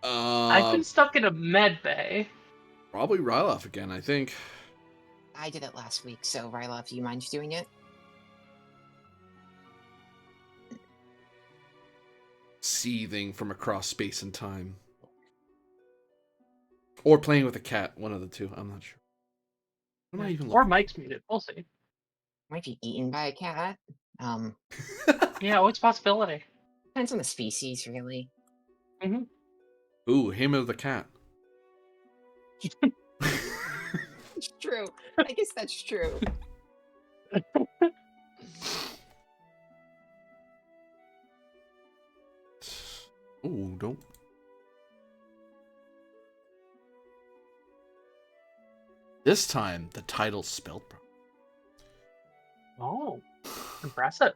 I've Uh, been stuck in a med bay. Probably Ryloff again, I think. I did it last week, so Rylov, do you mind doing it? Seething from across space and time. Or playing with a cat, one of the two. I'm not sure. What am I even Or looking Mike's muted. We'll see. Might be eaten by a cat. for? Yeah, always possibility. Depends on the species, really. Mm-hmm. Ooh, him or the cat. It's true. I guess that's true. Ooh, don't. This time, the title's spelled properly. Oh, impressive.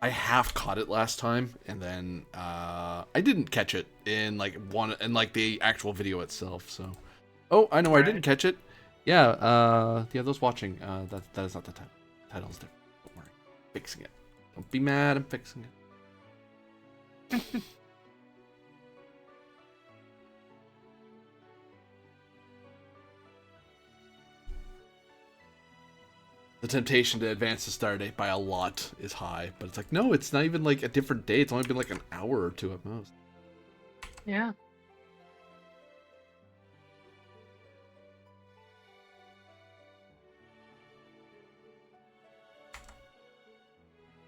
I half caught it last time, and then I didn't catch it in the actual video itself. So, oh, I know where I didn't Right. catch it. Yeah, those watching, that is not the title. The title's different. Don't worry, fixing it. Don't be mad. I'm fixing it. The temptation to advance the start date by a lot is high, but it's like, no, it's not even like a different day. It's only been like an hour or two at most. Yeah.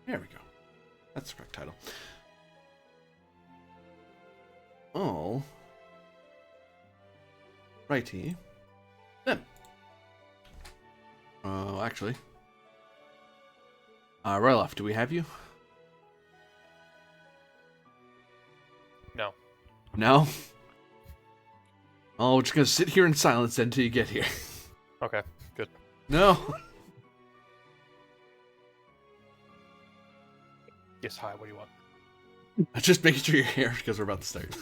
There we go. That's the correct title. Oh. Righty. Then. Oh, actually. Ryloff, do we have you? No. No? Oh, we're just gonna sit here in silence until you get here. Okay, good. No? Yes, hi, what do you want? Just making sure you're here because we're about to start.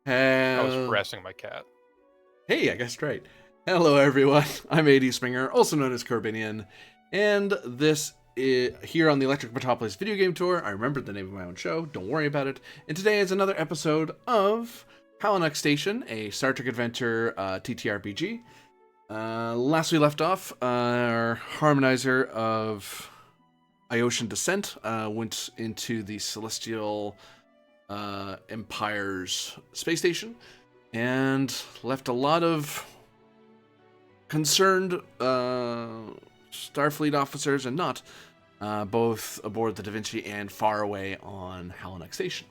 I was harassing my cat. Hey, I guessed right. Hello, everyone. I'm AD Springer, also known as Corbinian, and this is here on the Electric Metropolis video game tour. I remembered the name of my own show. Don't worry about it. And today is another episode of Halanak Station, a Star Trek Adventure TTRPG. Last we left off, our harmonizer of Iosian descent went into the Celestial Empire's space station and left a lot of concerned Starfleet officers and not, both aboard the Da Vinci and far away on Halanak Station.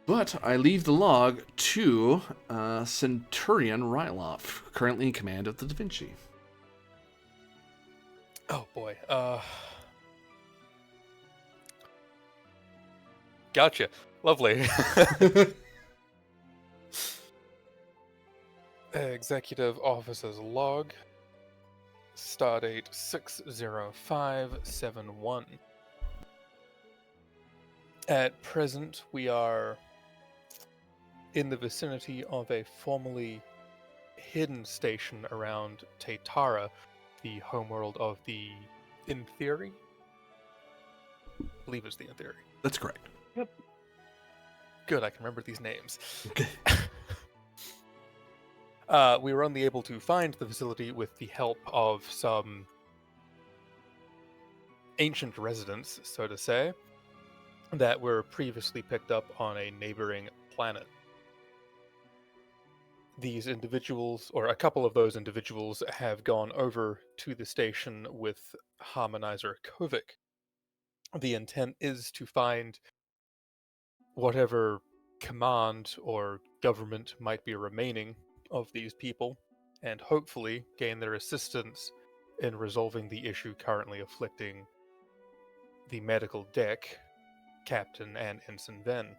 But I leave the log to Centurion Ryloff, currently in command of the Da Vinci. Oh boy. Gotcha. Lovely. Executive Officer's Log. Stardate 60571. At present, we are in the vicinity of a formerly hidden station around Taitara, the homeworld of the In Theory. I believe it's the In Theory. That's correct. Yep. Good, I can remember these names. We were only able to find the facility with the help of some ancient residents, so to say, that were previously picked up on a neighboring planet. These individuals, or a couple of those individuals, have gone over to the station with Harmonizer Kovic. The intent is to find whatever command or government might be remaining of these people, and hopefully gain their assistance in resolving the issue currently afflicting the medical deck, Captain and Ensign Ven.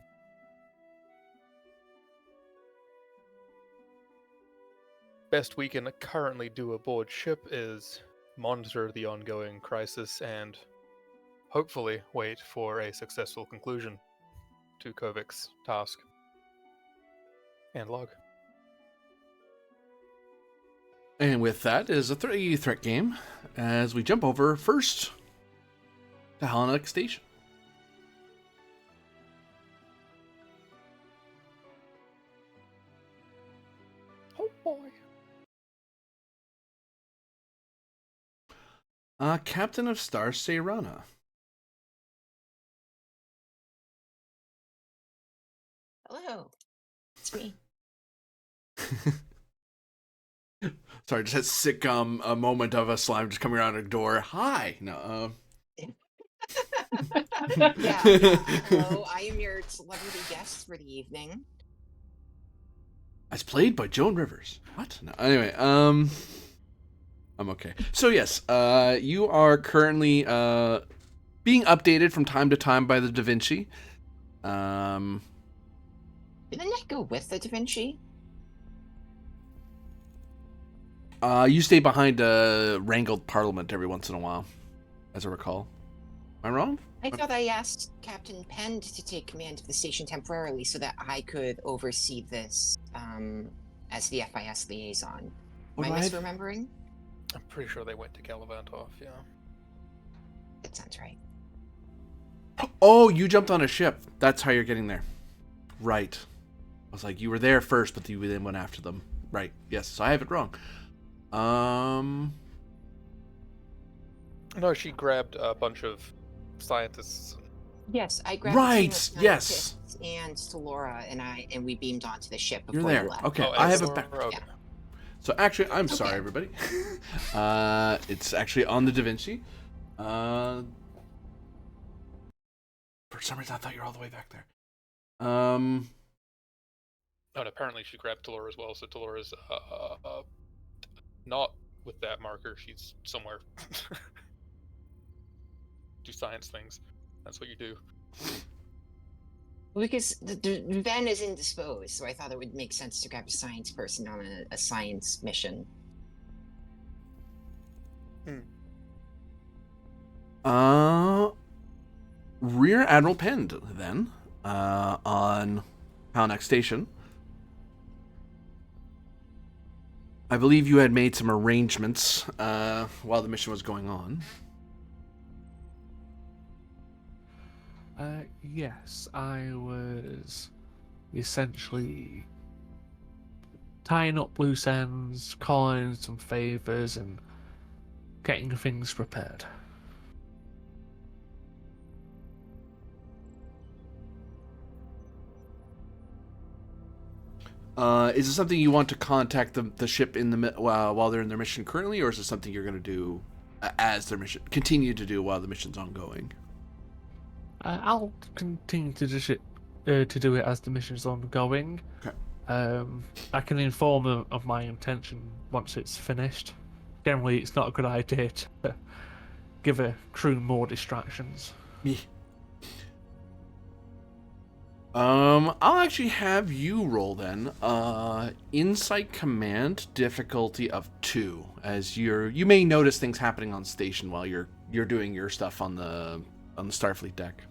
Best we can currently do aboard ship is monitor the ongoing crisis and hopefully wait for a successful conclusion to Kovic's task. And log. And with that is a 3 threat game, as we jump over first to Halanak Station. Oh boy. Captain of Star Seirana. Hello. It's me. Sorry, just that sitcom a moment of a slime just coming around a door. Hi. No. Hello. I am your celebrity guest for the evening. As played by Joan Rivers. What? No. Anyway, I'm okay. So yes, you are currently being updated from time to time by the Da Vinci. Didn't I go with the Da Vinci? You stay behind a wrangled parliament every once in a while, as I recall. Am I wrong? I thought I asked Captain Pend to take command of the station temporarily so that I could oversee this as the FIS liaison. Am I misremembering? I'm pretty sure they went to Galavantoff, yeah. That sounds right. Oh, you jumped on a ship. That's how you're getting there. Right. I was like, you were there first, but you then went after them. Right. Yes. So I have it wrong. No, she grabbed a bunch of scientists. Yes, I grabbed Right, the team of yes. scientists and Laura and we beamed onto the ship You're before there. you left. Okay, Oh, I have and it back. Laura- okay. So actually, I'm It's sorry, okay. everybody. It's actually on the Da Vinci. For some reason, I thought you were all the way back there. Oh, and apparently she grabbed Talora as well, so Talora's not with that marker. She's somewhere. Do science things. That's what you do. Well, because the Ven is indisposed, so I thought it would make sense to grab a science person on a science mission. Rear Admiral Pend, then, on Halanak Station. I believe you had made some arrangements while the mission was going on. Yes, I was essentially tying up loose ends, calling some favors, and getting things prepared. Is it something you want to contact the ship in the while they're in their mission currently, or is it something you're going to do as their mission continue to do while the mission's ongoing? I'll continue to do it as the mission's ongoing. Okay. I can inform them of my intention once it's finished. Generally, it's not a good idea to give a crew more distractions. Yeah. I'll actually have you roll then. Insight Command difficulty of 2, as you may notice things happening on station while you're doing your stuff on the Starfleet deck.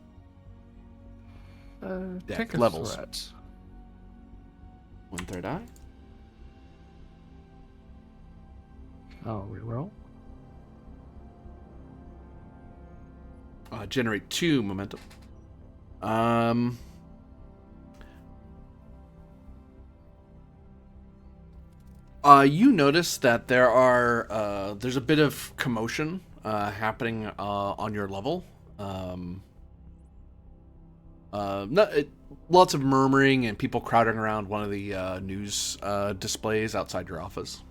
Take a levels. threat. 1/3 eye. I'll reroll. Generate 2 momentum. You notice that there's a bit of commotion happening on your level. Lots of murmuring and people crowding around one of the news displays outside your office.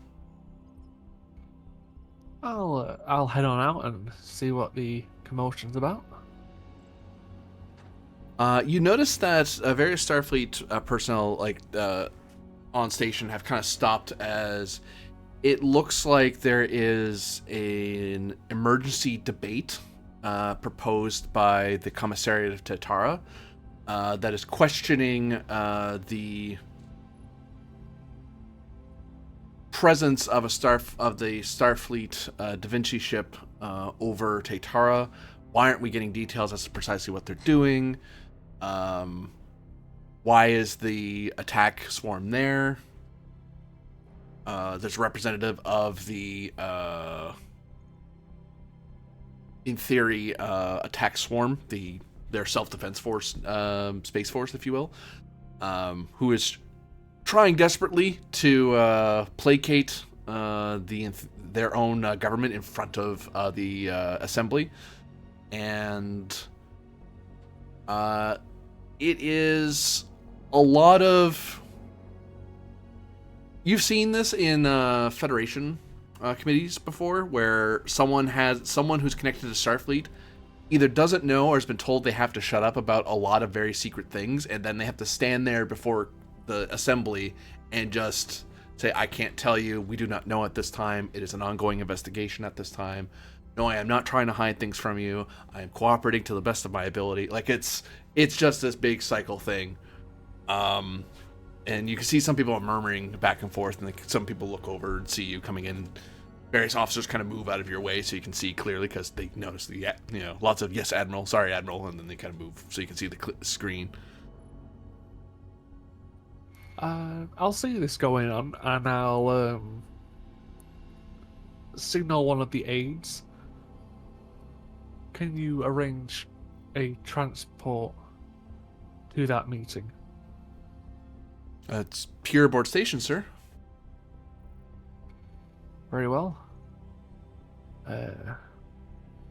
I'll head on out and see what the commotion's about. You notice that various Starfleet personnel, on station, have kind of stopped as it looks like there is an emergency debate proposed by the Commissariat of Tatara that is questioning the presence of the Starfleet Da Vinci ship over Tatara. Why aren't we getting details as to precisely what they're doing? Why is the attack swarm there? There's a representative of the in theory, attack Swarm, their self-defense force, space force, if you will, who is trying desperately to placate their own government in front of the assembly, and it is a lot of. You've seen this in Federation committees before, where someone who's connected to Starfleet either doesn't know or has been told they have to shut up about a lot of very secret things, and then they have to stand there before the assembly and just say, I can't tell you, we do not know at this time, it is an ongoing investigation at this time. No, I am not trying to hide things from you. I am cooperating to the best of my ability. Like, it's just this big cycle thing. And you can see some people are murmuring back and forth, and some people look over and see you coming in. Various officers kind of move out of your way so you can see clearly, because they notice lots of yes, Admiral, sorry, Admiral, and then they kind of move so you can see the screen. I'll see this going on, and I'll signal one of the aides. Can you arrange a transport to that meeting? It's pure aboard station, sir. Very well.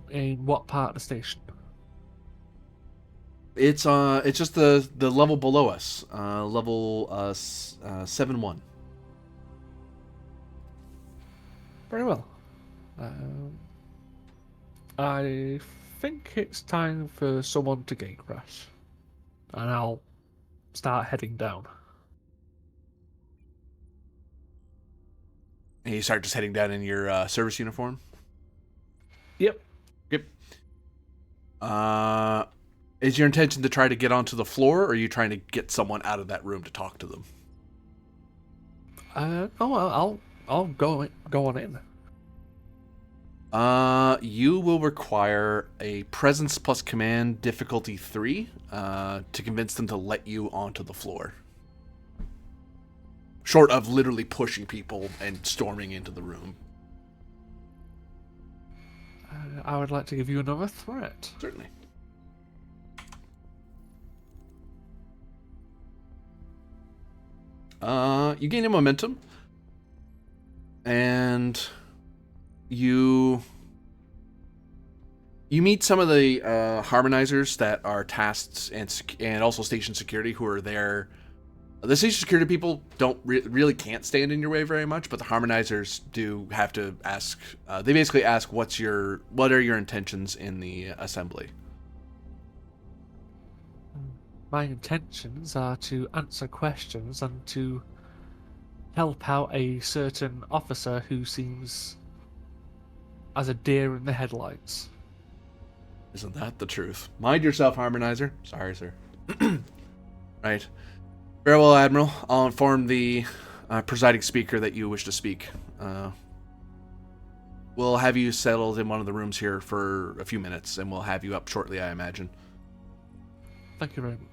In what part of the station? It's just the level below us, level 7-1. Very well. I think it's time for someone to gate crash, and I'll start heading down. And you start just heading down in your service uniform. Yep. Yep. Is your intention to try to get onto the floor, or are you trying to get someone out of that room to talk to them? I'll go on in. You will require a presence plus command difficulty 3 to convince them to let you onto the floor. Short of literally pushing people and storming into the room. I would like to give you another threat. Certainly. You gain a momentum, and you meet some of the harmonizers that are tasked and also station security who are there. The station security people don't really can't stand in your way very much, but the harmonizers do have to ask. They basically ask, what are your intentions in the assembly? My intentions are to answer questions and to help out a certain officer who seems as a deer in the headlights. Isn't that the truth? Mind yourself, harmonizer. Sorry, sir. Right. Very well, Admiral. I'll inform the presiding speaker that you wish to speak. We'll have you settled in one of the rooms here for a few minutes, and we'll have you up shortly, I imagine. Thank you very much.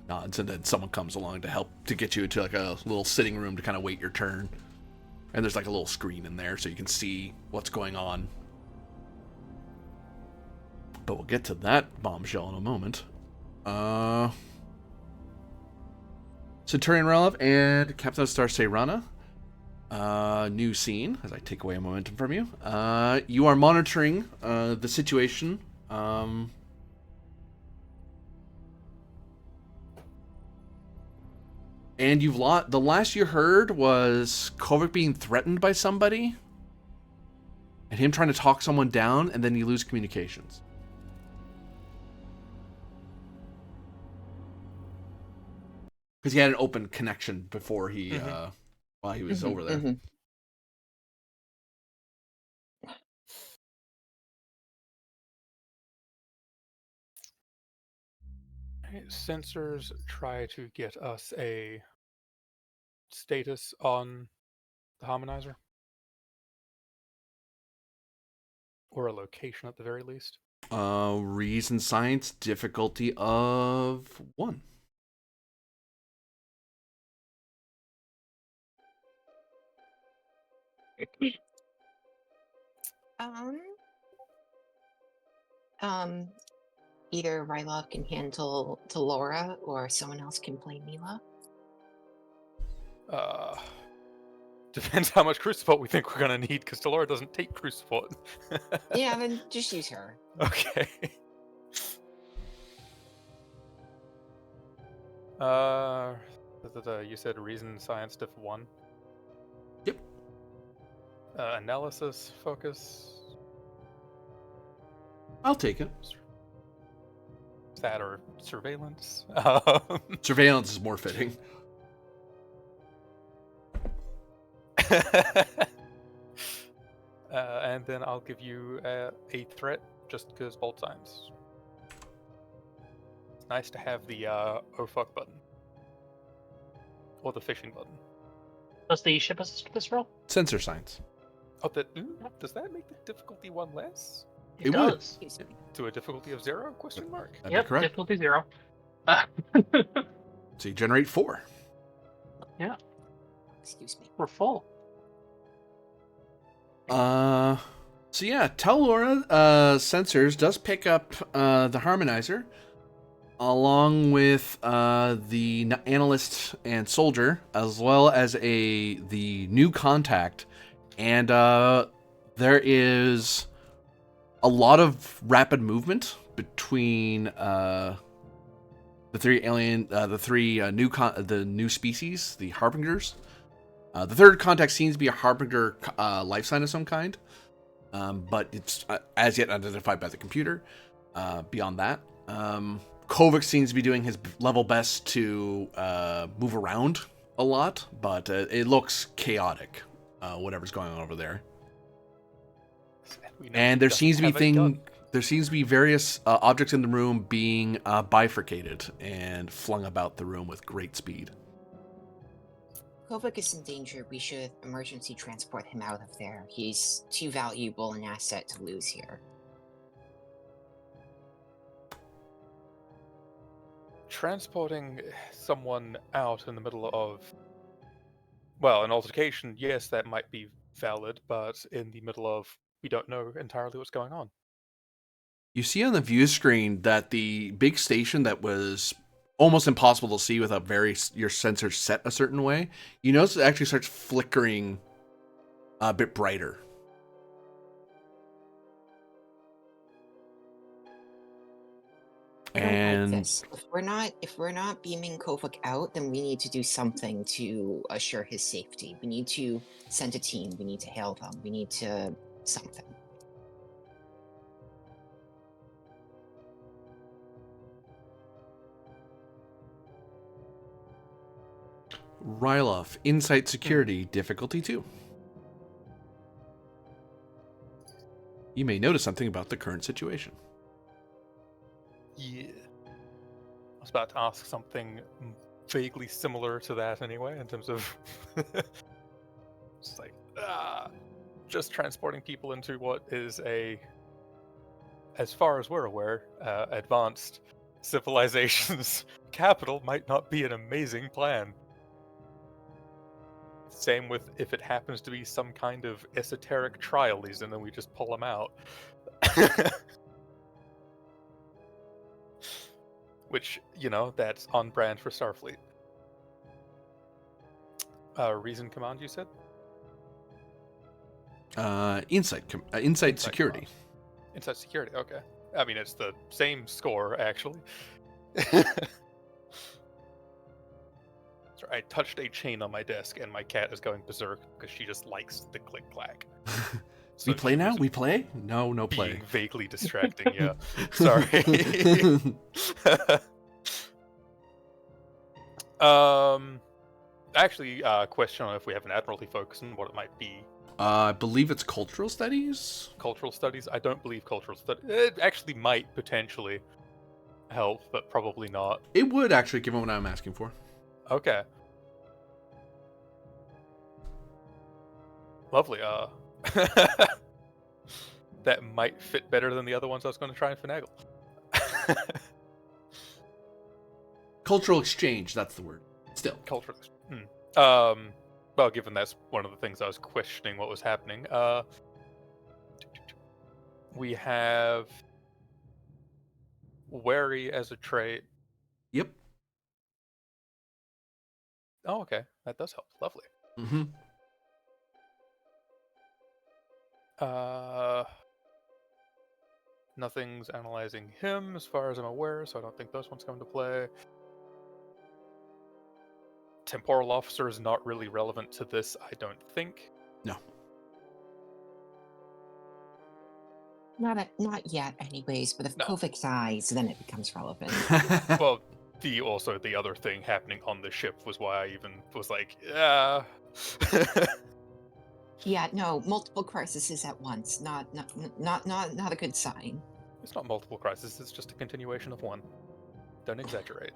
Nods, and then someone comes along to help to get you into like a little sitting room to kind of wait your turn. And there's like a little screen in there so you can see what's going on. But we'll get to that bombshell in a moment. Centurion Relov and Captain of Star Seirana. New scene, as I take away a momentum from you. You are monitoring the situation. And you've lost. The last you heard was Kovic being threatened by somebody, and him trying to talk someone down, and then you lose communications. Because he had an open connection before he, while he was over there. Sensors try to get us a status on the harmonizer, or a location at the very least. Reason science difficulty of 1. Um, Either Rylov can handle Laura or someone else can play Mila. Depends how much crew support we think we're gonna need, because Delora doesn't take crew support. Yeah, then just use her. Okay. You said reason, science, diff 1. Yep. Analysis, focus. I'll take it. That or surveillance. Surveillance is more fitting. And then I'll give you a threat, just because bold signs. It's nice to have the oh fuck button. Or the fishing button. Does the ship assist this roll? Sensor signs. Oh, does that make the difficulty 1 less? It would. does. Excuse me. To a difficulty of 0? Question mark. That'd Yep, be correct. difficulty 0. So you generate 4. Excuse me. We're full. So yeah, tell Laura sensors does pick up the harmonizer along with the analyst and soldier, as well as the new contact, and there is a lot of rapid movement between the new species, the harbingers. The third contact seems to be a harbinger life sign of some kind, but it's as yet unidentified by the computer. Beyond that, Kovac seems to be doing his level best to move around a lot, but it looks chaotic, whatever's going on over there. And there seems to be various objects in the room being bifurcated and flung about the room with great speed. Kovac is in danger. We should emergency transport him out of there. He's too valuable an asset to lose here. Transporting someone out in the middle of, well, an altercation, yes, that might be valid, but in the middle of, we don't know entirely what's going on. You see on the view screen that the big station that was almost impossible to see without your sensors set a certain way, you notice it actually starts flickering a bit brighter. I don't And like this. If we're not beaming Kovac out, then we need to do something to assure his safety. We need to send a team. We need to hail them. We need to something. Rylov, Insight Security, difficulty 2. You may notice something about the current situation. Yeah. I was about to ask something vaguely similar to that anyway, in terms of it's like, just transporting people into what is as far as we're aware, advanced civilization's capital might not be an amazing plan. Same with if it happens to be some kind of esoteric trialies and then we just pull them out. Which, that's on brand for Starfleet. Reason command, you said? Insight Security. Command. Insight security, okay. I mean, it's the same score, actually. Sorry, I touched a chain on my desk, and my cat is going berserk because she just likes the click-clack. We play now? We play? No play. Being vaguely distracting, yeah. Sorry. Actually, question on if we have an Admiralty focus and what it might be. I believe it's cultural studies. Cultural studies? I don't believe cultural studies. It actually might potentially help, but probably not. It would actually, given what I'm asking for. Okay. Lovely. That might fit better than the other ones I was going to try and finagle. Cultural exchange, that's the word. Still. Cultural. Well, given that's one of the things I was questioning what was happening. We have wary as a trait. Yep. Oh, okay. That does help. Lovely. Mm-hmm. Nothing's analyzing him as far as I'm aware, so I don't think those ones come into play. Temporal officer is not really relevant to this, I don't think. No. Not yet, anyways. But if No. Kovic dies, then it becomes relevant. Well, the other thing happening on the ship was why I even was like, yeah. Yeah, no, multiple crises at once. Not a good sign. It's not multiple crises, it's just a continuation of one. Don't exaggerate.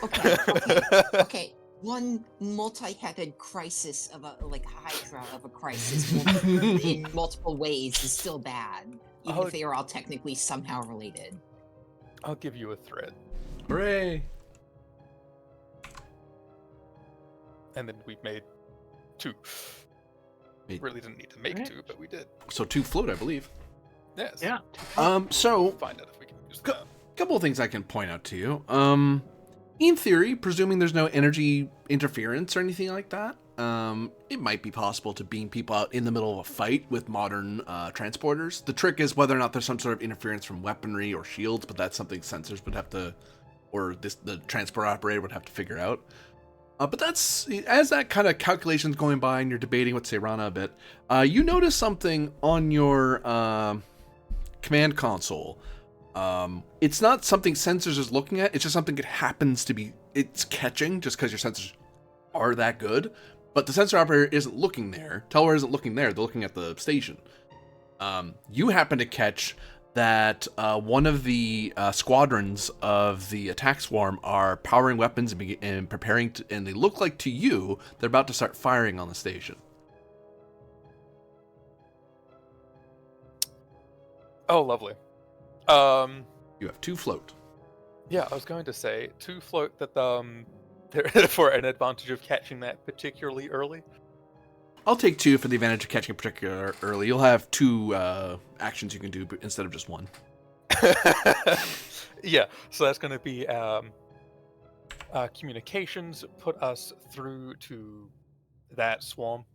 Okay. One multi-headed crisis of a Hydra of a crisis in multiple ways is still bad, even if they are all technically somehow related. I'll give you a thread. Hooray! And then we made 2. Really didn't need to make 2, but we did. So 2 float, I believe. Yes. Yeah. So We'll find out if we can use that. couple of things I can point out to you. In theory, presuming there's no energy interference or anything like that, it might be possible to beam people out in the middle of a fight with modern transporters. The trick is whether or not there's some sort of interference from weaponry or shields, but that's something sensors would have to, or the transport operator would have to figure out. But that's, as that kind of calculation's going by and you're debating with Seirana a bit, you notice something on your command console. It's not something sensors is looking at, it's just something it happens to be, it's catching just because your sensors are that good. But the sensor operator isn't looking there. Teller isn't looking there, they're looking at the station. You happen to catch that one of the squadrons of the attack swarm are powering weapons and preparing to, and they look like to you they're about to start firing on the station. Oh, lovely. You have 2 float. Yeah, I was going to say 2 float that for an advantage of catching that particularly early. I'll take 2 for the advantage of catching it particularly early. You'll have 2 actions you can do instead of just 1. Yeah, so that's going to be communications, put us through to that swarm.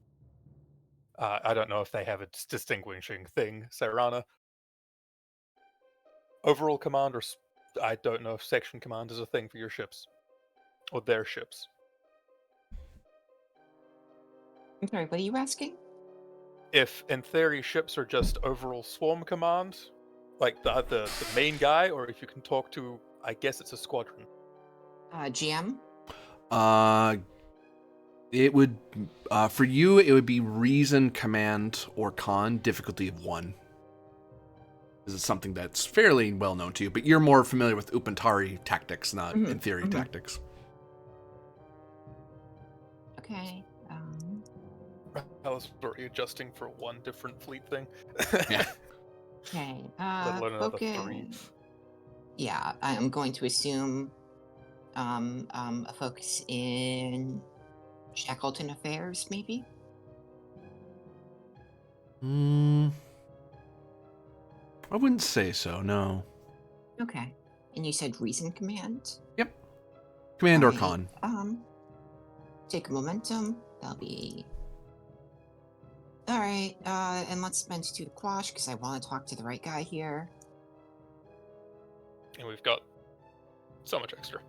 I don't know if they have a distinguishing thing, Seirana. Overall command, or I don't know if section command is a thing for your ships. Or their ships. I'm sorry, what are you asking? If, in theory, ships are just overall swarm command, like the main guy, or if you can talk to, I guess it's a squadron. GM? It would, for you, it would be reason, command, or con, difficulty of 1. This is something that's fairly well known to you, but you're more familiar with Upantari tactics, not in theory tactics. Okay. I was already adjusting for 1 different fleet thing. Yeah. Okay. Let alone another 3. Focus. Yeah, I'm going to assume a focus in Shackleton affairs, maybe. I wouldn't say so, no. Okay. And you said reason command? Yep. Command or Alright, con. Take a momentum. That'll be... Alright, and let's spend 2 to quash, because I want to talk to the right guy here. And we've got so much extra.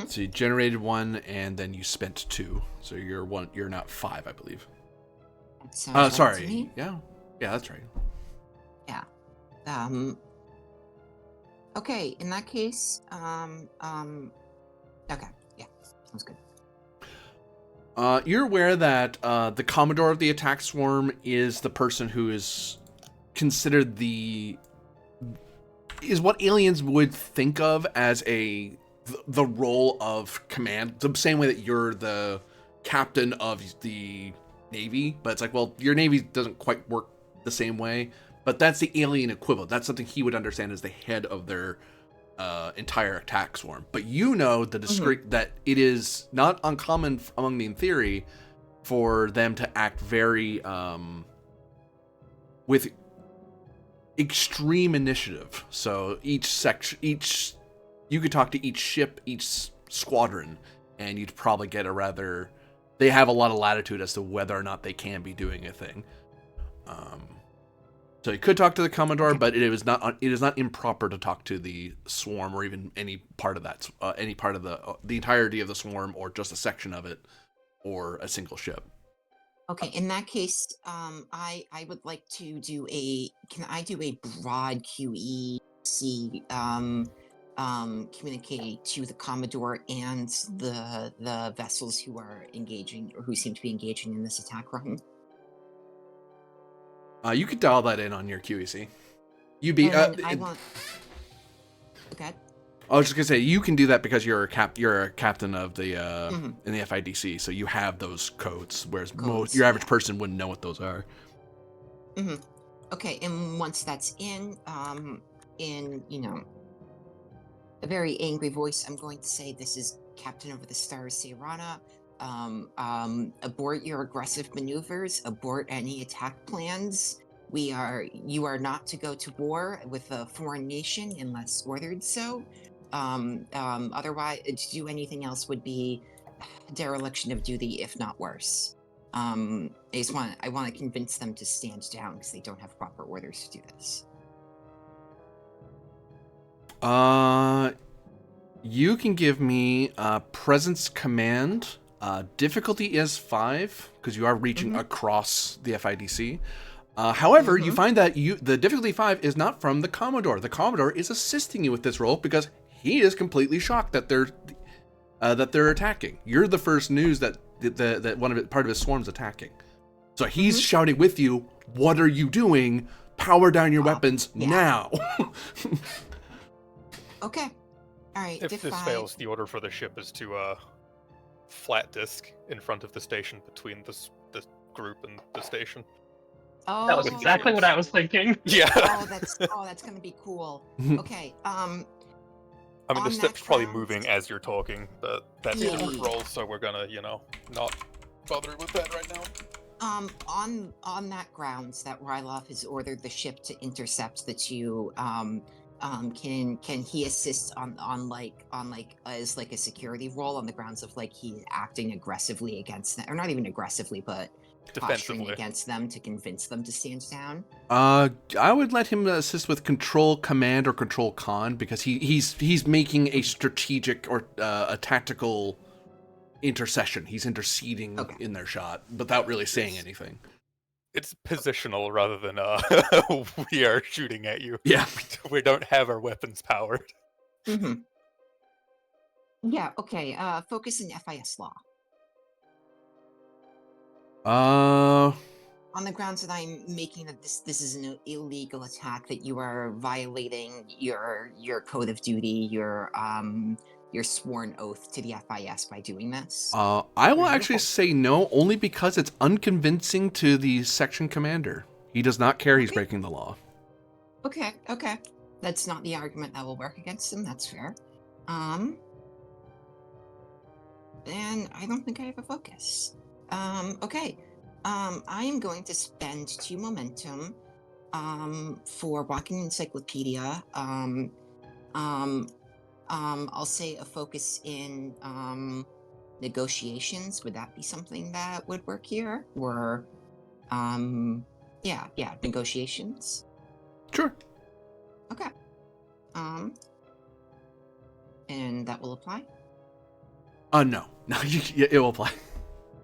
So you generated 1, and then you spent 2. So you're not 5, I believe. That sounds right to Sorry. me. Yeah, that's right. Yeah. Okay, in that case, okay, yeah, sounds good. You're aware that the Commodore of the attack swarm is the person who is considered is what aliens would think of as the role of command, the same way that you're the captain of the Navy, but it's like, well, your Navy doesn't quite work the same way, but that's the alien equivalent. That's something he would understand as the head of their entire attack swarm. But you know that it is not uncommon among the in theory for them to act very extreme initiative. So you could talk to each ship, each squadron, and you'd probably get a rather. They have a lot of latitude as to whether or not they can be doing a thing. So you could talk to the Commodore, but it is not improper to talk to the swarm or even any part of that, any part of the entirety of the swarm, or just a section of it, or a single ship. Okay, in that case, I would like to do can I do a broad QEC communicate to the Commodore and the vessels who are engaging or who seem to be engaging in this attack run? You could dial that in on your QEC. And then I want. Okay. I was just gonna say you can do that because you're a captain of the in the FIDC, so you have those codes, whereas your average person wouldn't know what those are. Okay, and once that's in a very angry voice, I'm going to say, "This is Captain over the Stars, Sirana. Abort your aggressive maneuvers. Abort any attack plans. You are not to go to war with a foreign nation unless ordered so. Otherwise, to do anything else would be dereliction of duty, if not worse. I want to convince them to stand down because they don't have proper orders to do this." You can give me presence command. Difficulty is 5 because you are reaching across the FIDC. However, you find that the difficulty 5 is not from the Commodore. The Commodore is assisting you with this roll because he is completely shocked that they're attacking. You're the first news that part of his swarm's attacking. So he's shouting with you, "What are you doing? Power down your weapons now!" Okay. All right. If this fails, the order for the ship is to flat disk in front of the station between the group and the station. Oh, That was exactly what I was thinking. Yeah. that's gonna be cool. Okay. I mean, the on ship's that probably ground- moving as you're talking, but that's Yeah. the roll, so we're gonna, not bother with that right now. On that grounds that Rylov has ordered the ship to intercept the two, can he assist on as like a security role on the grounds of like he's acting aggressively against them, or not even aggressively, but posturing Defensively. against them to convince them to stand down? I would let him assist with control command or control con because he's making a strategic or a tactical intercession. He's interceding in their shot without really saying anything. It's positional rather than we are shooting at you. Yeah. We don't have our weapons powered. Yeah. Okay. Focus in FIS law. On the grounds that I'm making that this is an illegal attack, that you are violating your code of duty, your sworn oath to the FIS by doing this. I will actually say no, only because it's unconvincing to the section commander. He does not care he's breaking the law. Okay. That's not the argument that will work against him. That's fair. Then I don't think I have a focus. Okay. I am going to spend 2 momentum for Walking Encyclopedia. I'll say a focus in negotiations. Would that be something that would work here? Or negotiations. Sure. Okay. And that will apply? No, it will apply.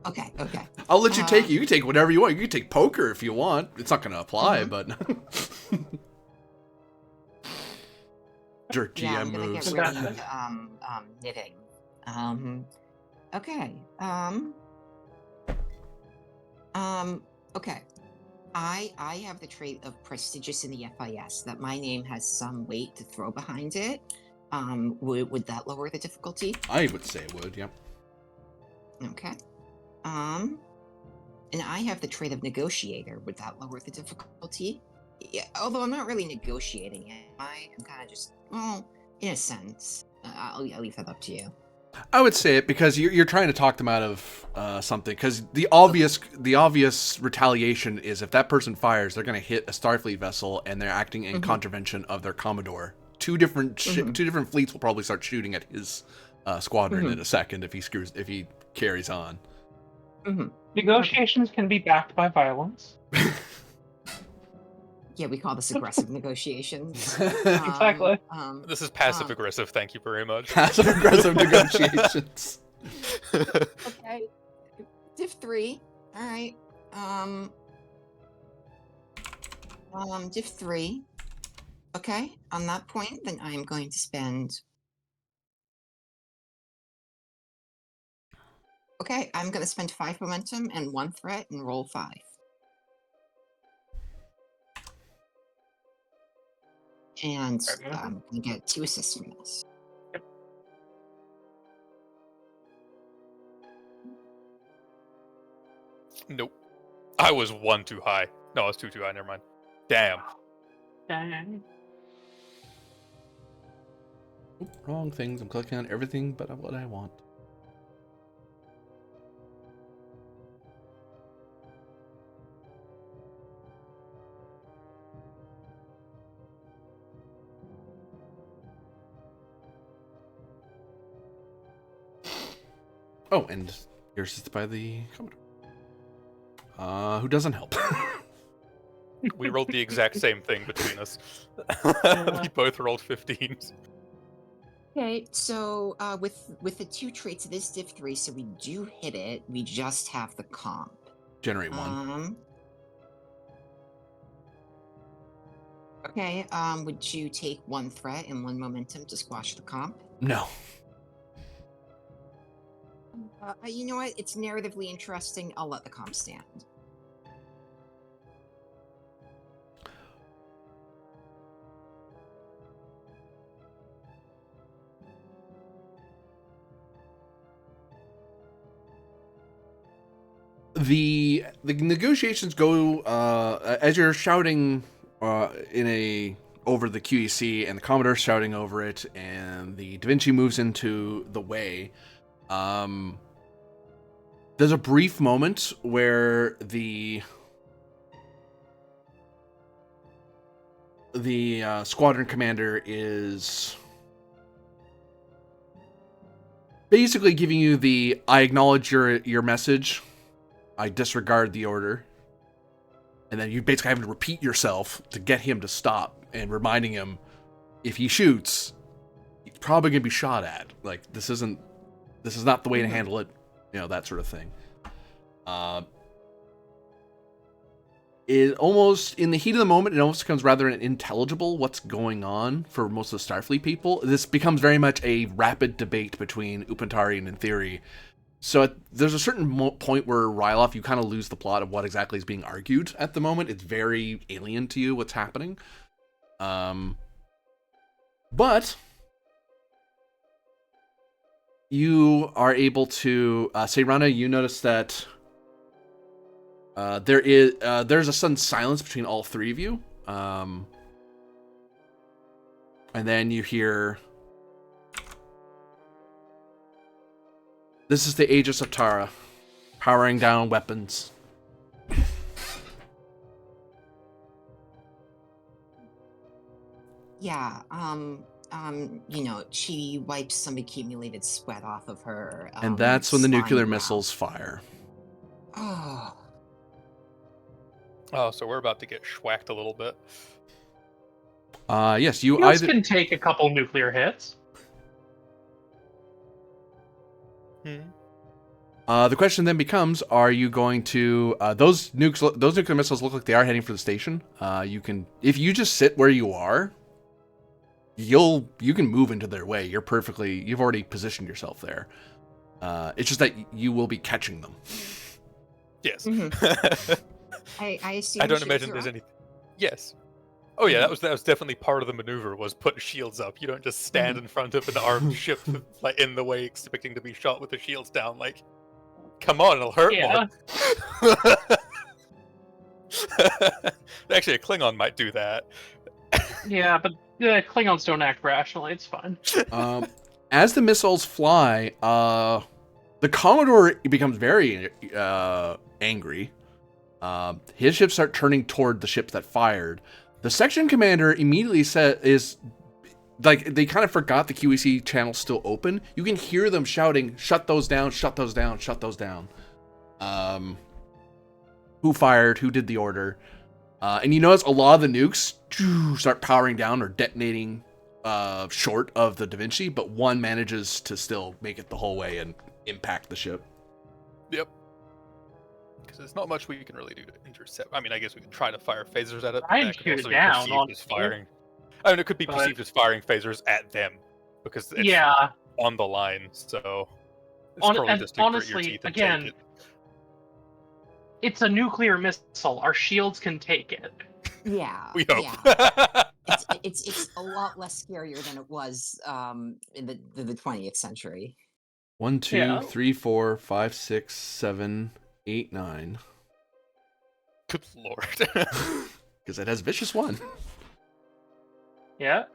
Okay. I'll let you take it. You can take whatever you want. You can take poker if you want. It's not going to apply, but jerk GM I'm gonna moves. get rid of knitting. Okay. Okay. I have the trait of prestigious in the FIS, that my name has some weight to throw behind it. Would that lower the difficulty? I would say it would, yep. Okay. And I have the trait of negotiator. Would that lower the difficulty? Yeah, although I'm not really negotiating it. I'm kind of just, well, in a sense. I'll leave that up to you. I would say it because you're trying to talk them out of something. Because the obvious retaliation is if that person fires, they're going to hit a Starfleet vessel and they're acting in contravention of their Commodore. Two different fleets will probably start shooting at his squadron in a second if he carries on. Negotiations can be backed by violence. Yeah, we call this aggressive negotiations. Exactly. This is passive aggressive. Thank you very much. Passive aggressive negotiations. Okay. Div 3. All right. Div 3. Okay. On that point, then I am going to spend. Okay, I'm going to spend 5 momentum and 1 threat and roll 5. And I'm going to get 2 assists from this. Nope. I was 1 too high. No, I was 2 too high. Never mind. Damn. Dang. Oop, wrong things. I'm clicking on everything but what I want. Oh, and yours is by the Commodore. Who doesn't help. We rolled the exact same thing between us. We both rolled 15s. Okay, so with the 2 traits, it is Div 3, so we do hit it. We just have the comp. Generate 1. Okay, would you take 1 threat and 1 momentum to squash the comp? No. You know what? It's narratively interesting. I'll let the comp stand. The negotiations go as you're shouting over the QEC and the Commodore's shouting over it, and the Da Vinci moves into the way. There's a brief moment where the squadron commander is basically giving you the "I acknowledge your message, I disregard the order," and then you basically have to repeat yourself to get him to stop, and reminding him if he shoots, he's probably gonna be shot at. Like, this is not the way to handle it, that sort of thing. It almost, in the heat of the moment, it almost becomes rather unintelligible what's going on for most of the Starfleet people. This becomes very much a rapid debate between Upantari and Theory. So there's a certain point where Ryloff, you kind of lose the plot of what exactly is being argued at the moment. It's very alien to you what's happening. But you are able to, Seirana, you notice that there's a sudden silence between all 3 of you. And then you hear, "This is the Aegis of Tara, powering down weapons." Yeah, she wipes some accumulated sweat off of her. And that's when the nuclear slime brow. missiles fire. Oh, Oh, so we're about to get schwacked a little bit. Yes, you You either... can take a couple nuclear hits. The question then becomes: are you going to those nuclear missiles look like they are heading for the station? You can, if you just sit where you are, you can move into their way. You've already positioned yourself there. It's just that you will be catching them. Yes. I assume. I don't shields imagine are there's up? any. Yes. Oh yeah, that was definitely part of the maneuver, was put shields up. You don't just stand in front of an armed ship like in the way, expecting to be shot with the shields down. Like, come on, it'll hurt more. Actually, a Klingon might do that. Yeah, but the Klingons don't act rationally. It's fine. As the missiles fly, the Commodore becomes very angry. His ships start turning toward the ships that fired. The section commander immediately they kind of forgot the QEC channel's still open. You can hear them shouting, "Shut those down, shut those down, shut those down." Who fired? Who did the order? And you notice a lot of the nukes start powering down or detonating short of the Da Vinci, but one manages to still make it the whole way and impact the ship. Yep. Because there's not much we can really do to intercept. I mean, I guess we can try to fire phasers at it, but Try and that could shoot also it be down, perceived as honestly. firing. I mean, it could be But- perceived as firing phasers at them because it's Yeah. on the line. So it's Hon- probably and just to grit your honestly, teeth and again, take it. It's a nuclear missile. Our shields can take it. Yeah. We hope. Yeah. It's a lot less scarier than it was in the 20th century. 1, 2, Yeah. 3, 4, 5, 6, 7, 8, 9. Good lord. Because it has vicious 1. Yeah.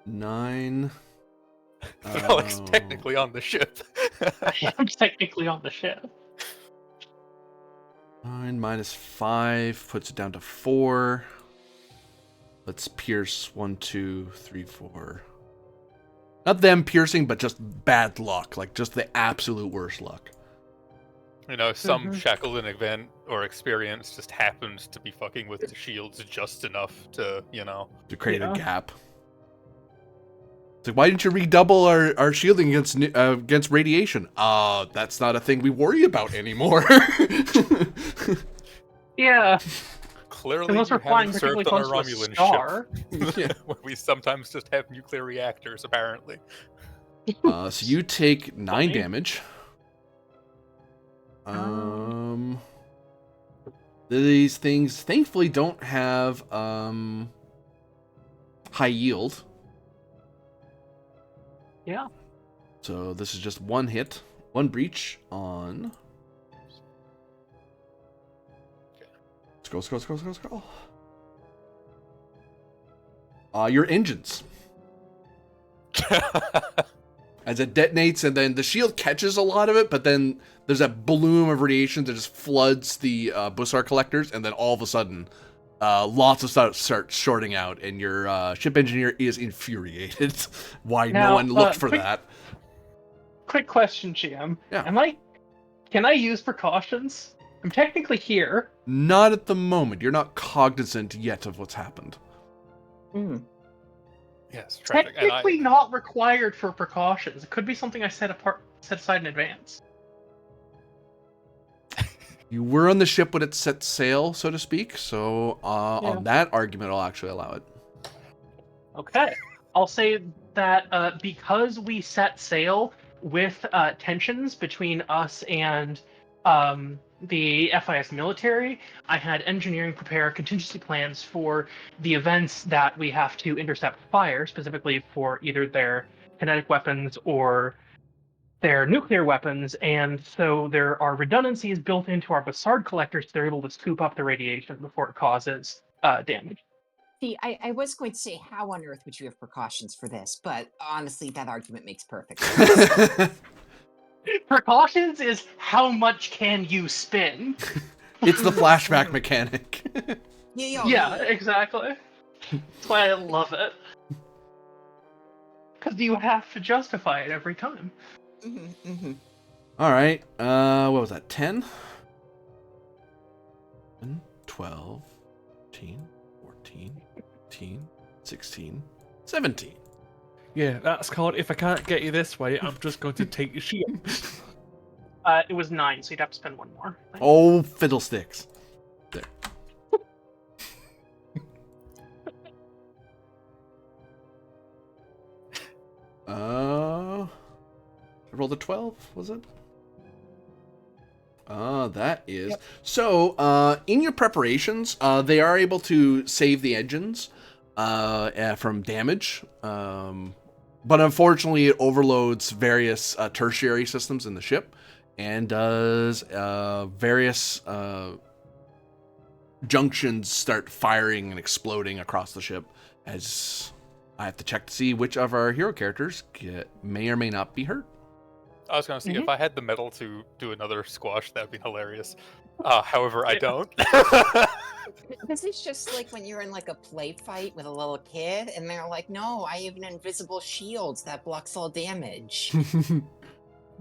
9. Well, it's technically on the ship. I'm technically on the ship. 9 minus 5 puts it down to 4. Let's pierce 1, 2, 3, 4. Not them piercing, but just bad luck. Like, just the absolute worst luck. You know, some Mhm. Shackleton event or experience just happens to be fucking with the shields just enough to, you know. To create Yeah. a gap. It's like, why didn't you redouble our shielding against radiation? That's not a thing we worry about anymore. Yeah. Clearly, Unless you we're flying haven't particularly served on a close to a Romulan star. ship, where we sometimes just have nuclear reactors, apparently. So you take 9 Funny. damage. These things thankfully don't have high yield. Yeah. So this is just 1 hit, 1 breach on. Scroll. Your engines. As it detonates, and then the shield catches a lot of it, but then there's that bloom of radiation that just floods the Bussard collectors, and then all of a sudden, lots of stuff starts shorting out, and your ship engineer is infuriated. Why no Now, one looked for quick- that? Quick question, GM. Yeah. Can I use precautions? I'm technically here. Not at the moment. You're not cognizant yet of what's happened. Mm. Yes, traffic. And Technically not required for precautions. It could be something I set aside in advance. You were on the ship when it set sail, so to speak. So on that argument, I'll actually allow it. Okay. I'll say that because we set sail with tensions between us and the FIS military, I had engineering prepare contingency plans for the events that we have to intercept fire, specifically for either their kinetic weapons or their nuclear weapons, and so there are redundancies built into our Bussard collectors so they're able to scoop up the radiation before it causes damage. See, I was going to say, how on earth would you have precautions for this? But honestly, that argument makes perfect sense. Precautions is how much can you spin? It's the flashback mechanic. Yeah, exactly. That's why I love it. Because you have to justify it every time. All right. What was that? 10? 12, 13, 14, 15, 16, 17. Yeah, that's called if I can't get you this way, I'm just going to take your shield. It was 9, so you'd have to spend 1 more. Oh, fiddlesticks. There. I rolled a 12, was it? That is. Yep. So, in your preparations, they are able to save the engines from damage. But unfortunately, it overloads various tertiary systems in the ship and does various junctions start firing and exploding across the ship as I have to check to see which of our hero characters may or may not be hurt. I was going to see Mhm. if I had the metal to do another squash, that'd be hilarious. However, I Yeah. don't. This is just like when you're in like a play fight with a little kid, and they're like, "No, I have an invisible shield that blocks all damage."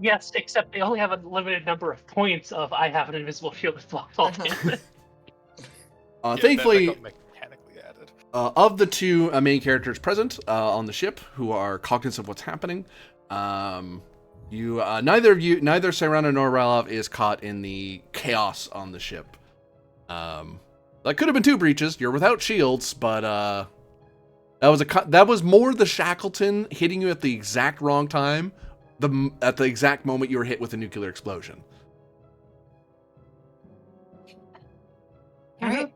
Yes, except they only have a limited number of points of I have an invisible shield that blocks all Uh-huh. damage. Yeah, that Thankfully, got mechanically added. of the two main characters present on the ship who are cognizant of what's happening, neither Sayrana nor Ralov is caught in the chaos on the ship. That could have been two breaches. You're without shields, but that was more the Shackleton hitting you at the exact wrong time, at the exact moment you were hit with a nuclear explosion. All right.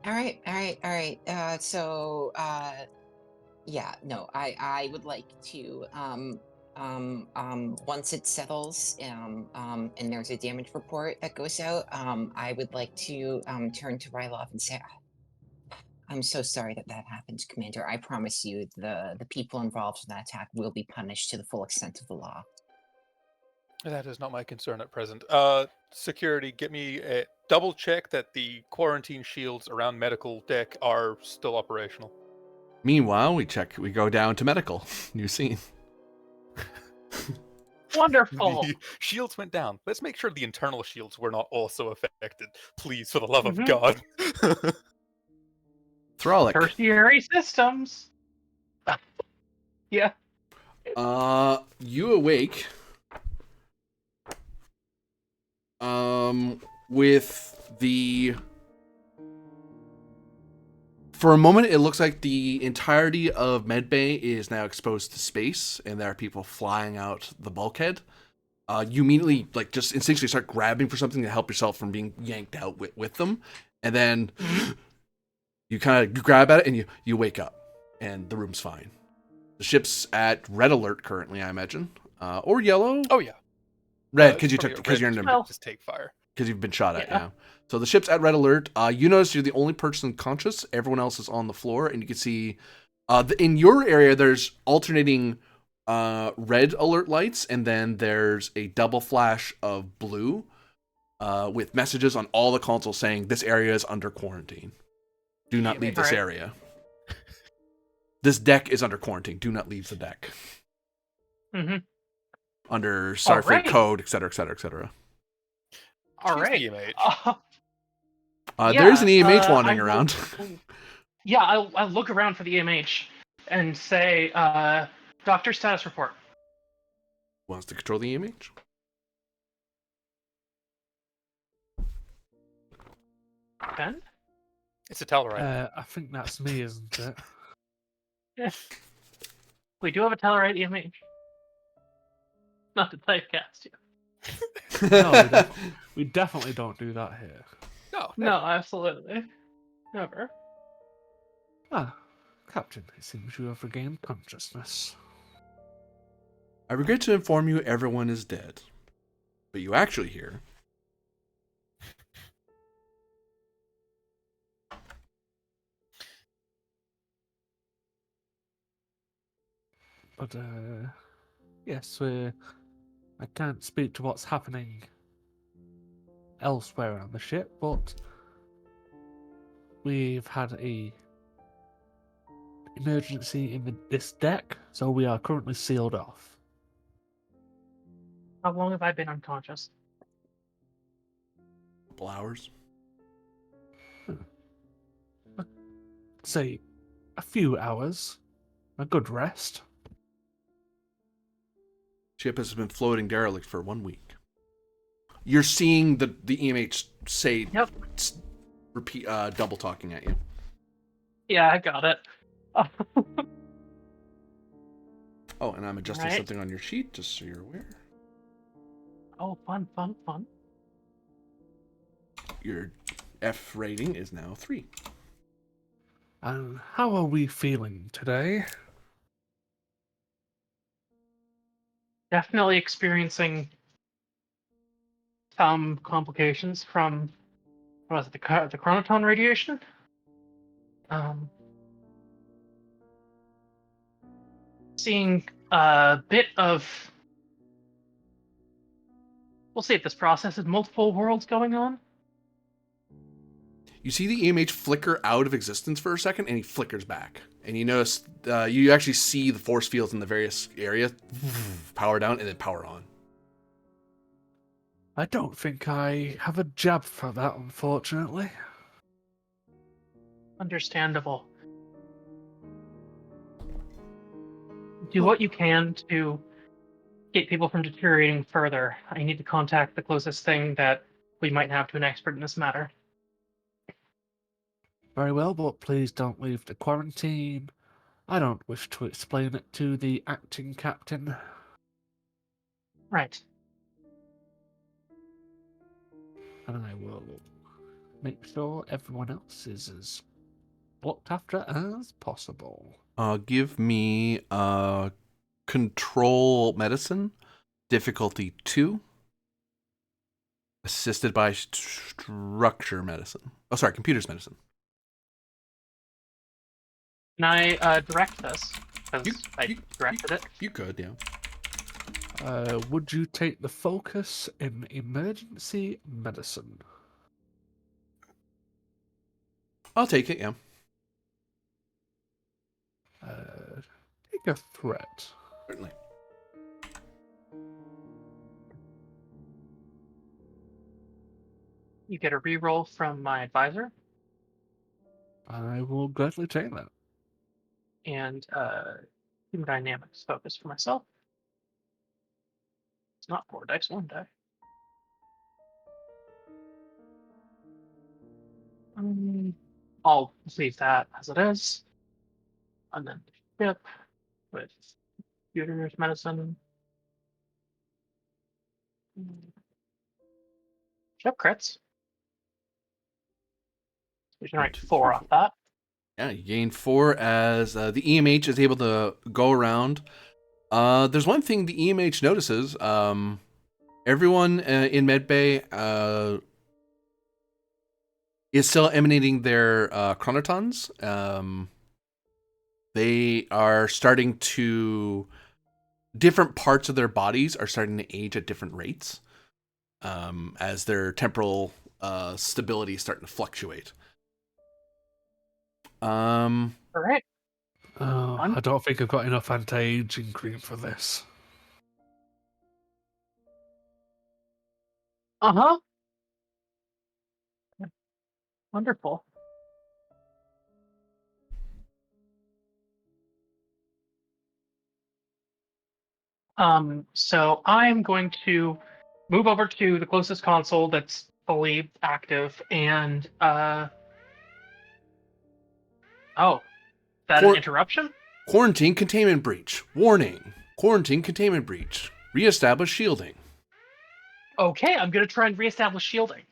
All right, all right, all right. Yeah, no, I would like to once it settles and there's a damage report that goes out, I would like to turn to Rylov and say, I'm so sorry that that happened, Commander. I promise you the people involved in that attack will be punished to the full extent of the law. That is not my concern at present. Security, get me a double check that the quarantine shields around medical deck are still operational. Meanwhile, we go down to medical. New scene. Wonderful. The shields went down. Let's make sure the internal shields were not also affected. Please, for the love of Mhm. God. Thralic. Tertiary systems. Yeah. You awake. With the... For a moment, it looks like the entirety of Medbay is now exposed to space, and there are people flying out the bulkhead. You immediately, just instinctually start grabbing for something to help yourself from being yanked out with them, and then you grab at it, and you wake up, and the room's fine. The ship's at red alert currently, I imagine, or yellow. Oh yeah, Red it's because probably because you're in red, a just take fire. because you've been shot at, Yeah. yeah. So the ship's at red alert. You notice you're the only person conscious. Everyone else is on the floor, and you can see in your area there's alternating red alert lights, and then there's a double flash of blue with messages on all the consoles saying this area is under quarantine. Do not leave this Alright. area. This deck is under quarantine. Do not leave the deck. Mm-hmm. Under Starfleet Alright. code, etc., etc., etc. All Choose right. the EMH. There is an EMH I wandering will- around. Yeah, I'll look around for the EMH and say, doctor status report. Wants to control the EMH? Ben? It's a Tellarite. I think that's me, isn't it? We do have a Tellarite EMH. Not to typecast you. No, we definitely don't do that here. No, No, absolutely. Never. Ah, Captain, it seems you have regained consciousness. I regret to inform you everyone is dead. But you actually hear... But, yes, I can't speak to what's happening elsewhere on the ship, but we've had a emergency in this deck, so we are currently sealed off. How long have I been unconscious? A couple hours. Say, a few hours. A good rest. Ship has been floating derelict for 1 week. You're seeing the EMH say... Yep. Repeat, double talking at you. Yeah, I got it. Oh, and I'm adjusting Right. something on your sheet, just so you're aware. Oh, fun. Your F rating is now 3. And how are we feeling today? Definitely experiencing some complications from, what was it, the chronoton radiation? seeing a bit of. We'll see if this process is multiple worlds going on. You see the EMH flicker out of existence for a second, and he flickers back. And you notice, you actually see the force fields in the various areas power down and then power on. I don't think I have a jab for that, unfortunately. Understandable. Do what you can to get people from deteriorating further. I need to contact the closest thing that we might have to an expert in this matter. Very well, but please don't leave the quarantine. I don't wish to explain it to the acting captain. Right. And I will make sure everyone else is as looked after as possible. Give me control medicine, difficulty 2, assisted by structure medicine. Oh, sorry, computers medicine. Can I direct this? Because I directed it. You could, yeah. Would you take the focus in emergency medicine? I'll take it, yeah. Take a threat. Certainly. You get a reroll from my advisor, I will gladly take that. and human dynamics focus for myself. It's not 4 dice, 1 die. I'll leave that as it is. And then ship with computers medicine. Ship crits. We generate 4 off that. Yeah, you gain 4 as the EMH is able to go around. There's one thing the EMH notices. Everyone in Medbay is still emanating their chronotons. They are starting to... Different parts of their bodies are starting to age at different rates as their temporal stability is starting to fluctuate. All right. I don't think I've got enough anti-aging cream for this. Uh-huh. Wonderful. So I'm going to move over to the closest console that's fully active, and oh, is that an interruption? Quarantine containment breach. Warning. Quarantine containment breach. Reestablish shielding. Okay, I'm gonna try and reestablish shielding.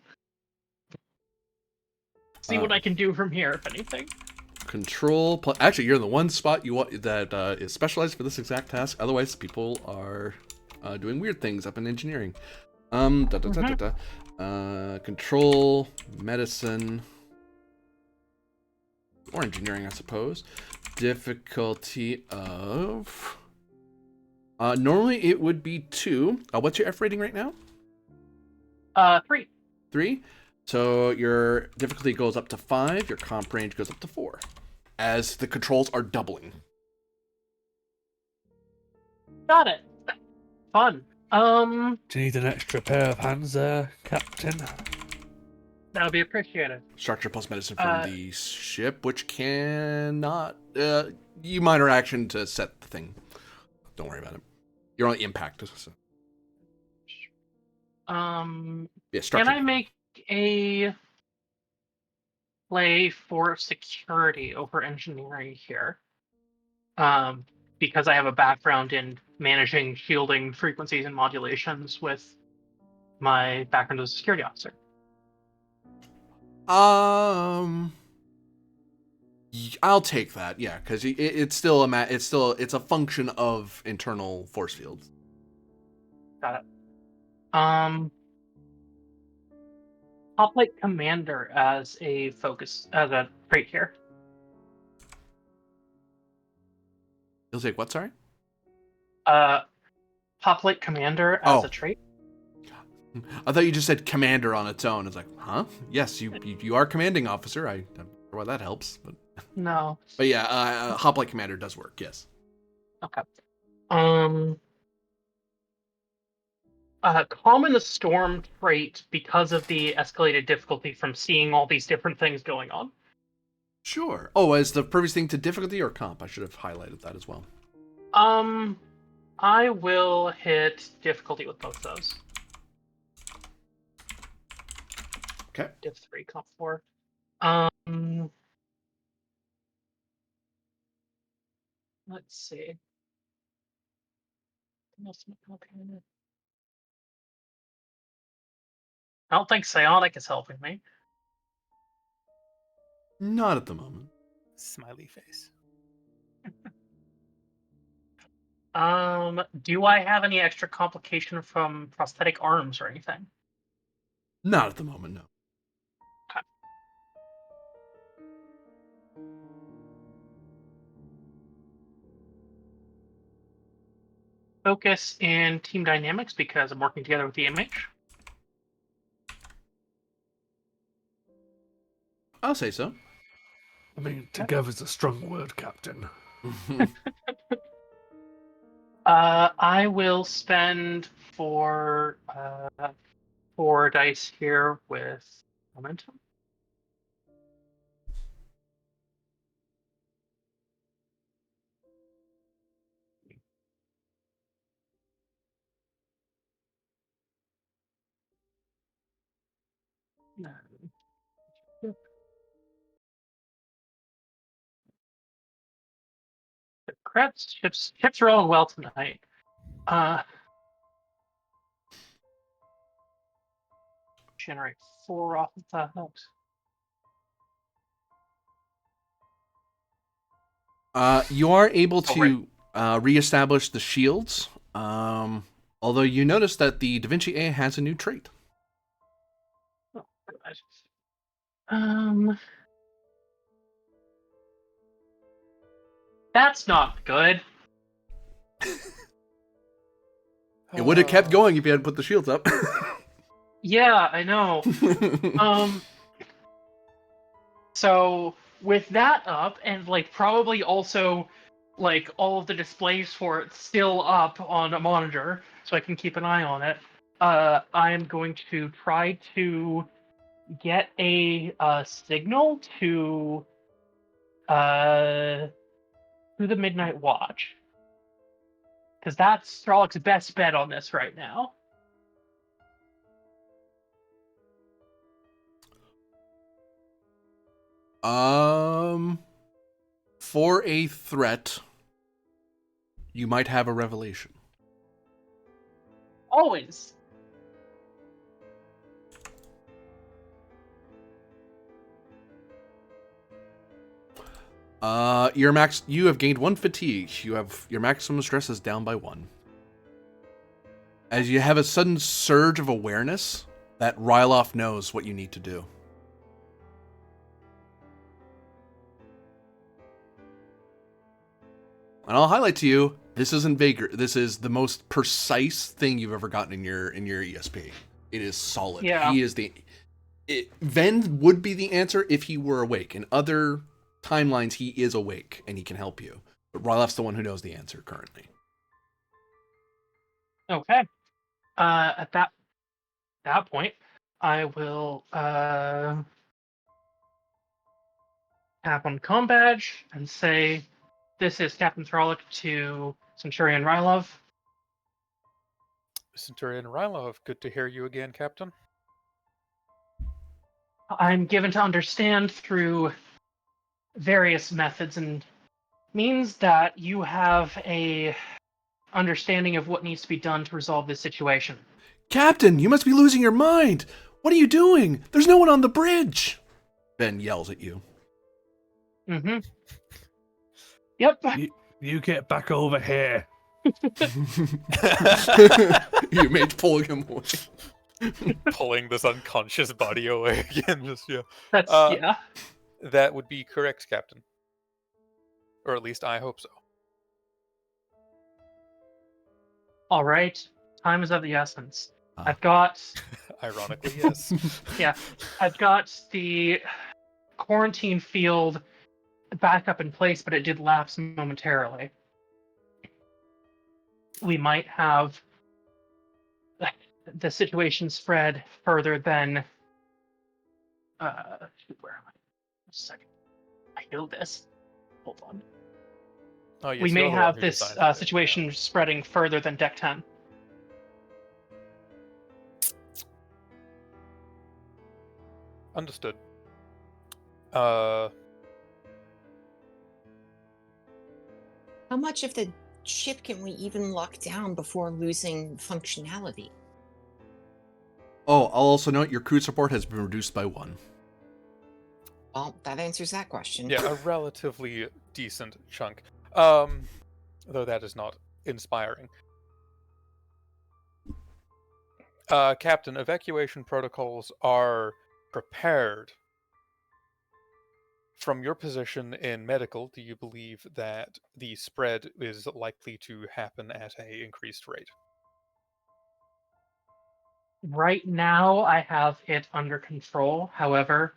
See what I can do from here, if anything. Control. Actually, you're in the one spot you want that is specialized for this exact task. Otherwise, people are doing weird things up in engineering. Control, medicine, or engineering, I suppose. Difficulty of. Normally it would be 2. What's your F rating right now? 3. 3. So your difficulty goes up to 5. Your comp range goes up to 4. As the controls are doubling. Got it. Fun. Do you need an extra pair of hands there, Captain? That would be appreciated. Structure plus medicine from the ship, which cannot... you minor action to set the thing. Don't worry about it. You're on impact. So. Yeah, structure. Can I make a play for security over engineering here? Because I have a background in managing shielding frequencies and modulations with my background as a security officer. I'll take that, yeah, because it's still it's a function of internal force fields. Got it. Hoplite Commander as a focus, as a trait here. You'll take what, sorry? Hoplite Commander as a Oh. trait. I thought you just said commander on its own. It's like, huh? Yes, you are commanding officer. I'm not sure why that helps, but No. yeah, hoplite commander does work. Yes. Okay. Calm in the storm trait because of the escalated difficulty from seeing all these different things going on. Sure. Oh, as the previous thing to difficulty or comp? I should have highlighted that as well. I will hit difficulty with both those. Okay. Diff 3, comp 4. Let's see. I don't think psionic is helping me. Not at the moment. Smiley face. Do I have any extra complication from prosthetic arms or anything? Not at the moment, no. Okay. Focus in team dynamics because I'm working together with the MH. I'll say so. I mean, together's a strong word, Captain. I will spend four dice here with momentum. No. The creds chips are rolling well tonight. Generate 4 off of that. You are able to reestablish the shields, although you notice that the Da Vinci A has a new trait. Oh, good. That's not good. It would have kept going if you hadn't put the shields up. Yeah, I know. So with that up, and like probably also like all of the displays for it still up on a monitor, so I can keep an eye on it. I am going to try to get a signal to the Midnight Watch, because that's Strollick's best bet on this right now. For a threat, you might have a revelation. Always. You have gained 1 fatigue. Your maximum stress is down by 1. As you have a sudden surge of awareness that Ryloff knows what you need to do. And I'll highlight to you, this isn't Vagrant. This is the most precise thing you've ever gotten in your ESP. It is solid. Yeah. He is Ven would be the answer if he were awake. In other timelines, he is awake and he can help you. But Ryloff's the one who knows the answer currently. Okay. At that point, I will tap on comm badge and say, "This is Captain Throlic to Centurion Rylov." Centurion Rylov, good to hear you again, Captain. I'm given to understand through various methods and means that you have a understanding of what needs to be done to resolve this situation. Captain, you must be losing your mind. What are you doing? There's no one on the bridge. Ben yells at you. Mm-hmm. Yep. You get back over here. You made pulling him away. Pulling this unconscious body away again. Just yeah. That's yeah. That would be correct, Captain. Or at least I hope so. All right, time is of the essence. Ah. I've got Ironically, yes. yeah, I've got the quarantine field back up in place, but it did lapse momentarily. We might have the situation spread further than. Where am I? A second. I know this. Hold on. Oh, yes, We may you're the one have who this designed it, situation spreading further than Deck 10. Understood. How much of the ship can we even lock down before losing functionality? Oh, I'll also note your crew support has been reduced by 1. Well, that answers that question. Yeah, a relatively decent chunk. Though that is not inspiring. Captain, evacuation protocols are prepared. From your position in medical, do you believe that the spread is likely to happen at a increased rate? Right now, I have it under control. However,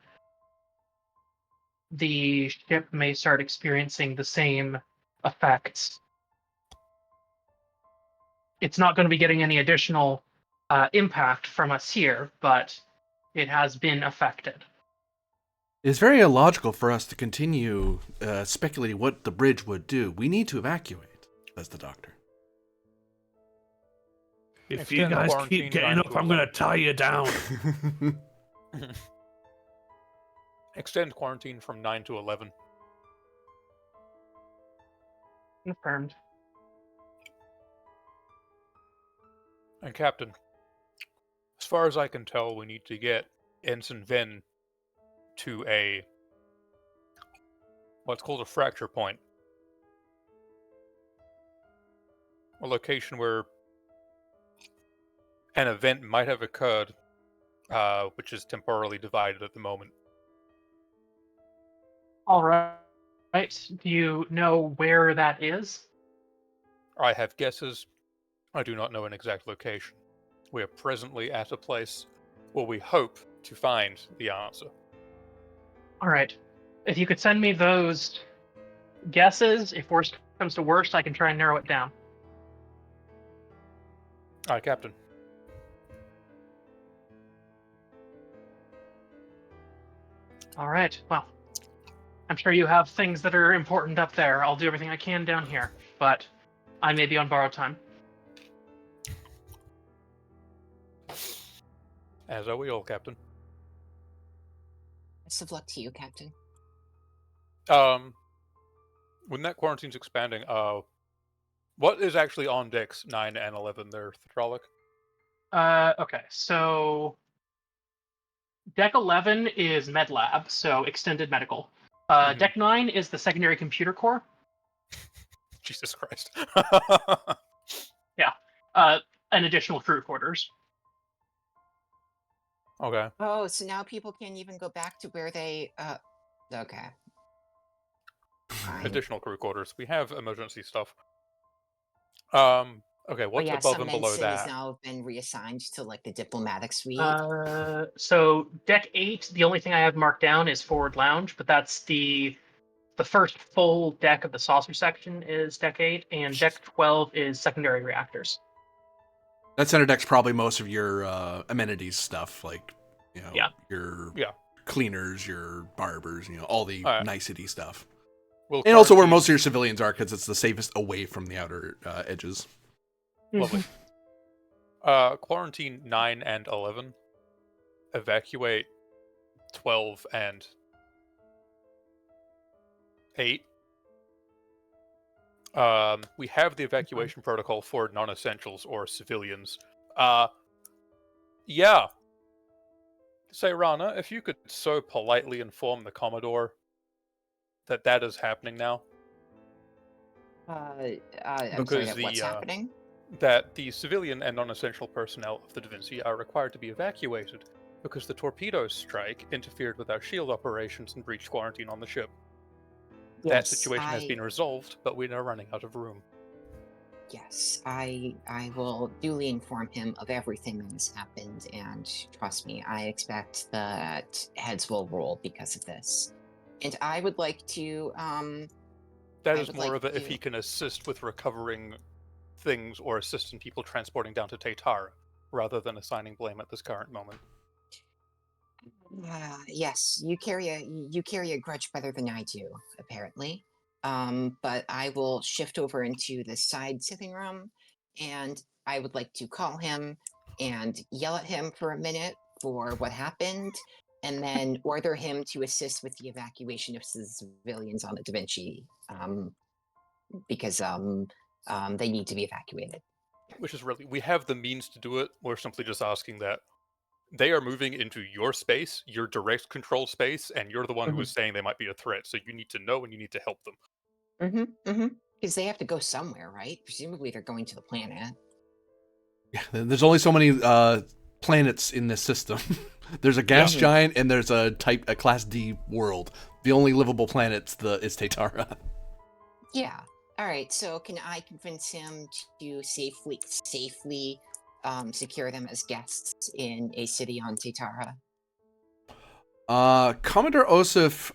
the ship may start experiencing the same effects. It's not going to be getting any additional impact from us here, but it has been affected. It's very illogical for us to continue speculating what the bridge would do. We need to evacuate, says the doctor. If Extend you guys quarantine keep getting 9 up, to I'm going to 11. tie you down. Extend quarantine from 9 to 11. Confirmed. And Captain, as far as I can tell, we need to get Ensign Ven to what's called a fracture point. A location where an event might have occurred, which is temporarily divided at the moment. All right. Do you know where that is? I have guesses. I do not know an exact location. We are presently at a place where we hope to find the answer. All right. If you could send me those guesses, if worst comes to worst, I can try and narrow it down. Aye, Captain. All right. Well, I'm sure you have things that are important up there. I'll do everything I can down here, but I may be on borrowed time. As are we all, Captain. Best of luck to you, Captain. When that quarantine's expanding, what is actually on decks 9 and 11 there, Thetralic? Okay, so Deck 11 is Med Lab, so extended medical. Deck 9 is the secondary computer core. Jesus Christ. Yeah. And additional crew quarters. Okay. Oh, so now people can't even go back to where they. Okay. Fine. Additional crew quarters. We have emergency stuff. Okay, Oh what's yeah, above some and below ensign has that? now been reassigned to like the diplomatic suite. So Deck 8, the only thing I have marked down is forward lounge, but that's the first full deck of the saucer section is Deck 8, and Deck 12 is secondary reactors. That center deck's probably most of your amenities stuff, like your cleaners, your barbers, all the nicety stuff. And also where most of your civilians are, because it's the safest away from the outer edges. Lovely. Quarantine 9 and 11. Evacuate 12 and 8. We have the evacuation protocol for non-essentials or civilians. Yeah. Say, Rana, if you could so politely inform the Commodore that is happening now. I'm sorry, Because what's happening? That the civilian and non-essential personnel of the Da Vinci are required to be evacuated because the torpedo strike interfered with our shield operations and breached quarantine on the ship. That situation has been resolved, but we are running out of room. Yes, I will duly inform him of everything that has happened, and trust me, I expect that heads will roll because of this. And I would like to That I is would more like of a if to he can assist with recovering things or assist in people transporting down to Tatara, rather than assigning blame at this current moment. yes, you carry a grudge better than I do, apparently. But I will shift over into the side sitting room, and I would like to call him and yell at him for a minute for what happened, and then order him to assist with the evacuation of civilians on the Da Vinci, because they need to be evacuated. Which is really, we have the means to do it. We're simply just asking that they are moving into your space, your direct control space, and you're the one who is saying they might be a threat. So you need to know and you need to help them. Because they have to go somewhere, right? Presumably they're going to the planet. Yeah, there's only so many planets in this system. There's a gas Yeah. giant and there's a Class D world. The only livable planet's is Tatara. Yeah. All right. So can I convince him to safely secure them as guests in a city on Tatara? Commodore Osif,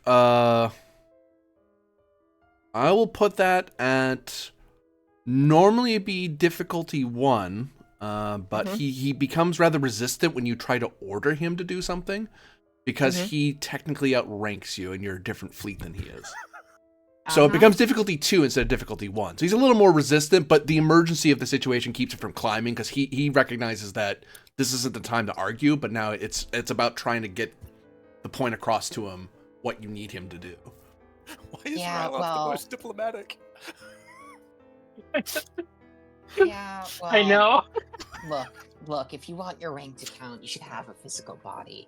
I will put that at normally it'd be difficulty 1, but he becomes rather resistant when you try to order him to do something because he technically outranks you and you're a different fleet than he is. So it becomes difficulty 2 instead of difficulty 1. So he's a little more resistant, but the emergency of the situation keeps him from climbing because he recognizes that this isn't the time to argue, but now it's about trying to get the point across to him what you need him to do. Why is Yeah, Ryloth well- the most diplomatic? Yeah. Well, I know. Look. If you want your rank to count, you should have a physical body.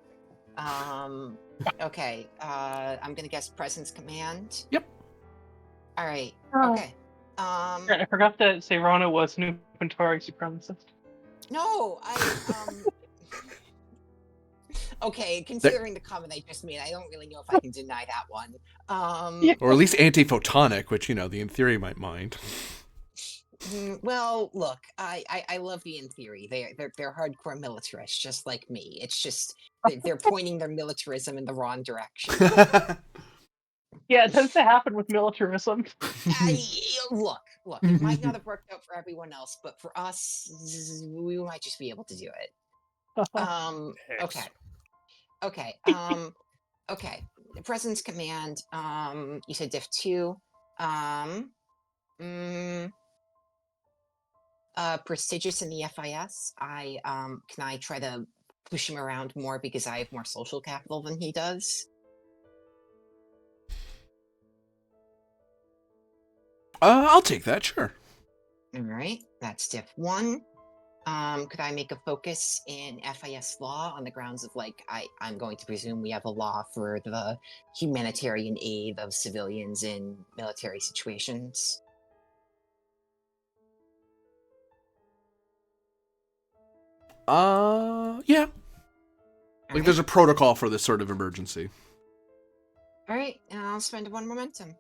Okay. I'm gonna guess presence command. Yep. All right. Oh. Okay. I forgot that Serrano was New Pentari supremacist. No, okay, considering the comment I just made, I don't really know if I can deny that one. Yeah. Or at least anti-photonic, which, the in theory might mind. Well, look, I love the in theory. They're hardcore militarists, just like me. It's just they're pointing their militarism in the wrong direction. Yeah, it tends to happen with militarism. Look, it might not have worked out for everyone else, but for us, we might just be able to do it. Okay. Okay. Okay. Presence command. You said diff 2. Prestigious in the FIS. Can I try to push him around more because I have more social capital than he does? I'll take that, sure. All right, that's diff 1. Could I make a focus in FIS law on the grounds of I'm going to presume we have a law for the humanitarian aid of civilians in military situations? Yeah. All There's a protocol for this sort of emergency. All right, and I'll spend 1 momentum.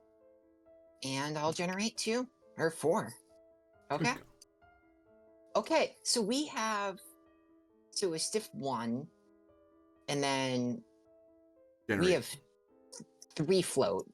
And I'll generate 2 or 4. Okay. Okay, so we have a stiff 1, and then we Generate. have 3 float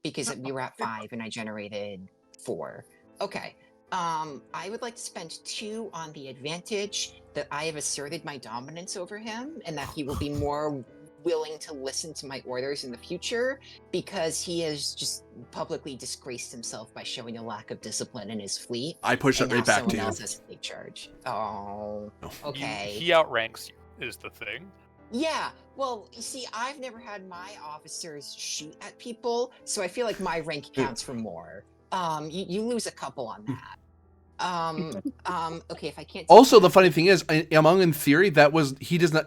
because we were at 5 and I generated 4. Okay. I would like to spend 2 on the advantage that I have asserted my dominance over him and that he will be more willing to listen to my orders in the future because he has just publicly disgraced himself by showing a lack of discipline in his fleet. I push And it now right back someone to you. else has to take charge. Oh, okay. He outranks you, is the thing. Yeah, well, you see, I've never had my officers shoot at people, so I feel like my rank counts for more. You lose a couple on that. Okay, if I can't. Also, the funny thing is, among in theory,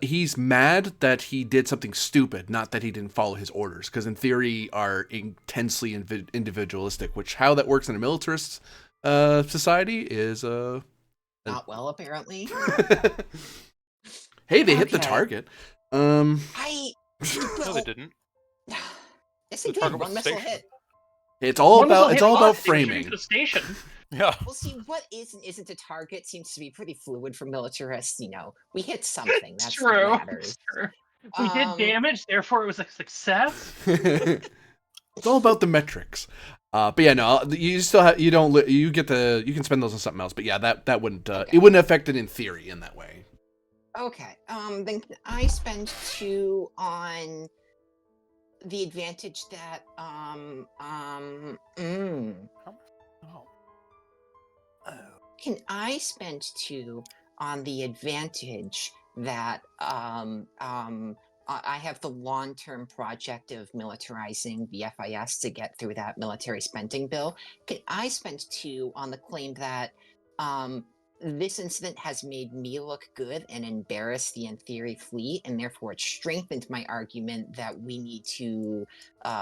he's mad that he did something stupid, not that he didn't follow his orders, because in theory are intensely individualistic, which how that works in a militarist society is Not well, apparently. Hey, they hit the Okay. target. I. No, they didn't. Yes, they The did. target was One missile stationary. hit. It's all One missile about hit us, they were shooting framing. to the station. Yeah. Well, see, what is and isn't a target seems to be pretty fluid for militarists. We hit something. It's That's true. what matters. It's true. We did Um, damage, therefore it was a success. It's all about the metrics. But yeah, no, you still have, you don't you get the, you can spend those on something else. But yeah, that wouldn't Okay. it wouldn't affect it in theory in that way. Okay. Then can I spend 2 on the advantage that can I spend 2 on the advantage that I have the long-term project of militarizing the FIS to get through that military spending bill? Can I spend 2 on the claim that this incident has made me look good and embarrass the in theory fleet, and therefore it strengthened my argument that we need to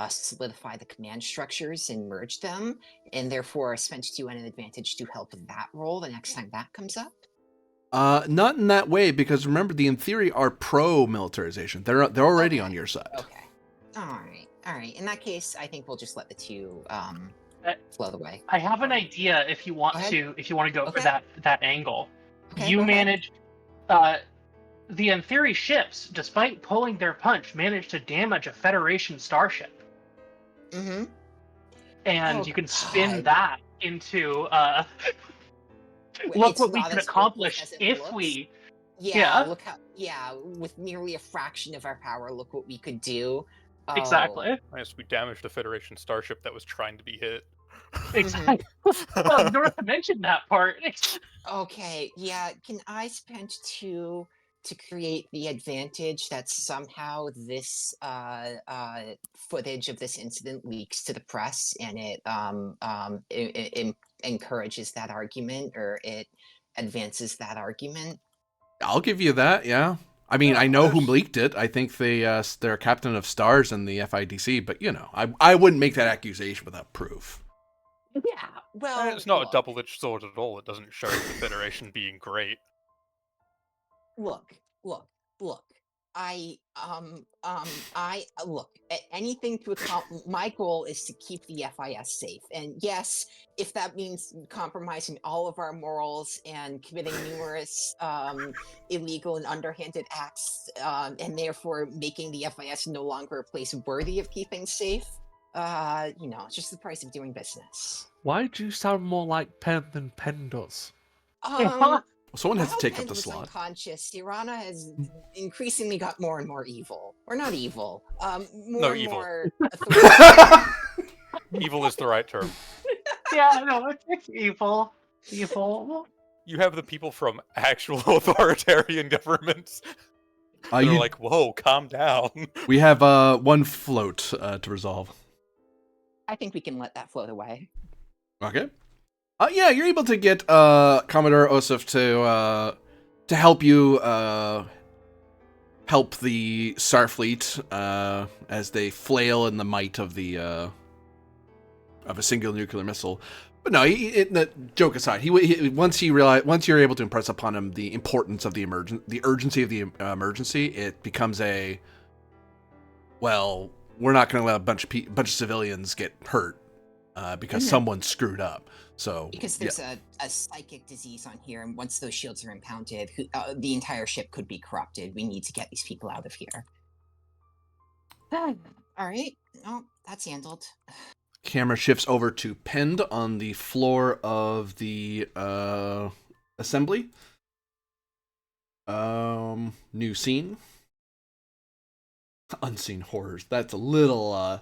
solidify the command structures and merge them, and therefore spend 2 on an advantage to help that role the next time that comes up? Not in that way, because remember, the in theory are pro militarization. They're already Okay. on your side. Okay. All right. In that case, I think we'll just let the 2 flow the way. I have an idea if you want Go ahead. to go for Okay. that angle. Okay, You go ahead. manage the in theory ships, despite pulling their punch, managed to damage a Federation starship. Mm-hmm. And Oh, you can spin God. that into It's look what we not can as hopeless accomplish as it if looks. we Yeah, look how. Yeah, with merely a fraction of our power, look what we could do. Oh. exactly. Yes, we damaged a Federation starship that was trying to be hit. Exactly. Well, you don't have to mention that part. Okay, yeah. Can I spend 2 to create the advantage that somehow this footage of this incident leaks to the press, and it encourages that argument, or it advances that argument? I'll give you that. Yeah. I mean, Yeah, I know who there's- leaked it. I think they're captain of stars in the FIDC, but I wouldn't make that accusation without proof. Yeah. Well, It's not look, a double-edged sword at all. It doesn't show the Federation being great. look, look, look. Look. Anything to accomplish. My goal is to keep the FIS safe, and yes, if that means compromising all of our morals and committing numerous illegal and underhanded acts, and therefore making the FIS no longer a place worthy of keeping safe, it's just the price of doing business. Why do you sound more like Pen than Pen does? Someone has to While take Penn up the was slot. unconscious, Tirana has increasingly got more and more evil. Or not evil. More No, and evil. more authoritative. Evil is the right term. Yeah, no, it's evil. Evil. You have the people from actual authoritarian governments. They're like, whoa, calm down. We have one float to resolve. I think we can let that float away. Okay. Yeah, you're able to get Commodore Osif to help you help the Starfleet as they flail in the might of a single nuclear missile. But no, joke aside, once you're able to impress upon him the importance of the urgency of the emergency, it becomes we're not going to let a bunch of civilians get hurt because someone screwed up. So Because there's a psychic disease on here, and once those shields are impounded, the entire ship could be corrupted. We need to get these people out of here. All right. Oh, that's handled. Camera shifts over to Pend on the floor of the assembly. New scene. Unseen horrors. That's a little.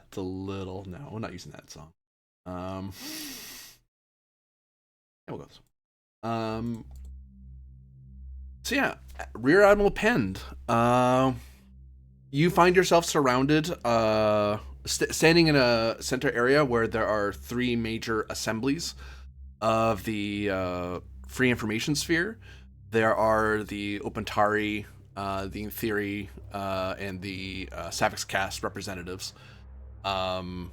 No, we're not using that song. Yeah, we'll go. So yeah, Rear Admiral Pend. You find yourself surrounded. Standing in a center area where there are 3 major assemblies of the Free Information Sphere. There are the Opentari, the In Theory, and the Savix Cast representatives. And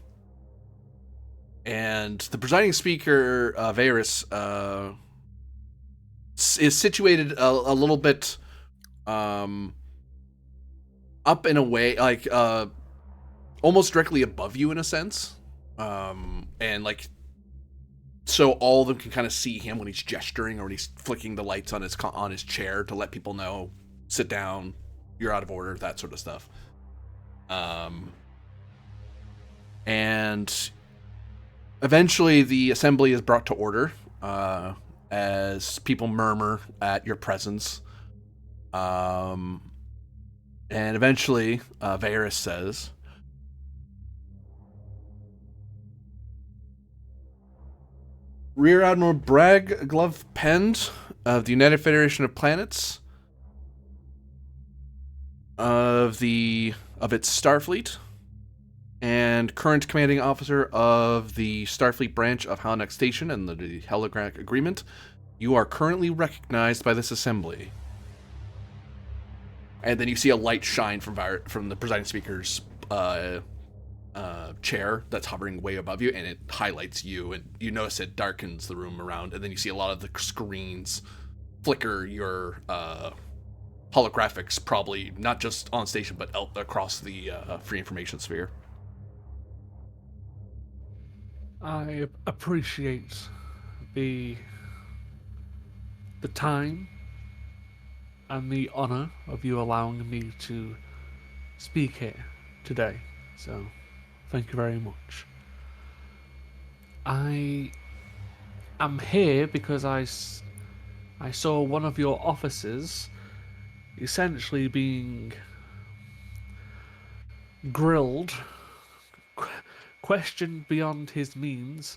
the presiding speaker, Varys, is situated a little bit up in a way, like almost directly above you in a sense. And like, so all of them can kind of see him when he's gesturing or when he's flicking the lights on his chair to let people know, sit down, you're out of order, that sort of stuff. And eventually the assembly is brought to order, as people murmur at your presence. And eventually, Varys says, Rear Admiral Bragg Glove Pend of the United Federation of Planets of its Starfleet and current commanding officer of the Starfleet branch of Halanak Station and the Halanak Agreement, you are currently recognized by this assembly. And then you see a light shine from the presiding speaker's chair that's hovering way above you, and it highlights you, and you notice it darkens the room around, and then you see a lot of the screens flicker your holographics, probably not just on station, but across the free information sphere. I appreciate the time and the honor of you allowing me to speak here today. So, thank you very much. I am here because I saw one of your officers essentially being grilled, questioned beyond his means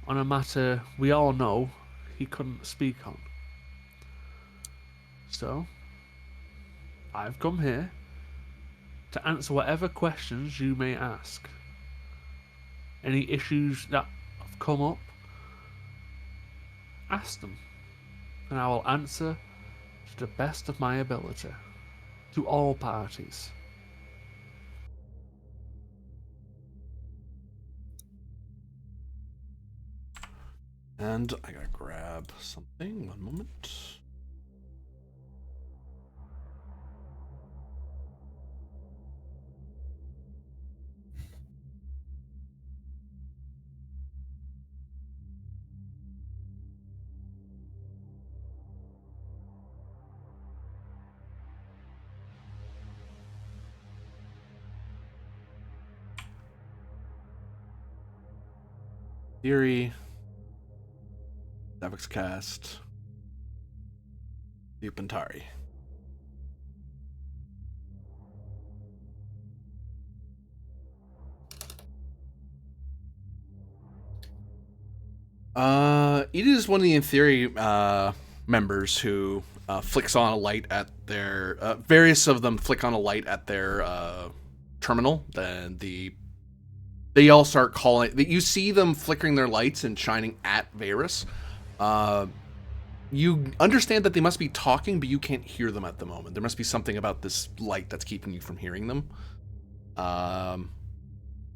on a matter we all know he couldn't speak on. So, I've come here to answer whatever questions you may ask. Any issues that have come up, ask them, and I will answer to the best of my ability, to all parties. And I gotta grab something, one moment. Theory, Zavix Cast, the Pantari. It is one of the In Theory members who flicks on a light at their various of them flick on a light at their terminal. Then they all start calling. You see them flickering their lights and shining at Varys. You understand that they must be talking, but you can't hear them at the moment. There must be something about this light that's keeping you from hearing them.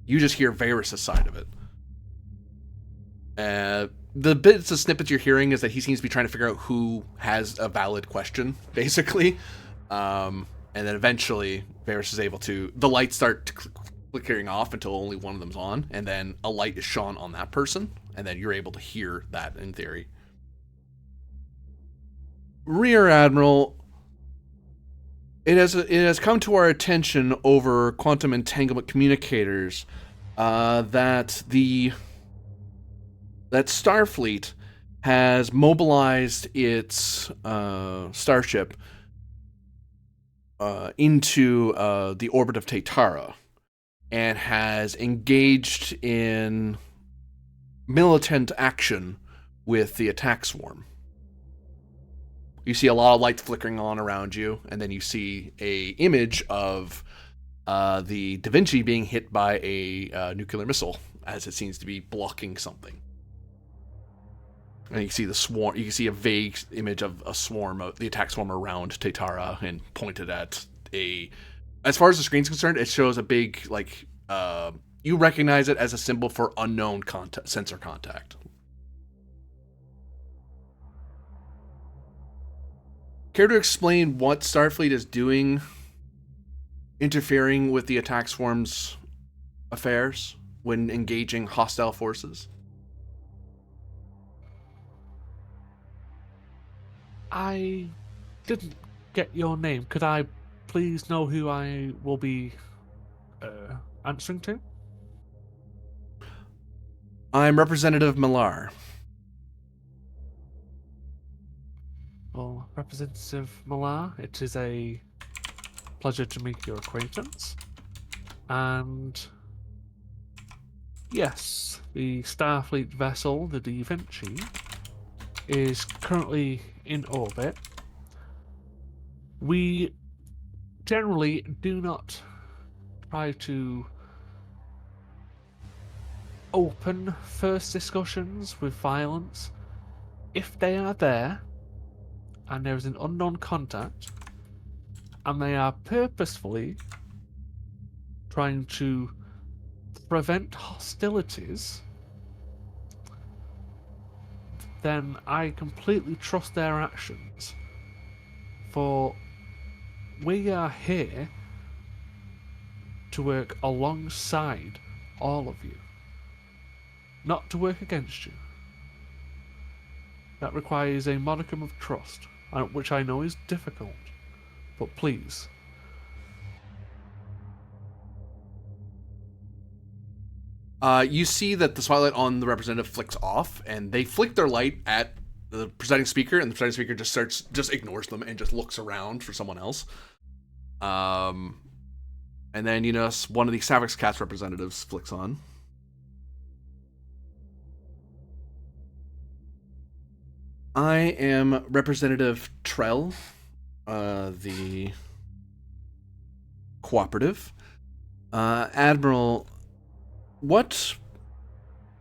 You just hear Varys' side of it. The bits of snippets you're hearing is that he seems to be trying to figure out who has a valid question, basically. And then eventually, Varys is able to... The lights start flickering off until only one of them's on, and then a light is shone on that person, and then you're able to hear that, in theory. Rear Admiral, it has come to our attention over quantum entanglement communicators that Starfleet has mobilized its starship into the orbit of Taytara and has engaged in militant action with the attack swarm. You see a lot of lights flickering on around you, and then you see a image of the Da Vinci being hit by a nuclear missile as it seems to be blocking something. And you see the swarm. You can see a vague image of a swarm, the attack swarm around Taytara, and pointed at a. As far as the screen's concerned, it shows a big you recognize it as a symbol for unknown sensor contact. Care to explain what Starfleet is doing, interfering with the attack swarm's affairs? when engaging hostile forces? I didn't get your name. Could I please know who I will be answering to? I'm Representative Millar. Well, Representative Millar, it is a pleasure to make your acquaintance. And yes, the Starfleet vessel, the Da Vinci, is currently in orbit. We generally do not try to open first discussions with violence. If they are there, and there is an unknown contact, and they are purposefully trying to prevent hostilities, then I completely trust their actions. For we are here to work alongside all of you, not to work against you. That requires a modicum of trust, which I know is difficult, but please. You see that the spotlight on the representative flicks off, and they flick their light at the presiding speaker, and the presiding speaker just ignores them and just looks around for someone else. And then you notice one of the Savix Cats representatives flicks on. I am Representative Trell, the cooperative. Admiral, what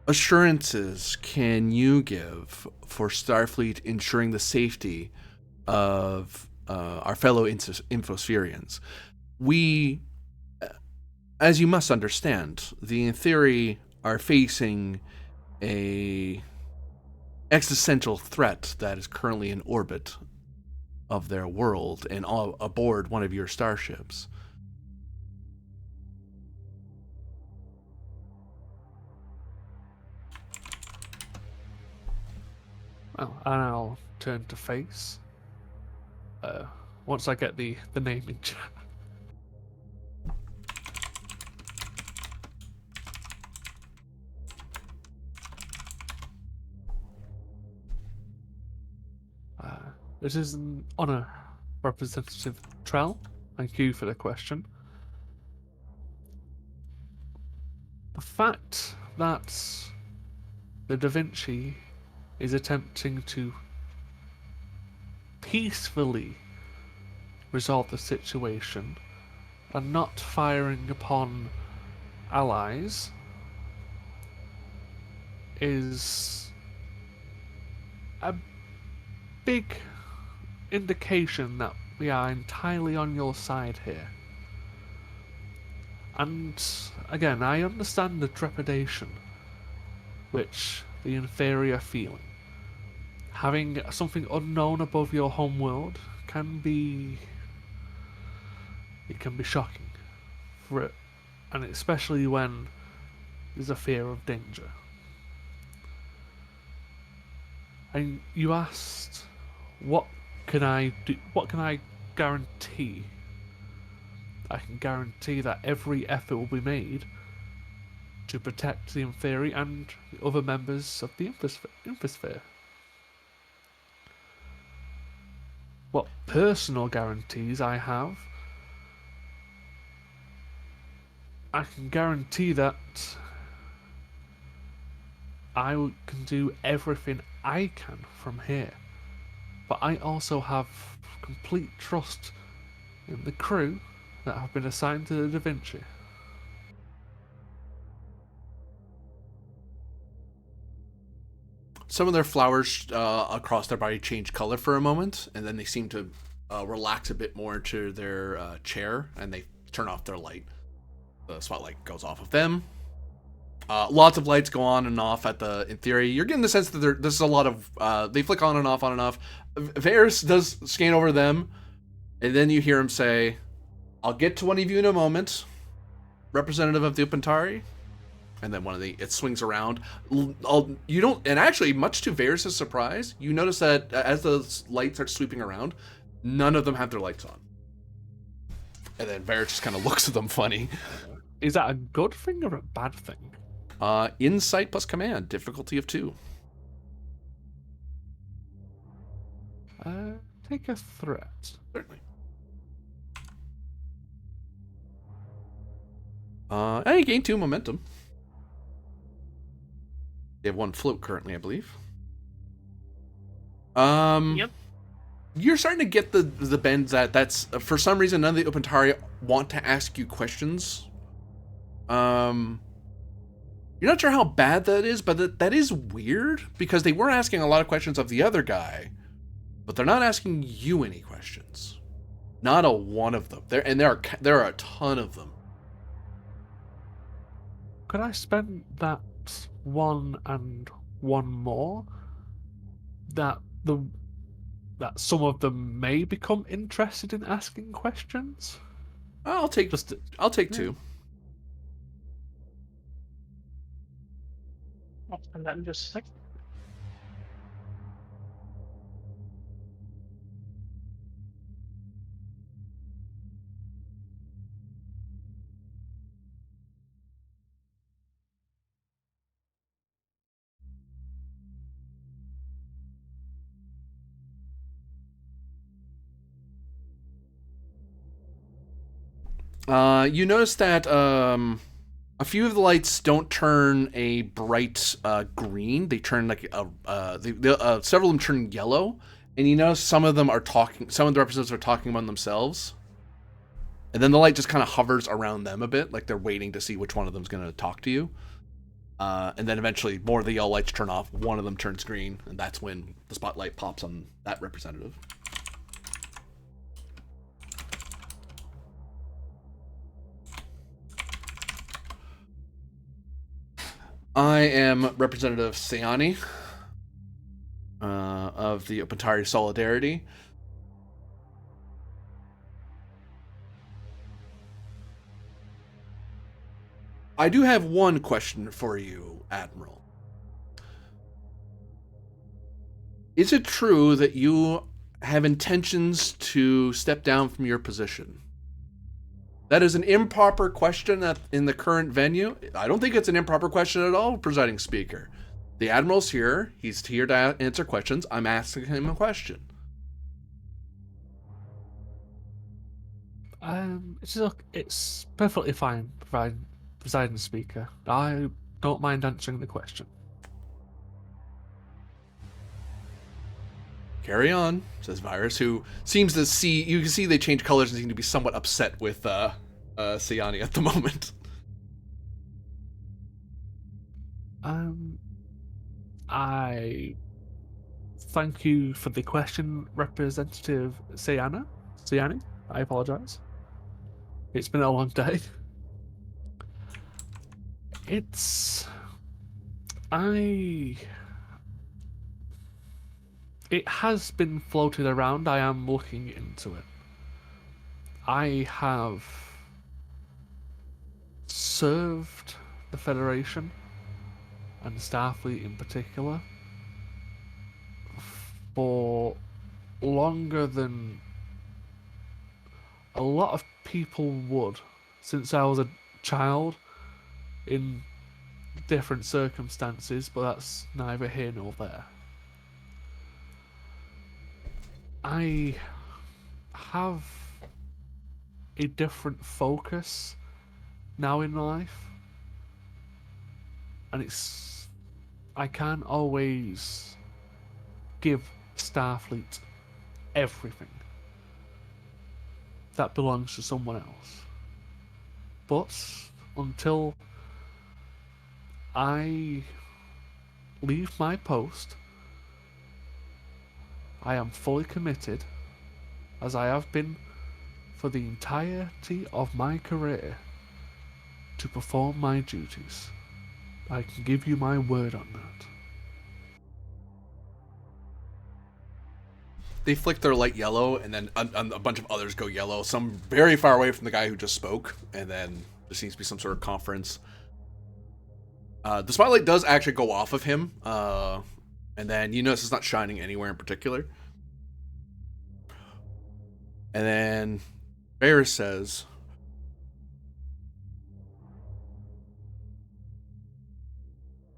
assurances can you give for Starfleet ensuring the safety of our fellow Infospherians? We, as you must understand, the Theory are facing a existential threat that is currently in orbit of their world and aboard one of your starships. Well, and I'll turn to face. Once I get the name in chat. It is an honor, Representative Trell. Thank you for the question. The fact that the Da Vinci is attempting to peacefully resolve the situation and not firing upon allies is a big indication that we are entirely on your side here. And again, I understand the trepidation which the inferior feeling. Having something unknown above your homeworld can be shocking for it, and especially when there's a fear of danger. And you asked, what can I do? What can I guarantee? I can guarantee that every effort will be made to protect the Inferi and the other members of the Infosphere. What personal guarantees I have? I can guarantee that I can do everything I can from here. But I also have complete trust in the crew that have been assigned to the Da Vinci. Some of their flowers across their body change color for a moment, and then they seem to relax a bit more to their chair, and they turn off their light. The spotlight goes off of them. Lots of lights go on and off in theory. You're getting the sense that this is a lot of, they flick on and off, on and off. Varys does scan over them, and then you hear him say, "I'll get to one of you in a moment, representative of the Upantari. and then it swings around. You don't, and actually, much to Varys' surprise, you notice that as the lights start sweeping around, none of them have their lights on. And then Varys just kind of looks at them funny. Is that a good thing or a bad thing? Insight plus command, difficulty of 2. Take a threat. Certainly. And you gain 2 momentum. They have 1 float currently, I believe. Yep. You're starting to get the bend that's for some reason none of the Opentari want to ask you questions. You're not sure how bad that is, but that is weird because they were asking a lot of questions of the other guy, but they're not asking you any questions. Not a one of them. There are a ton of them. Could I spend that 1 and 1 more? That some of them may become interested in asking questions? I'll take 2. I'll spend that in just a second. You notice that a few of the lights don't turn a bright green. They turn like several of them turn yellow, and you notice some of them are talking. Some of the representatives are talking among themselves, and then the light just kind of hovers around them a bit, like they're waiting to see which one of them is going to talk to you. And then eventually, more of the yellow lights turn off. One of them turns green, and that's when the spotlight pops on that representative. I am Representative Sayani of the Opentari Solidarity. I do have one question for you, Admiral. Is it true that you have intentions to step down from your position? That is an improper question in the current venue. I don't think it's an improper question at all, presiding speaker. The Admiral's here. He's here to answer questions. I'm asking him a question. It's perfectly fine, presiding speaker. I don't mind answering the question. Carry on, says Virus, who seems to see... You can see they change colors and seem to be somewhat upset with Sayani at the moment. I thank you for the question, Representative Sayani. I apologize. It's been a long day. It has been floated around. I am looking into it. I have served the Federation, and Starfleet in particular, for longer than a lot of people would, since I was a child, in different circumstances, but that's neither here nor there. I have a different focus now in life, and I can't always give Starfleet everything. That belongs to someone else. But until I leave my post, I am fully committed, as I have been for the entirety of my career, to perform my duties. I can give you my word on that. They flick their light yellow, and then a bunch of others go yellow. Some very far away from the guy who just spoke, and then there seems to be some sort of conference. The spotlight does actually go off of him, and then you notice it's not shining anywhere in particular. And then Barris says,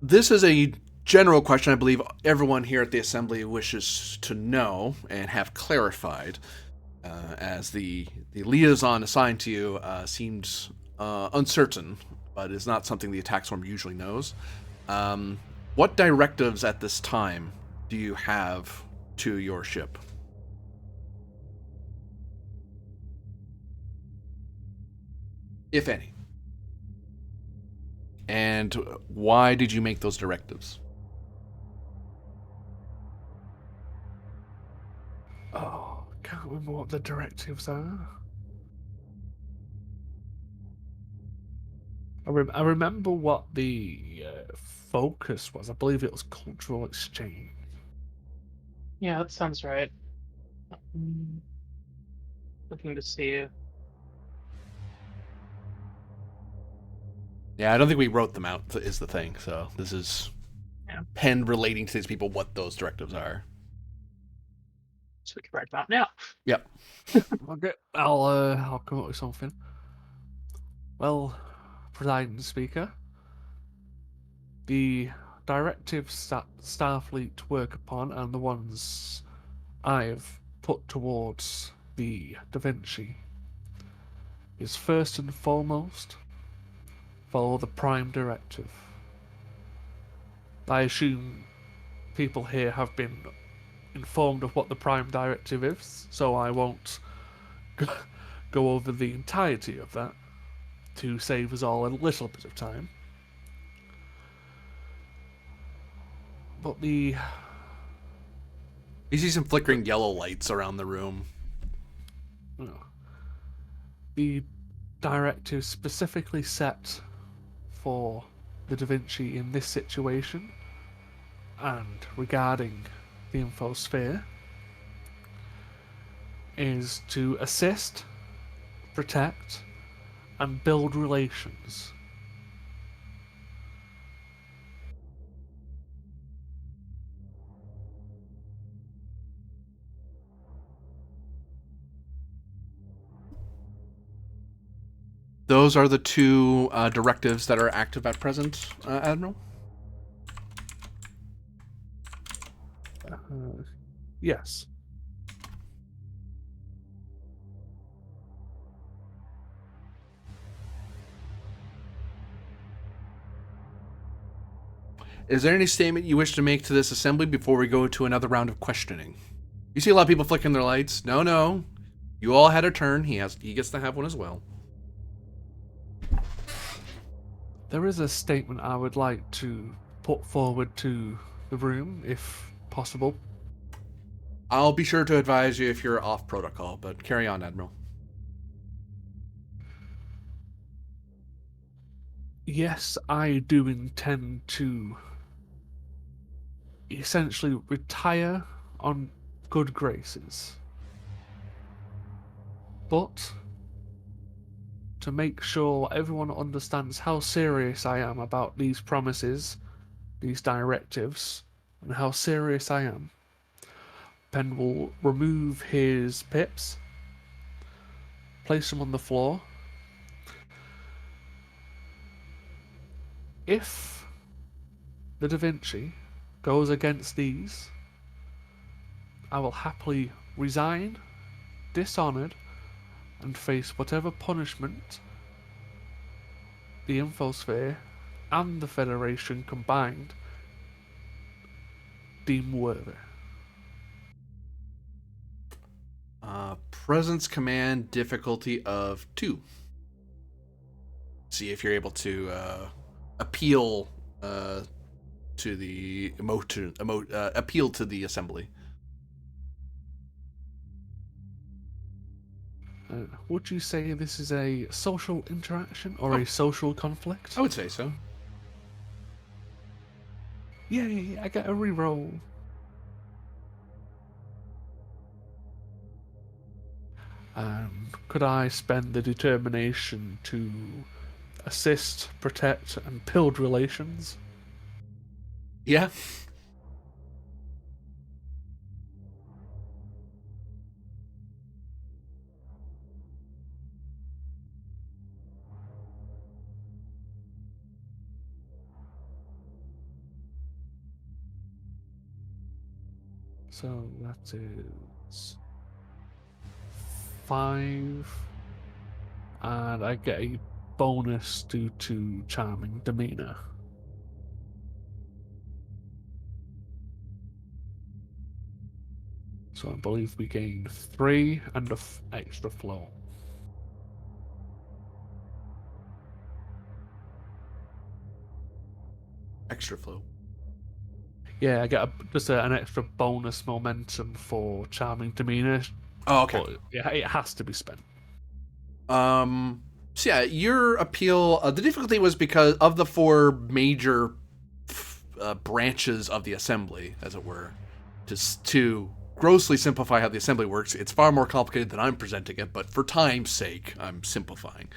"This is a general question I believe everyone here at the Assembly wishes to know and have clarified, as the liaison assigned to you seemed uncertain, but is not something the attack swarm usually knows. What directives at this time do you have to your ship?" If any. And why did you make those directives? Oh, can't remember what the directives are. I remember what the focus was. I believe it was cultural exchange. Yeah, that sounds right. Mm, Looking to see. Yeah, I don't think we wrote them out, is the thing. So this is Yeah. Penn relating to these people what those directives are. So we can write them out now. Yep. Okay, I'll come up with something. Well, presiding speaker, the directives that Starfleet work upon and the ones I've put towards the Da Vinci is first and foremost follow the Prime Directive. I assume people here have been informed of what the Prime Directive is, so I won't go over the entirety of that to save us all a little bit of time. But You see some flickering yellow lights around the room. the directive specifically set for the Da Vinci in this situation and regarding the infosphere is to assist, protect, and build relations. Those are the two directives that are active at present, Admiral? Yes. Is there any statement you wish to make to this assembly before we go to another round of questioning? You see a lot of people flicking their lights. No. You all had a turn. He gets to have one as well. There is a statement I would like to put forward to the room, if possible. I'll be sure to advise you if you're off protocol, but carry on, Admiral. Yes, I do intend to essentially retire on good graces. But to make sure everyone understands how serious I am about these promises, these directives, and how serious I am, Ben will remove his pips, place them on the floor. If the Da Vinci goes against these, I will happily resign, dishonoured, and face whatever punishment the Infosphere and the Federation combined deem worthy. Presence command difficulty of 2. See if you're able to appeal to the appeal to the assembly. Would you say this is a social interaction or a social conflict? I would say so. Yay, I get a reroll. And could I spend the determination to assist, protect, and build relations. Yeah. So that is 5, and I get a bonus due to charming demeanor. So I believe we gain 3 and a extra flow. Extra flow. Yeah, I get just an extra bonus momentum for charming demeanor. Oh, okay. But yeah, it has to be spent. So yeah, your appeal, the difficulty was because of the 4 major branches of the assembly, as it were. To grossly simplify how the assembly works, it's far more complicated than I'm presenting it, but for time's sake, I'm simplifying.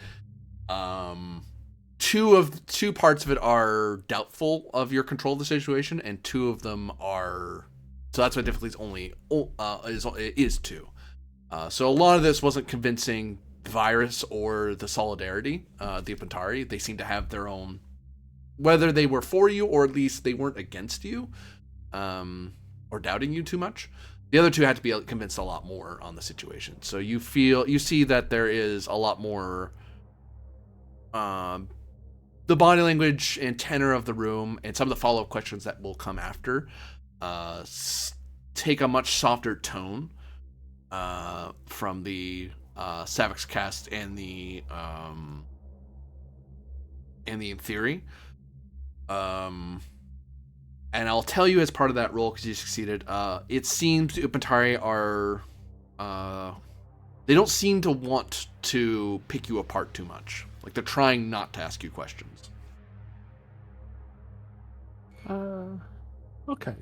Two parts of it are doubtful of your control of the situation, and 2 of them are. So that's why difficulty is only is 2. So a lot of this wasn't convincing Virus or the Solidarity, the Upantari. They seem to have their own, whether they were for you or at least they weren't against you, or doubting you too much. The other 2 had to be convinced a lot more on the situation. So you see that there is a lot more. The body language and tenor of the room and some of the follow-up questions that will come after take a much softer tone from the Savix cast and the in theory. And I'll tell you as part of that role, because you succeeded, it seems Upantari are they don't seem to want to pick you apart too much. Like, they're trying not to ask you questions. Okay.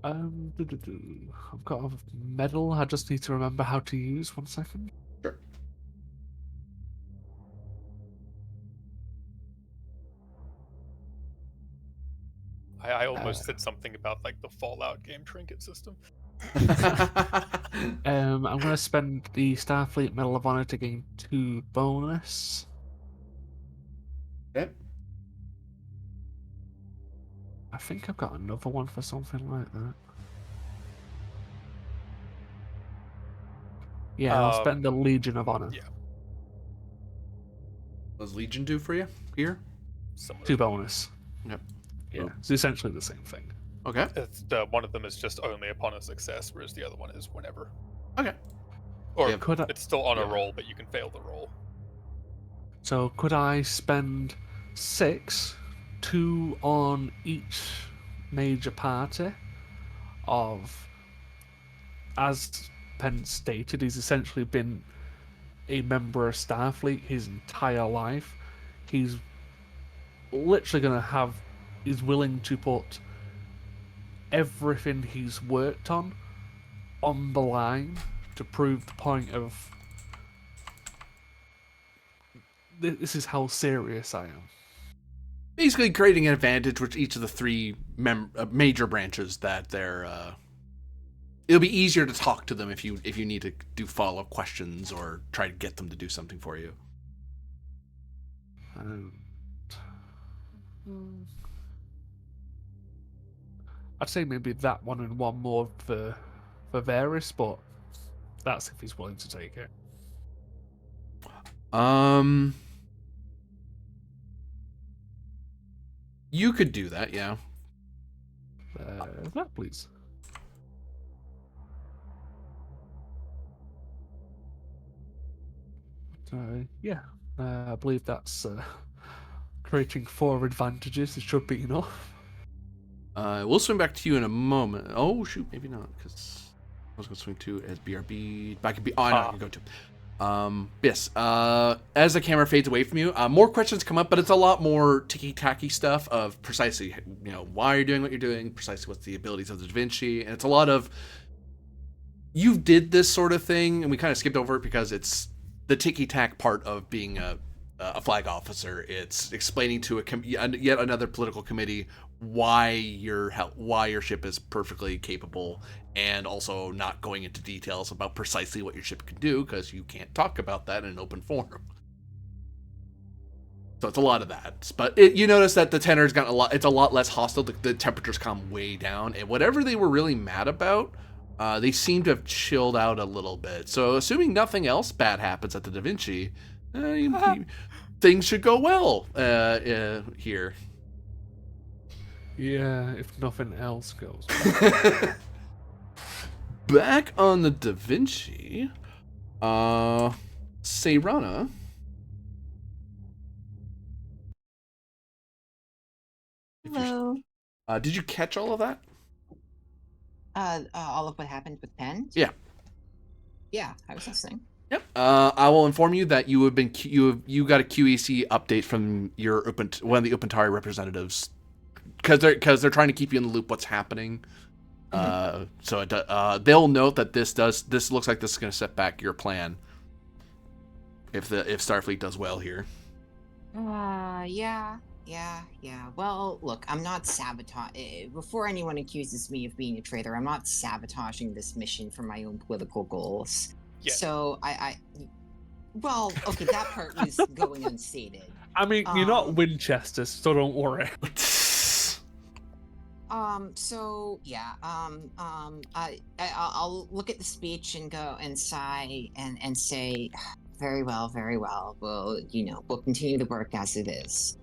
I've got a medal. I just need to remember how to use. 1 second. Sure. I almost said something about like the Fallout game trinket system. I'm going to spend the Starfleet Medal of Honor to gain 2 bonus. Okay. I think I've got another one for something like that. Yeah, I'll spend the Legion of Honor. Yeah. What does Legion do for you here? Similar. 2 bonus. Yep. Yeah, Cool. it's essentially the same thing. Okay. It's, one of them is just only upon a success, whereas the other one is whenever. Okay. Or Yeah. Could I, it's still on a yeah. roll, but you can fail the roll. So could I spend 6, 2 on each major party of, as Penn stated, he's essentially been a member of Starfleet his entire life. He's literally going to he's willing to put everything he's worked on the line to prove the point of this is how serious I am. Basically creating an advantage with each of the 3 major branches that they're it'll be easier to talk to them if you need to do follow-up questions or try to get them to do something for you. I'd say maybe that one and one more for Varys, but that's if he's willing to take it. You could do that, yeah. That, please. Yeah, I believe that's creating 4 advantages. It should be enough. We'll swing back to you in a moment. Oh, shoot, maybe not, because I was going to swing to as BRB. Back and B. Oh, I know I can go to. Yes, as the camera fades away from you, more questions come up, but it's a lot more ticky-tacky stuff of precisely, why you're doing what you're doing, precisely what's the abilities of the Da Vinci, and it's a lot of, you did this sort of thing, and we kind of skipped over it because it's the ticky-tack part of being a flag officer. It's explaining to yet another political committee why your ship is perfectly capable, and also not going into details about precisely what your ship can do because you can't talk about that in an open forum. So it's a lot of that. But you notice that the tenor's gotten it's a lot less hostile. The temperatures come way down. And whatever they were really mad about, they seem to have chilled out a little bit. So assuming nothing else bad happens at the Da Vinci, things should go well here. Yeah, if nothing else goes. Back on the Da Vinci, Seirana. Hello. Did you catch all of that? All of what happened with Penn? Yeah. Yeah, I was listening. Yep. I will inform you that you got a QEC update from one of the Opentari representatives because they're trying to keep you in the loop what's happening. So they'll note that this looks like this is going to set back your plan if Starfleet does well here. Yeah. Well, look, I'm not before anyone accuses me of being a traitor, I'm not sabotaging this mission for my own political goals. Yeah. So well, okay, that part was going unstated. I mean, you're not Winchester, so don't worry. So yeah, I'll look at the speech and go and sigh and say, very well. We'll continue the work as it is.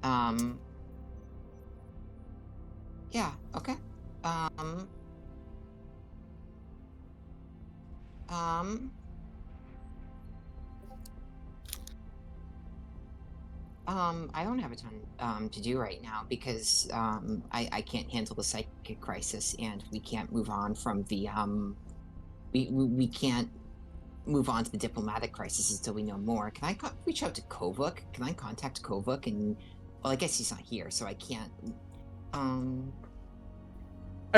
Yeah, okay. I don't have a ton to do right now because I can't handle the psychic crisis, and we can't move on from the we can't move on to the diplomatic crisis until we know more. Can I reach out to Kovuk? Can I contact Kovuk? And well, I guess he's not here, so I can't. I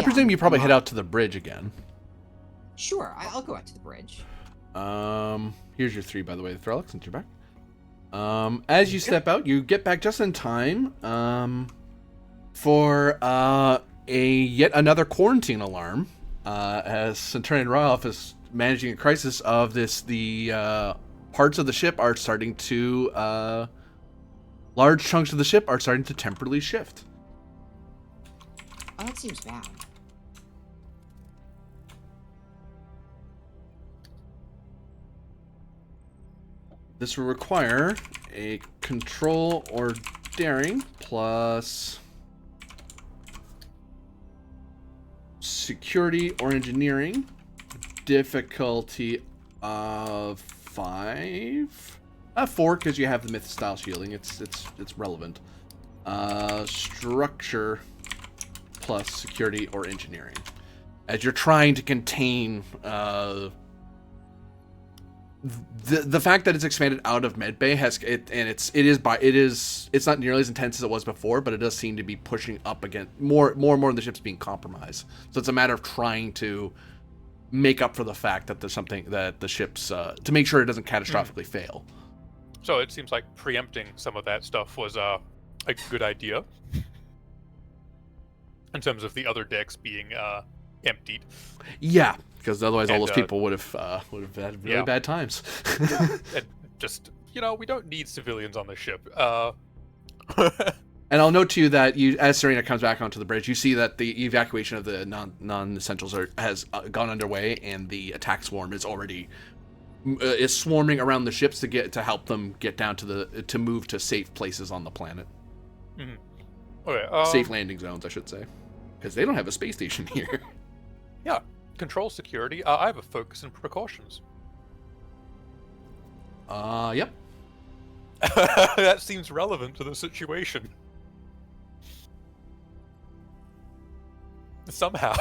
presume you probably head out to the bridge again. Sure, I'll go out to the bridge. Here's your 3, by the way, the Threlix, since you're back. As you step out, you get back just in time for yet another quarantine alarm. As Centurion Roth is managing a crisis of this, the parts of the ship are starting to large chunks of the ship are starting to temporarily shift. Oh, that seems bad. This will require a control or daring plus security or engineering, difficulty of 5, 4 because you have the myth style shielding. It's relevant. Structure plus security or engineering, as you're trying to contain the fact that it's expanded out of medbay it's not nearly as intense as it was before, but it does seem to be pushing up again more and more of the ship's being compromised. So it's a matter of trying to make up for the fact that there's something that the ship's to make sure it doesn't catastrophically fail. So it seems like preempting some of that stuff was a good idea in terms of the other decks being emptied. Yeah, because otherwise all those people would have had really bad times. And just, we don't need civilians on the ship. And I'll note to you that as Serena comes back onto the bridge, you see that the evacuation of the non-essentials has gone underway, and the attack swarm is already is swarming around the ships to help them get down to move to safe places on the planet. Mm-hmm. Okay, safe landing zones, I should say, because they don't have a space station here. Yeah, control security. I have a focus and precautions. Yep. That seems relevant to the situation. Somehow.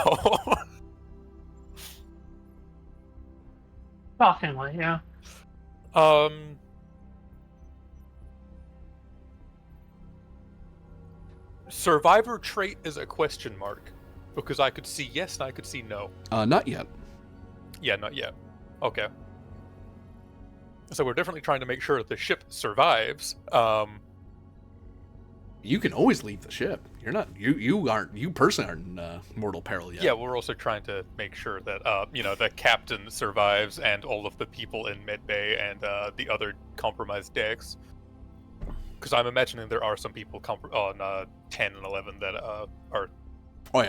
Shockingly, yeah. Survivor trait is a question mark, because I could see yes and I could see no. Not yet. Yeah, not yet. Okay. So we're definitely trying to make sure that the ship survives. You can always leave the ship. You're not. You personally aren't in mortal peril yet. Yeah, we're also trying to make sure that the captain survives and all of the people in medbay and the other compromised decks. Because I'm imagining there are some people on 10 and 11 that are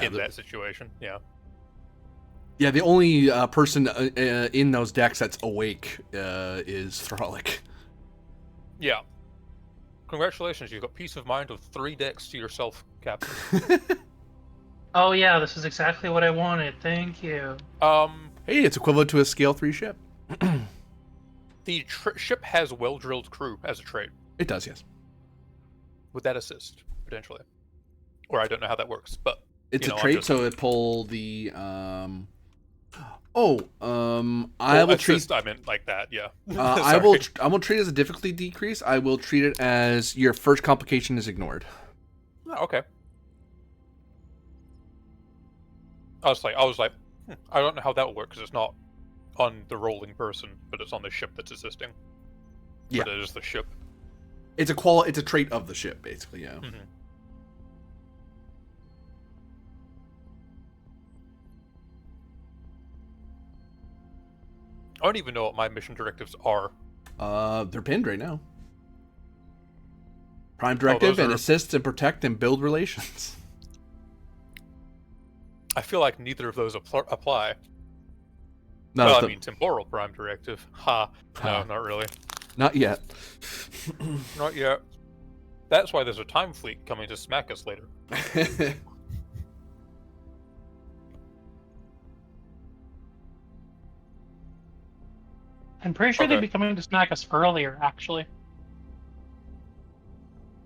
in that situation. Yeah. Yeah, the only person in those decks that's awake is Thralic. Yeah. Congratulations, you've got peace of mind with 3 decks to yourself, Captain. Oh yeah, this is exactly what I wanted. Thank you. Hey, it's equivalent to a scale 3 ship. The ship has well-drilled crew as a trait. It does, yes. Would that assist, potentially? Or I don't know how that works, but... It's a trait, so it pull the... I will treat. I meant like that, yeah. I will treat it as a difficulty decrease. I will treat it as your first complication is ignored. Oh, okay. I was like, I don't know how that will work because it's not on the rolling person, but it's on the ship that's assisting. Yeah, but it is the ship. It's a trait of the ship, basically. Yeah. Mm-hmm. I don't even know what my mission directives are. They're pinned right now. Prime directive and assist and protect and build relations. I feel like neither of those apply. No, well, I mean, temporal prime directive. No, not really. Not yet. Not yet. That's why there's a time fleet coming to smack us later. I'm pretty sure they'd be coming to smack us earlier, actually.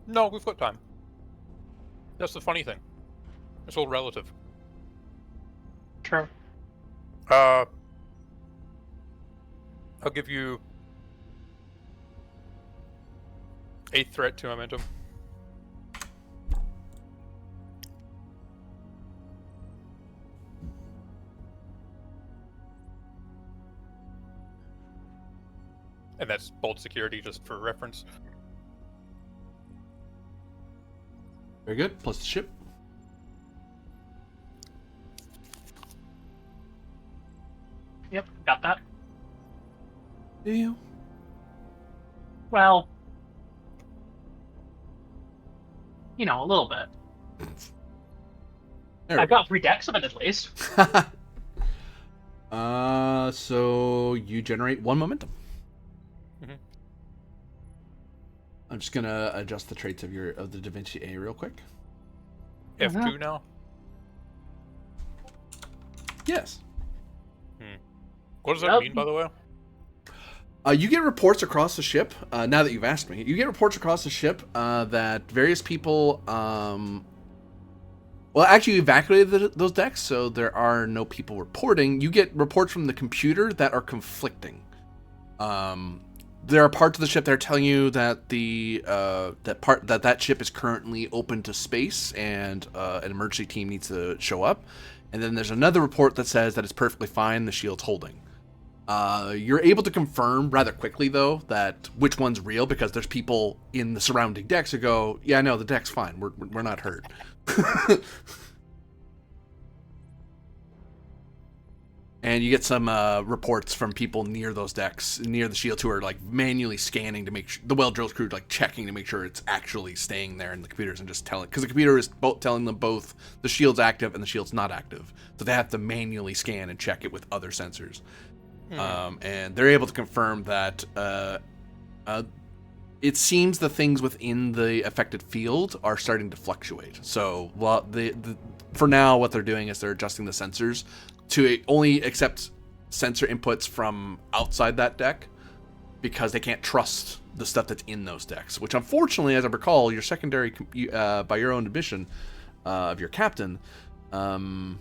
No, we've got time. That's the funny thing. It's all relative. True. I'll give you 8 threat to momentum. And that's bold security, just for reference. Very good. Plus the ship. Yep, got that. Do you? Well, a little bit. I've got 3 decks of it at least. So you generate 1 momentum. Mm-hmm. I'm just gonna adjust the traits of the Da Vinci A real quick. F2 now? Yes. What does that mean, by the way? You get reports across the ship, now that you've asked me. You get reports across the ship that various people, actually evacuated those decks, so there are no people reporting. You get reports from the computer that are conflicting. There are parts of the ship that are telling you that that ship is currently open to space and an emergency team needs to show up. And then there's another report that says that it's perfectly fine, the shield's holding. You're able to confirm rather quickly, though, that which one's real, because there's people in the surrounding decks who go, yeah, no, the deck's fine. We're not hurt. And you get some reports from people near those decks, near the shields, who are like manually scanning to make sure, the well-drilled crew like checking to make sure it's actually staying there in the computers, and just telling, because the computer is telling them both the shield's active and the shield's not active, so they have to manually scan and check it with other sensors. And they're able to confirm that it seems the things within the affected field are starting to fluctuate. So, for now, what they're doing is they're adjusting the sensors to only accept sensor inputs from outside that deck, because they can't trust the stuff that's in those decks. Which, unfortunately, as I recall, your secondary, by your own admission of your captain, your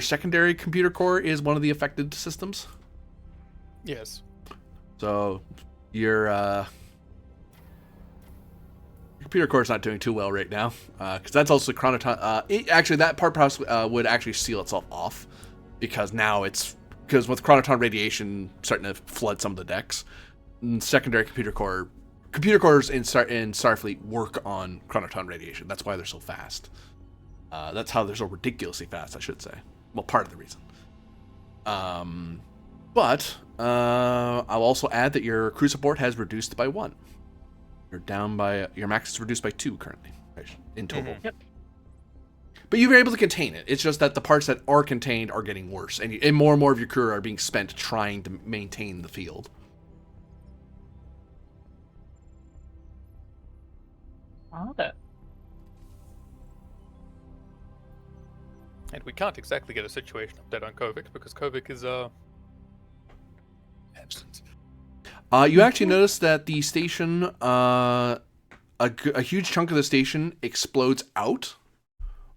secondary computer core is one of the affected systems. Yes. So your computer core is not doing too well right now, because that's also chronoton. Actually, that part possibly would actually seal itself off, because now it's because with chronoton radiation starting to flood some of the decks, secondary computers in Starfleet work on chronoton radiation. That's why they're so fast. That's how they're so ridiculously fast, I should say. Well, part of the reason. But I'll also add that your crew support has reduced by 1. You're down by your max is reduced by 2 currently, in total. Yep. But you're able to contain it. It's just that the parts that are contained are getting worse, and more and more of your crew are being spent trying to maintain the field. Okay. And we can't exactly get a situation update on Kovic because Kovic is absent. You actually notice that the station, a huge chunk of the station explodes out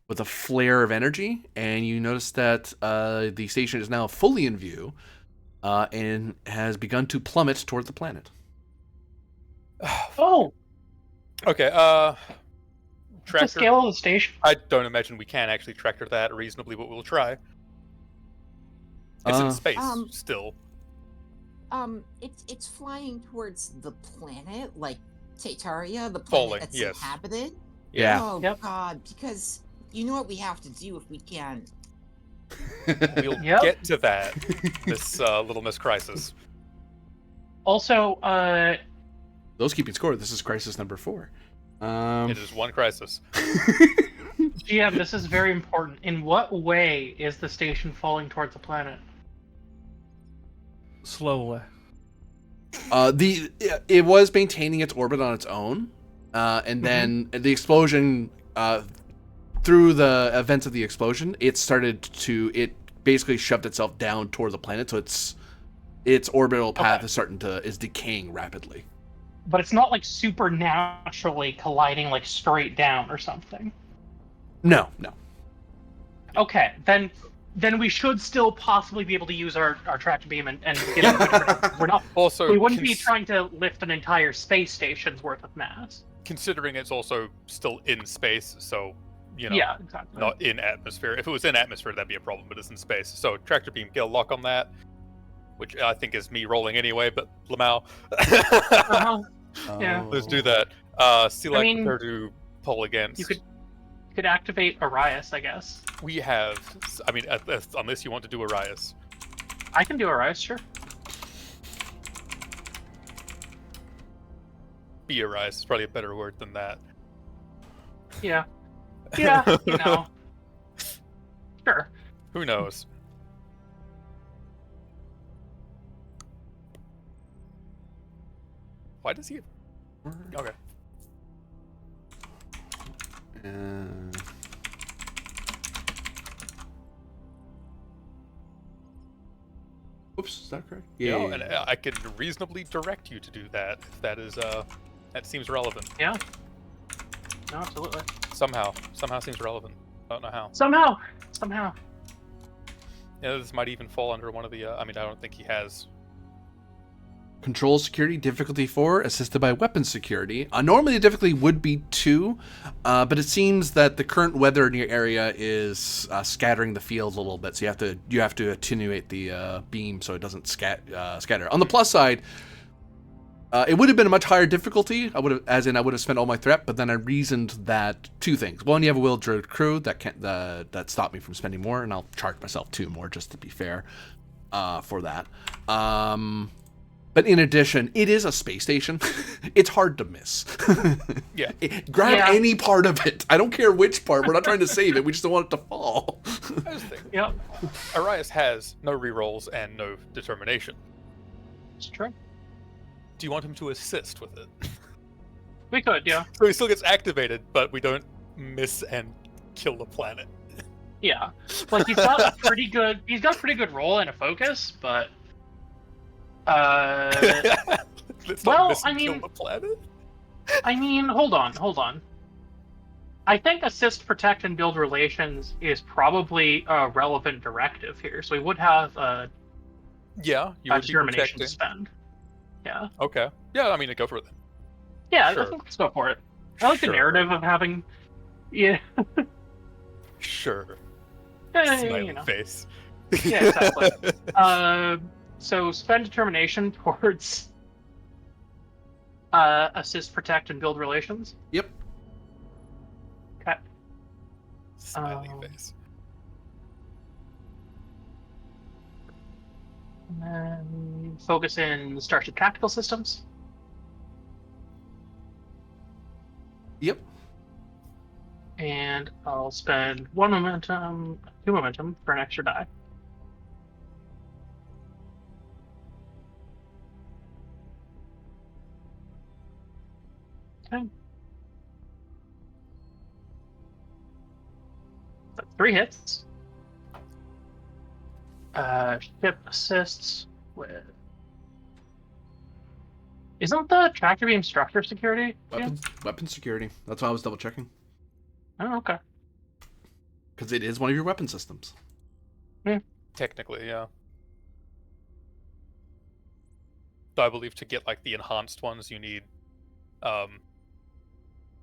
with a flare of energy, and you notice that the station is now fully in view and has begun to plummet towards the planet. Oh, Okay, what's the tractor. scale of the station? I don't imagine we can actually tractor that reasonably, but we'll try. It's in space still. It's flying towards the planet, like Tataria, the planet Falling, that's yes. inhabited. Yeah. Oh Yep. God, because you know what we have to do if we can. We'll Yep. get to that. This little Miss Crisis. Also, Those keeping score, this is crisis number 4. It is one crisis. GM, this is very important. In what way is the station falling towards the planet? Slowly. It was maintaining its orbit on its own, and then the explosion, through the events of the explosion, it basically shoved itself down toward the planet, so its orbital path is decaying rapidly. But it's not like supernaturally colliding like straight down or something. No. Okay, then we should still possibly be able to use our tractor beam and get it. We're not. Also, We wouldn't be trying to lift an entire space station's worth of mass. considering it's also still in space, so Yeah, exactly. not in atmosphere. If it was in atmosphere, that'd be a problem, but it's in space. So tractor beam, get a lock on that, which I think is me rolling anyway. But Lamau, Uh-huh. Yeah. let's do that. Select prepare to pull against. You could activate Arias, I guess. We have. I mean, unless you want to do Arias. I can do Arias, sure. Be Arias is probably a better word than that. Yeah. Yeah, Sure. Who knows? Why does he? Okay. Oops, is that correct? And I can reasonably direct you to do that if that is that seems relevant. Yeah. No, absolutely. Somehow seems relevant. I don't know how. Somehow. Yeah, this might even fall under one of the. I mean, I don't think he has. Control security, difficulty 4, assisted by weapon security. Normally the difficulty would be 2, but it seems that the current weather in your area is scattering the field a little bit, so you have to attenuate the beam so it doesn't scatter. On the plus side, it would have been a much higher difficulty. I would have spent all my threat, but then I reasoned that 2 things. One, you have a well-drilled crew that stopped me from spending more, and I'll charge myself 2 more just to be fair for that. But in addition, it is a space station. It's hard to miss. Yeah. Grab any part of it. I don't care which part. We're not trying to save it. We just don't want it to fall. I was thinking. Yep. Arias has no rerolls and no determination. It's true. Do you want him to assist with it? We could, yeah. So he still gets activated, but we don't miss and kill the planet. Yeah. Like he's got a pretty good roll and a focus, but Let's not miss and kill the planet. I mean, hold on. I think assist, protect, and build relations is probably a relevant directive here. So we would have a determination to spend. Yeah. Okay. Yeah, I mean, go for it then. Yeah, Sure. I think let's go for it. I like the narrative of having, yeah, Sure. you Smiley know. face. Yeah, exactly. So spend determination towards assist, protect, and build relations. Yep. Okay. Smiley face. And then focus in Starship Tactical Systems. Yep. And I'll spend 2 momentum for an extra die. Okay. That's 3 hits. Ship assists with. Isn't the tractor beam structure security? Weapon security. That's why I was double checking. Oh, okay. Because it is one of your weapon systems. Technically, yeah. So I believe to get like the enhanced ones, you need,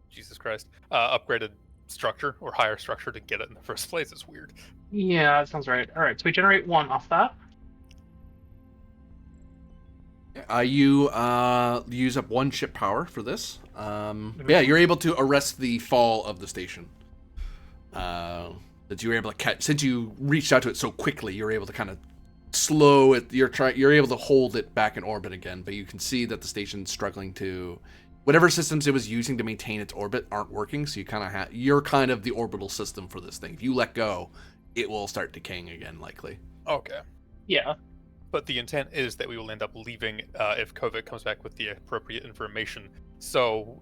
Jesus Christ, upgraded structure or higher structure to get it in the first place. It's weird. Yeah, that sounds right. All right, so we generate 1 off that. You use up 1 ship power for this. Yeah, you're able to arrest the fall of the station. That you were able to catch, since you reached out to it so quickly, you're able to kind of slow it. You're able to hold it back in orbit again, but you can see that the station's struggling to. Whatever systems it was using to maintain its orbit aren't working, so you kind of you're kind of the orbital system for this thing. If you let go, it will start decaying again, likely. Okay. Yeah. But the intent is that we will end up leaving if Kovic comes back with the appropriate information. So,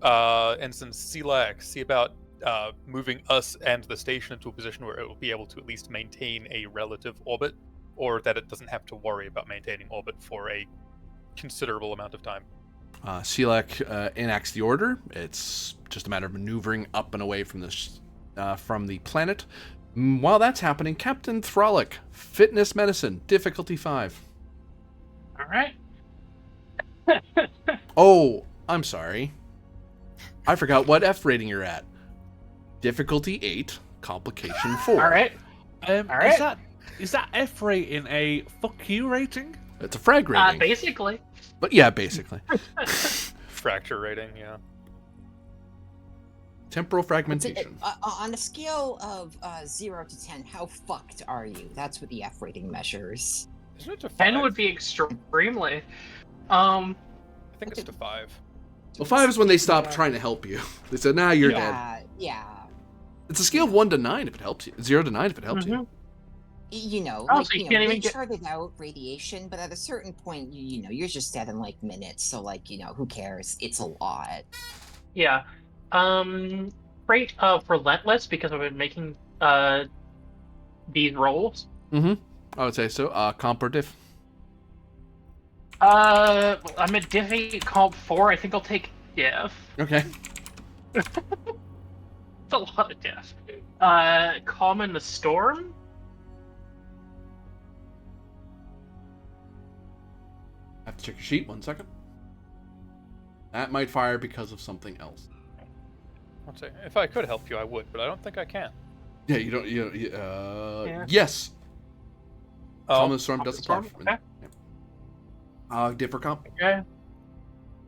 Ensign Selak, see about moving us and the station into a position where it will be able to at least maintain a relative orbit, or that it doesn't have to worry about maintaining orbit for a considerable amount of time. Selak enacts the order. It's just a matter of maneuvering up and away from the planet. While that's happening, Captain Throlic, Fitness Medicine, difficulty 5. All right. Oh, I'm sorry. I forgot what F rating you're at. Difficulty 8, complication 4. All right. All right. Is that F rating a fuck you rating? It's a frag rating. Basically. But yeah, basically. Fracture rating, yeah. Temporal fragmentation. On a scale of 0 to 10, how fucked are you? That's what the F rating measures. Isn't it to 5? 10 would be extremely. I think it's to 5. Well, 5 is when they stop trying to help you. They said, nah, you're dead. Yeah. It's a scale of 1 to 9 if it helps you. 0 to 9 if it helps you. You know, Oh, like, so you you can't know, even they get- charted out radiation, but at a certain point, you know, you're just dead in like minutes. So, like, you know, who cares? It's a lot. Yeah. Rate of Relentless, because I've been making these rolls. I would say so. Comp or diff? I'm at diff 8, comp 4. I think I'll take diff. Okay. It's a lot of diff. Calm in the Storm. I have to check your sheet. 1 second. That might fire because of something else. I'll say, if I could help you, I would, but I don't think I can. Yeah, you don't. Yeah. Yes. Calm in the Storm Calm in does the Storm, apply. okay. Yeah. Diff or comp? Okay.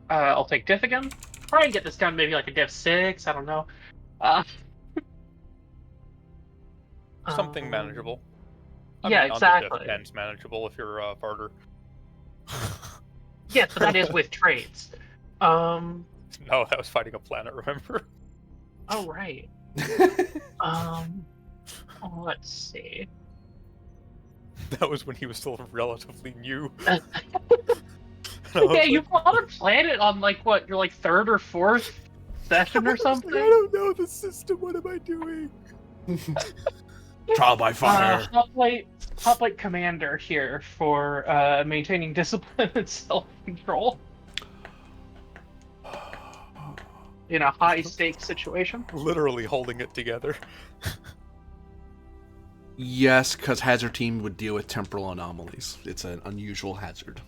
I'll take diff again. Probably get this down maybe like a diff 6. I don't know. Something manageable. Yeah, Under exactly. diff 10's manageable if you're Varder. Yes, but that is with traits. No, that was fighting a planet, remember? Oh, right. Let's see. That was when he was still relatively new. Yeah, you fought a planet on like what? Your like 3rd or 4th session or something. I don't know the system. What am I doing? Trial by fire. Hoplite commander here for maintaining discipline and self-control in a high-stakes situation. Literally holding it together. Yes, because hazard team would deal with temporal anomalies. It's an unusual hazard.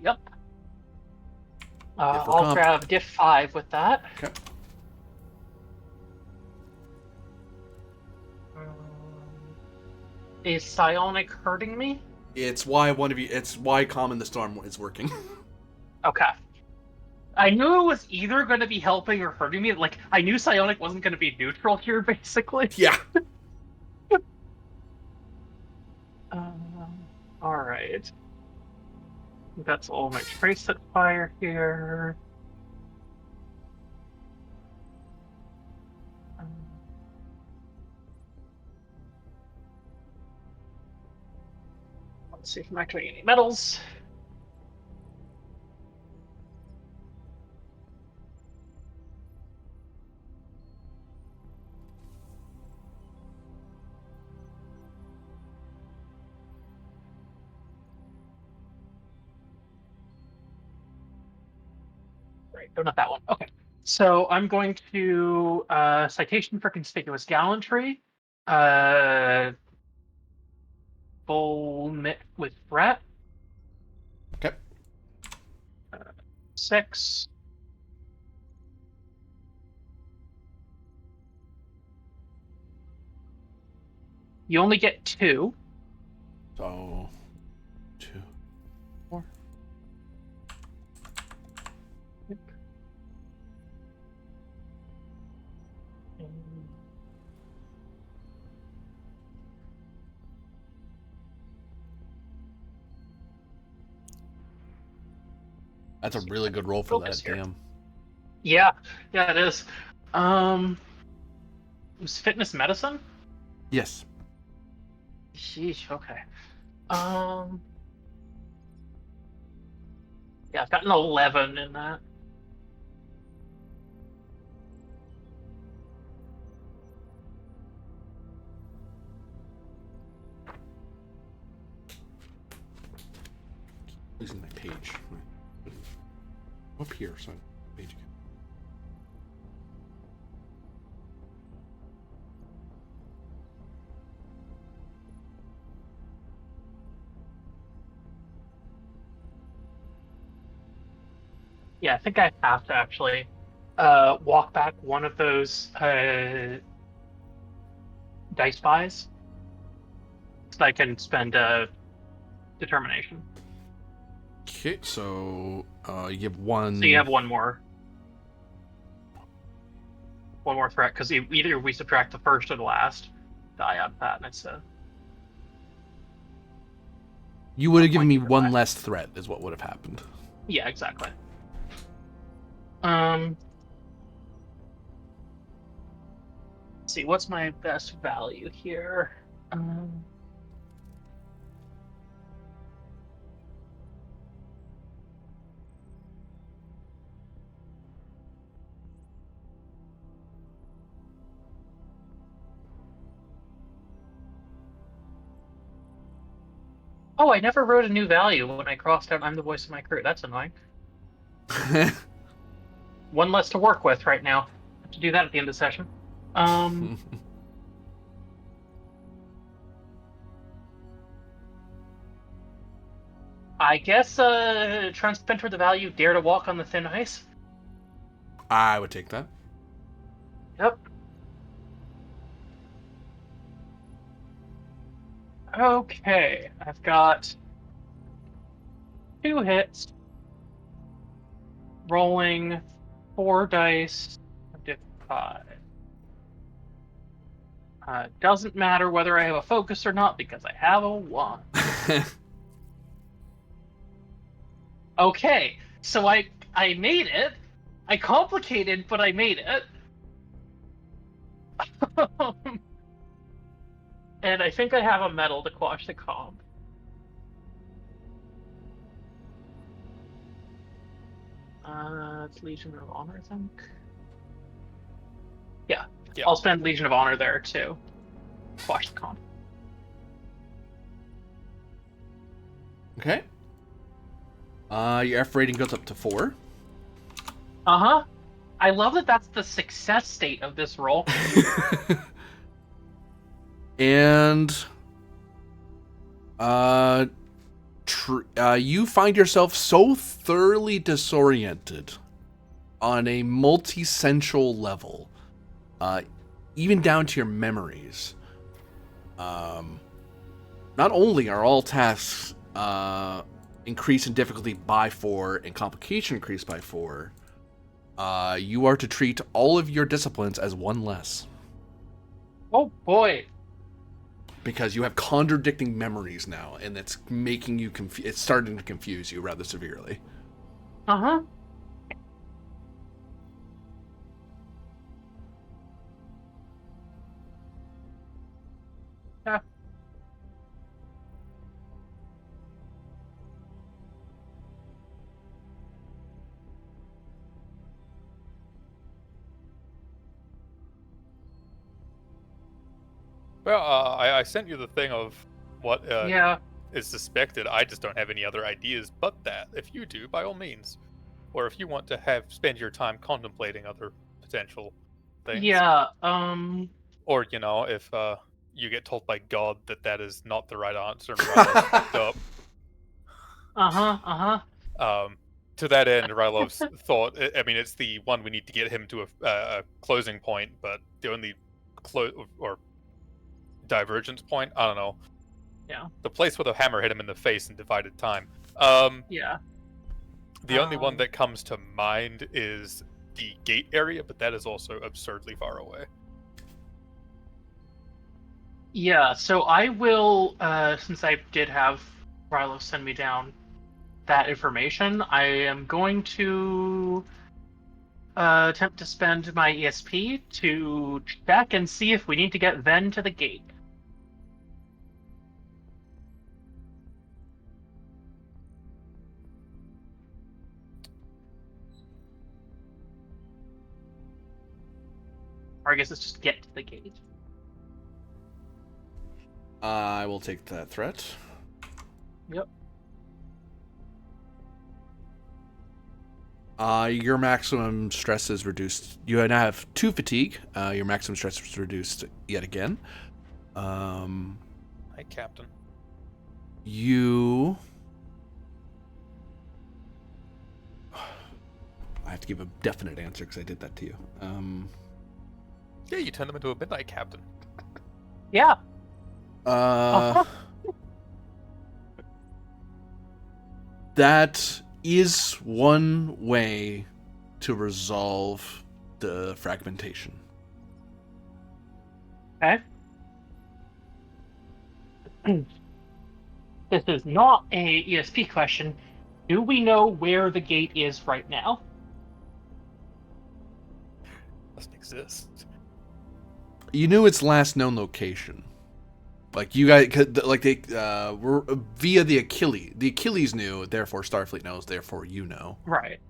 Yep. or I'll comp. grab diff 5 with that. Okay. Is psionic hurting me? It's why it's why Calm in the Storm is working. Okay. I knew it was either going to be helping or hurting me. Like, I knew psionic wasn't going to be neutral here, basically. Yeah. Alright. That's all my trace set fire here. Let's see if I'm activating any metals. Right, no, not that one. Okay. So I'm going to citation for conspicuous gallantry. Bull with threat. Okay. 6. You only get 2. So 2, 4. That's a really good roll for Focus that. here. Damn. Yeah, it is. Was fitness medicine? Yes. Sheesh, okay. Yeah, I've got an 11 in that. Losing my page. Up here, so page again. Yeah, I think I have to actually walk back one of those dice buys so that I can spend determination. Okay, so you have one. So you have one more threat because either we subtract the first or the last die out of that, and it's You would have given me either one way. less threat, is what would have happened. Yeah, exactly. Let's see, what's my best value here? Oh, I never wrote a new value when I crossed out I'm the voice of my crew. That's annoying. One less to work with right now. Have to do that at the end of the session. I guess try and spend for the value, dare to walk on the thin ice. I would take that. Yep. Okay, I've got 2 hits, rolling 4 dice, to 5. Doesn't matter whether I have a focus or not because I have a 1. Okay, so I made it. I complicated, but I made it. And I think I have a medal to quash the comp. It's Legion of Honor, I think. Yeah. I'll spend Legion of Honor there too. Quash the comp. Okay. Your F rating goes up to 4. Uh-huh. I love that that's the success state of this roll. And you find yourself so thoroughly disoriented on a multi-sensual level, even down to your memories, not only are all tasks increase in difficulty by 4 and complication increase by 4, you are to treat all of your disciplines as 1 less. Oh boy. Because you have contradicting memories now, and it's making you it's starting to confuse you rather severely. Uh-huh. Yeah. Well, I sent you the thing of what Yeah. is suspected. I just don't have any other ideas but that. If you do, by all means. Or if you want to spend your time contemplating other potential things. Yeah. Or, if you get told by God that is not the right answer and Rylov's fucked up. To that end, Rylov's thought, I mean, it's the one we need to get him to a closing point, but the only or divergence point, I don't know. Yeah. The place where the hammer hit him in the face and divided time. Yeah. The only one that comes to mind is the gate area, but that is also absurdly far away. Yeah, so I will, since I did have Rilo send me down that information, I am going to attempt to spend my ESP to check and see if we need to get Ven to the gate. Or I guess it's just get to the gate. I will take that threat. Yep. Your maximum stress is reduced. You now have 2 fatigue. Your maximum stress is reduced yet again. Hi, Captain. You... I have to give a definite answer because I did that to you. Yeah, you turned him into a midnight captain. Yeah. That is one way to resolve the fragmentation. Okay. This is not a ESP question. Do we know where the gate is right now? Doesn't exist. You knew its last known location. Like, you guys, like, they were via the Achilles. The Achilles knew, therefore Starfleet knows, therefore you know. Right.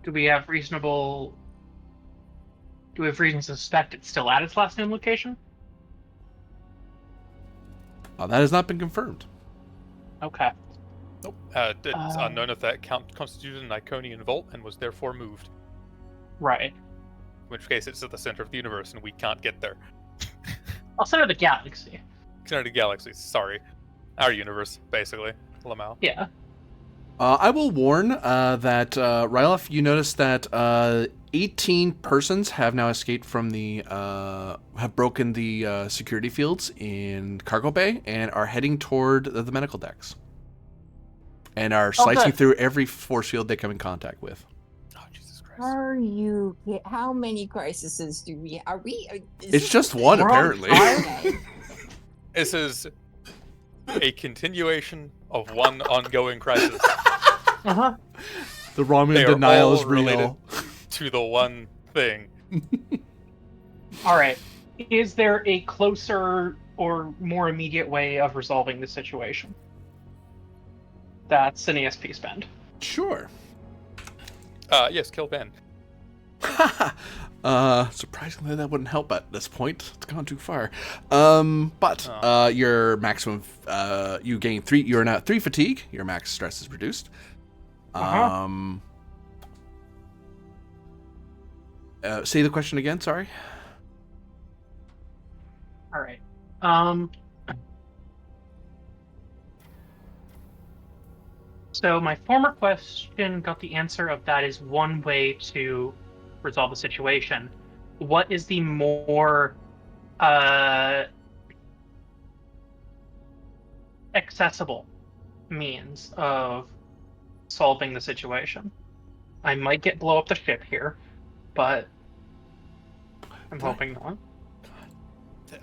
Do we have reason to suspect it's still at its last known location? That has not been confirmed. Okay. Nope. It's unknown if that constituted an Iconian vault and was therefore moved. Right. In which case, it's at the center of the universe and we can't get there. I'll center of the galaxy. Center of the galaxy. Sorry, our universe, basically. Lamau. Yeah. I will warn that, Ryloff, you notice that 18 persons have now escaped from have broken the security fields in Cargo Bay and are heading toward the medical decks. And are slicing through every force field they come in contact with. Oh, Jesus Christ. How many crises do we? It's just one, apparently. This is a continuation of one ongoing crisis. Uh-huh. The Romulan They are denial all is real. related to the one thing. All right. Is there a closer or more immediate way of resolving the situation? That's an ESP spend. Sure. Yes, kill Ben. Surprisingly, that wouldn't help at this point. It's gone too far. But your maximum, you gain 3. You're now 3 fatigue. Your max stress is reduced. Say the question again. Sorry. All right. So my former question got the answer of that is one way to resolve the situation, what is the more accessible means of solving the situation? I might blow up the ship here, but I'm hoping not.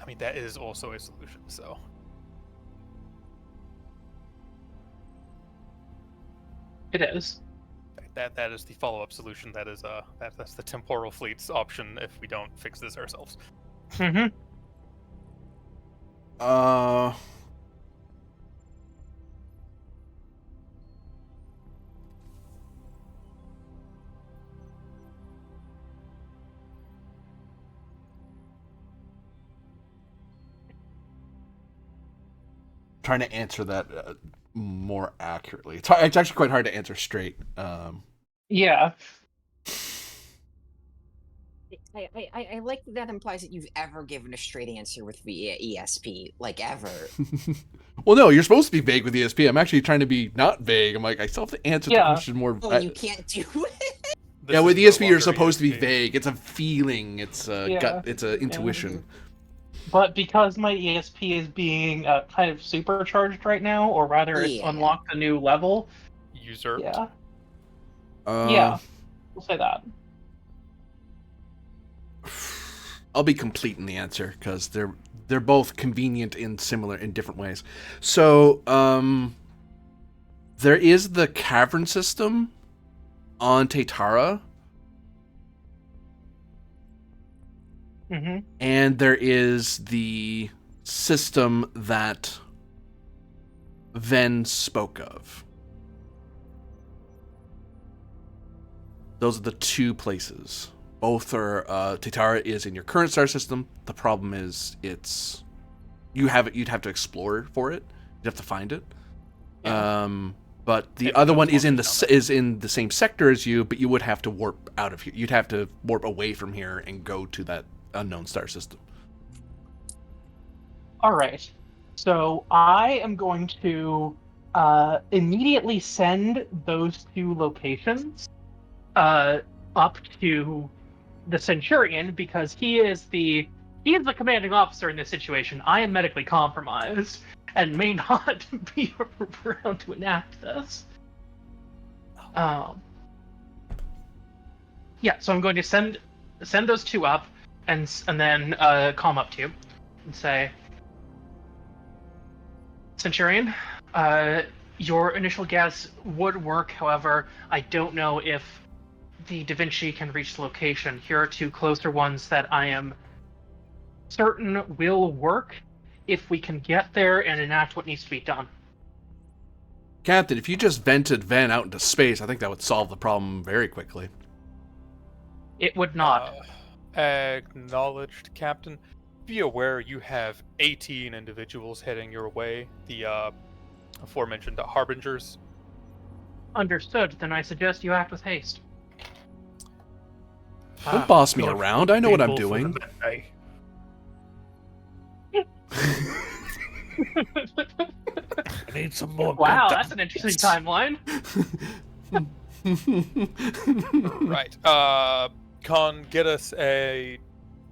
I mean, that is also a solution, so. It is. That is the follow-up solution. That is that's the temporal fleet's option if we don't fix this ourselves. Mm-hmm. Trying to answer that more accurately. It's actually quite hard to answer straight. Yeah. I like that implies that you've ever given a straight answer with ESP, like ever. Well, no, you're supposed to be vague with ESP. I'm actually trying to be not vague. I'm like, I still have to answer the Yeah. question more. Oh, you can't do it. Yeah, with ESP, you're supposed to be vague. It's a feeling. It's a gut. It's a intuition. But because my ESP is being kind of supercharged right now, or rather, it's unlocked a new level. Usurped. Yeah. Yeah. We'll say that. I'll be complete in the answer because they're both convenient in different ways. So there is the cavern system on Tatara. Mm-hmm. And there is the system that Ven spoke of. Those are the two places. Both are Tatara is in your current star system. The problem is you'd have to explore for it. You'd have to find it. Yeah. But the other one is in the same sector as you, but you would have to warp out of here. You'd have to warp away from here and go to that unknown star system. All right. So I am going to immediately send those two locations up to the Centurion because he is the commanding officer in this situation. I am medically compromised and may not be around to enact this. Yeah, so I'm going to send those two up and then call him up to you and say, Centurion, your initial guess would work. However, I don't know if the Da Vinci can reach the location. Here are two closer ones that I am certain will work if we can get there and enact what needs to be done. Captain, if you just vented Ven out into space, I think that would solve the problem very quickly. It would not. Acknowledged, Captain. Be aware you have 18 individuals heading your way. The aforementioned Harbingers. Understood. Then I suggest you act with haste. Don't boss me around. I know what I'm doing. I need some more. Wow, that's an interesting timeline. Right. Con, get us a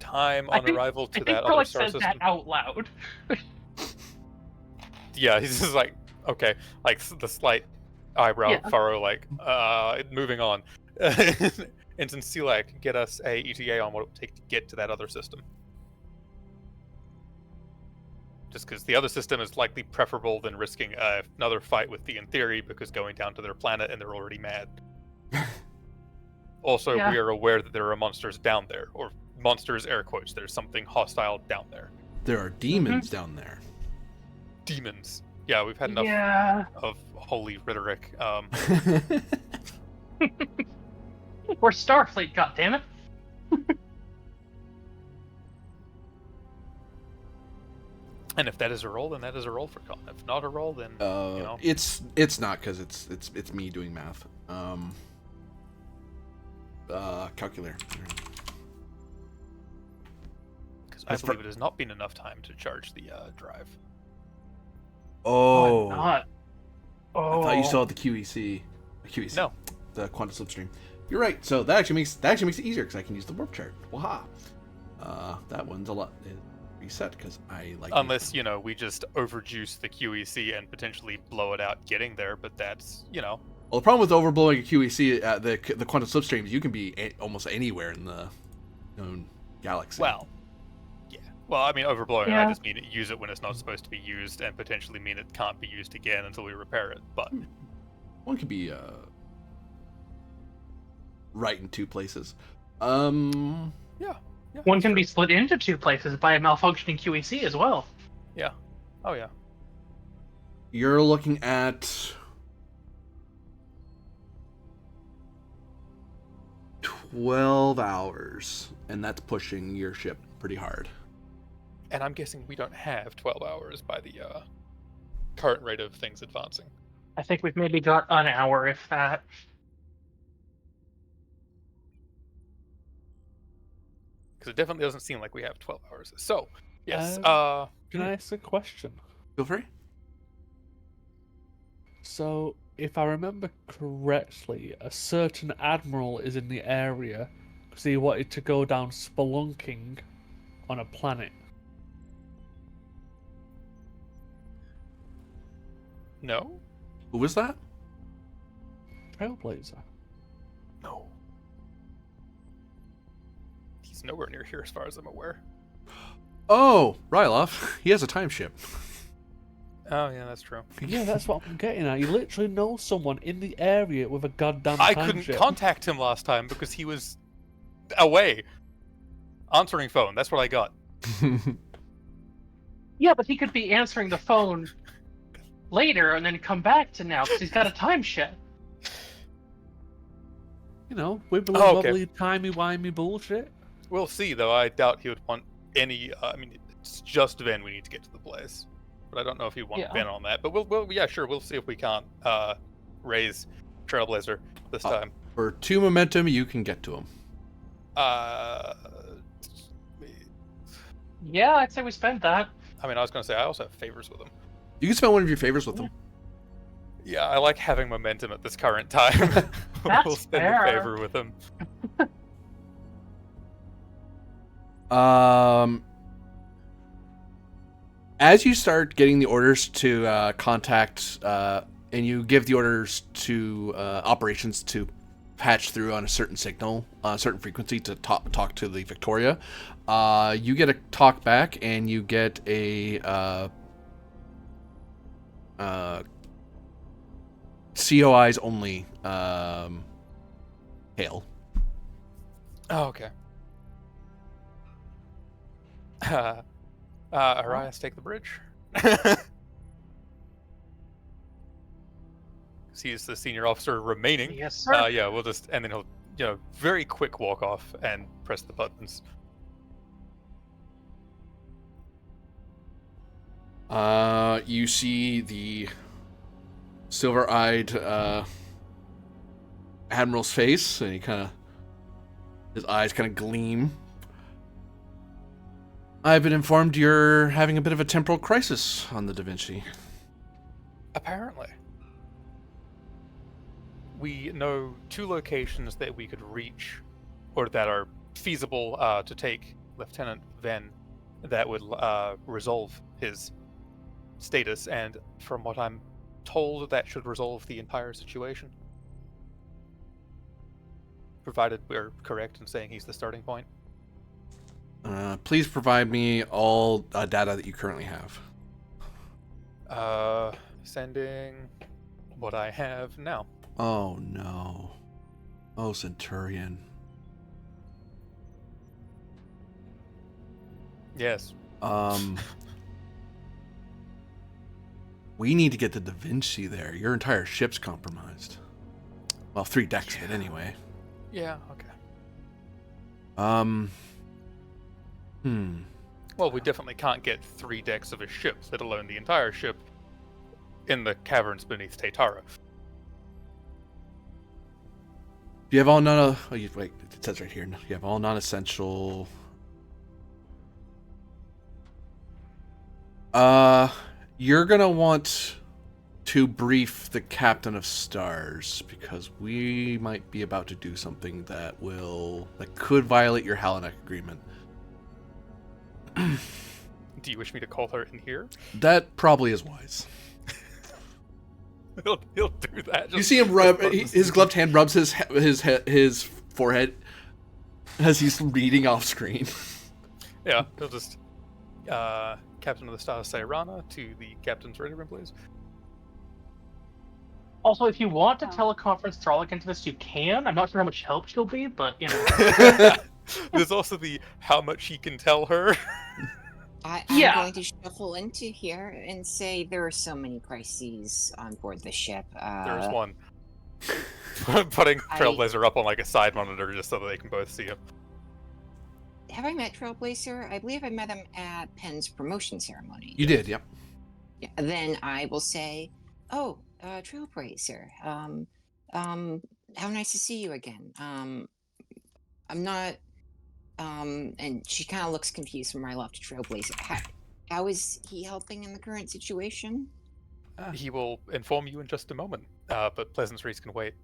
time on arrival to that other star system. That out loud. Yeah, he's just like, okay, like the slight eyebrow furrow, like, moving on. Ensign Selak, get us a ETA on what it would take to get to that other system. Just because the other system is likely preferable than risking another fight with the In Theory, because going down to their planet and they're already mad. Also, we are aware that there are monsters down there, or monsters, air quotes. There's something hostile down there. There are demons down there. Demons. Yeah, we've had enough of holy rhetoric. We're Starfleet, goddammit. And if that is a roll, then that is a roll for Con. If not a roll, then you know. It's not, because it's me doing math. Calculator. Because I believe it has not been enough time to charge the drive. Oh. Not. Oh. I thought you still had the QEC. No. The quantum slipstream. You're right. So that actually makes it easier because I can use the warp chart. Waha. That one's a lot reset because I like. Unless we just overjuice the QEC and potentially blow it out getting there, but that's Well, the problem with overblowing a QEC, the quantum slipstreams, you can be almost anywhere in the known galaxy. Well, yeah. Well, I mean, overblowing, Yeah. I just mean use it when it's not supposed to be used, and potentially mean it can't be used again until we repair it. But one could be right in two places. yeah. One can be split into two places by a malfunctioning QEC as well. Yeah. Oh yeah. You're looking at 12 hours, and that's pushing your ship pretty hard. And I'm guessing we don't have 12 hours by the current rate of things advancing. I think we've maybe got an hour, if that. Because it definitely doesn't seem like we have 12 hours. So, yes. Can I ask a question? Feel free. So, if I remember correctly, a certain admiral is in the area because he wanted to go down spelunking on a planet. No? Who was that? Trailblazer. No. He's nowhere near here as far as I'm aware. Oh, Ryloff. He has a time ship. Oh, yeah, that's true. Yeah, that's what I'm getting at. You literally know someone in the area with a goddamn I time couldn't ship. contact him last time because he was away. Answering phone, that's what I got. Yeah, but he could be answering the phone later and then come back to now because he's got a time ship. You know, wibbly Oh, okay. wobbly, timey-wimey bullshit. We'll see, though. I doubt he would want any... I mean, it's just Ven we need to get to the place. But I don't know if he wants Yeah. Ven on that. But we'll yeah, sure. We'll see if we can't raise Trailblazer this time. For 2 momentum, you can get to him. Yeah, I'd say we spend that. I mean, I was going to say, I also have favors with him. You can spend one of your favors with him. Yeah, I like having momentum at this current time. That's We'll spend fair. a favor with him. As you start getting the orders to contact, and you give the orders to operations to patch through on a certain signal, a certain frequency to talk to the Victoria, you get a talk back, and you get a COIs only hail. Oh, okay. Arias, take the bridge. He's the senior officer remaining. Yes, sir. Yeah, we'll just, and then he'll, very quick walk off and press the buttons. You see the silver-eyed admiral's face, and his eyes kind of gleam. I've been informed you're having a bit of a temporal crisis on the Da Vinci. Apparently. We know 2 locations that we could reach, or that are feasible to take Lieutenant Ven, that would resolve his status, and from what I'm told, that should resolve the entire situation. Provided we're correct in saying he's the starting point. Please provide me all data that you currently have. Sending what I have now. Oh no. Oh, Centurion. Yes. We need to get the Da Vinci there. Your entire ship's compromised. Well, 3 decks of it anyway. Yeah, okay. Well, we definitely can't get 3 decks of a ship, let alone the entire ship, in the caverns beneath Taitara. Do you have all wait, it says right here. You have all non-essential. You're gonna want to brief the Captain of Stars, because we might be about to do something that could violate your Halanak agreement. Do you wish me to call her in here? That probably is wise. He'll do that. You see him rub his gloved hand rubs his forehead as he's reading off screen. Yeah, he'll just Captain of the Stars say Rana to the captain's radar room, please. Also, if you want to teleconference Thralic into this, you can. I'm not sure how much help she'll be, but, you know. There's also the how much he can tell her. I'm Yeah. going to shuffle into here and say there are so many crises on board the ship. There's one. Putting Trailblazer up on like a side monitor just so that they can both see him. Have I met Trailblazer? I believe I met him at Penn's promotion ceremony. You did, yep. Yeah, then I will say, "Oh, Trailblazer, how nice to see you again. I'm not." And she kind of looks confused from Ryloff to Trailblazer. How is he helping in the current situation? He will inform you in just a moment, but Pleasantries can wait.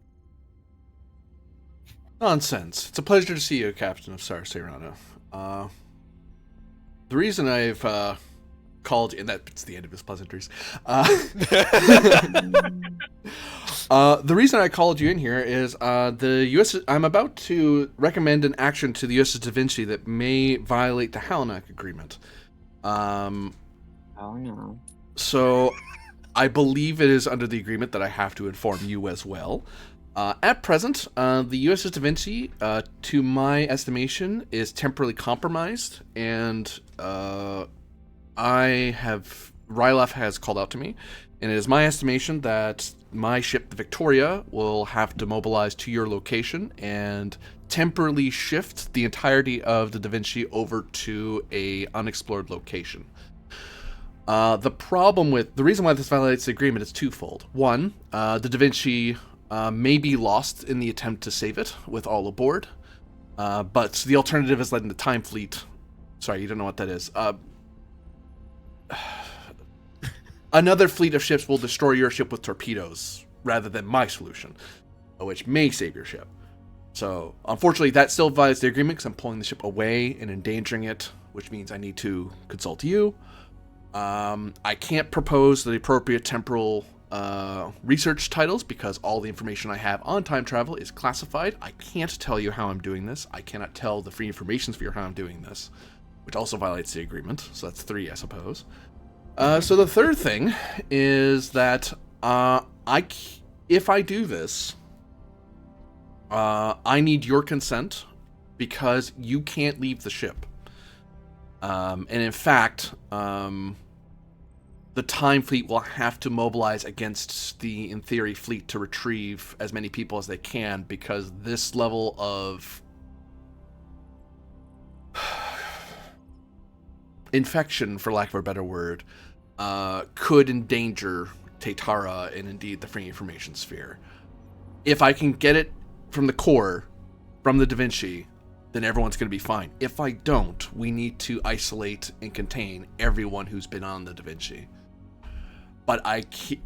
Nonsense. It's a pleasure to see you, Captain of Sar Serrano. The reason I've called you, and that's the end of his pleasantries. The reason I called you in here is the U.S. I'm about to recommend an action to the U.S. Da Vinci that may violate the Halanak agreement. Oh no. So I believe it is under the agreement that I have to inform you as well. At present, the U.S. Da Vinci, to my estimation, is temporarily compromised, and Ryloff has called out to me, and it is my estimation that my ship, the Victoria, will have to mobilize to your location and temporarily shift the entirety of the Da Vinci over to a unexplored location. The reason why this violates the agreement is twofold. One, the Da Vinci may be lost in the attempt to save it with all aboard, but the alternative is letting the Time Fleet. Sorry, you don't know what that is. Another fleet of ships will destroy your ship with torpedoes rather than my solution, which may save your ship. So, unfortunately, that still violates the agreement because I'm pulling the ship away and endangering it, which means I need to consult you. I can't propose the appropriate temporal research titles because all the information I have on time travel is classified. I can't tell you how I'm doing this. I cannot tell the Free Information Sphere how I'm doing this, which also violates the agreement. So that's 3, I suppose. So the third thing is that if I do this, I need your consent because you can't leave the ship. And in fact, the Time Fleet will have to mobilize against the, in theory, fleet to retrieve as many people as they can because this level of infection, for lack of a better word, could endanger Tatara and indeed the Free Information Sphere. If I can get it from the core, from the Da Vinci, then everyone's going to be fine. If I don't, we need to isolate and contain everyone who's been on the Da Vinci. But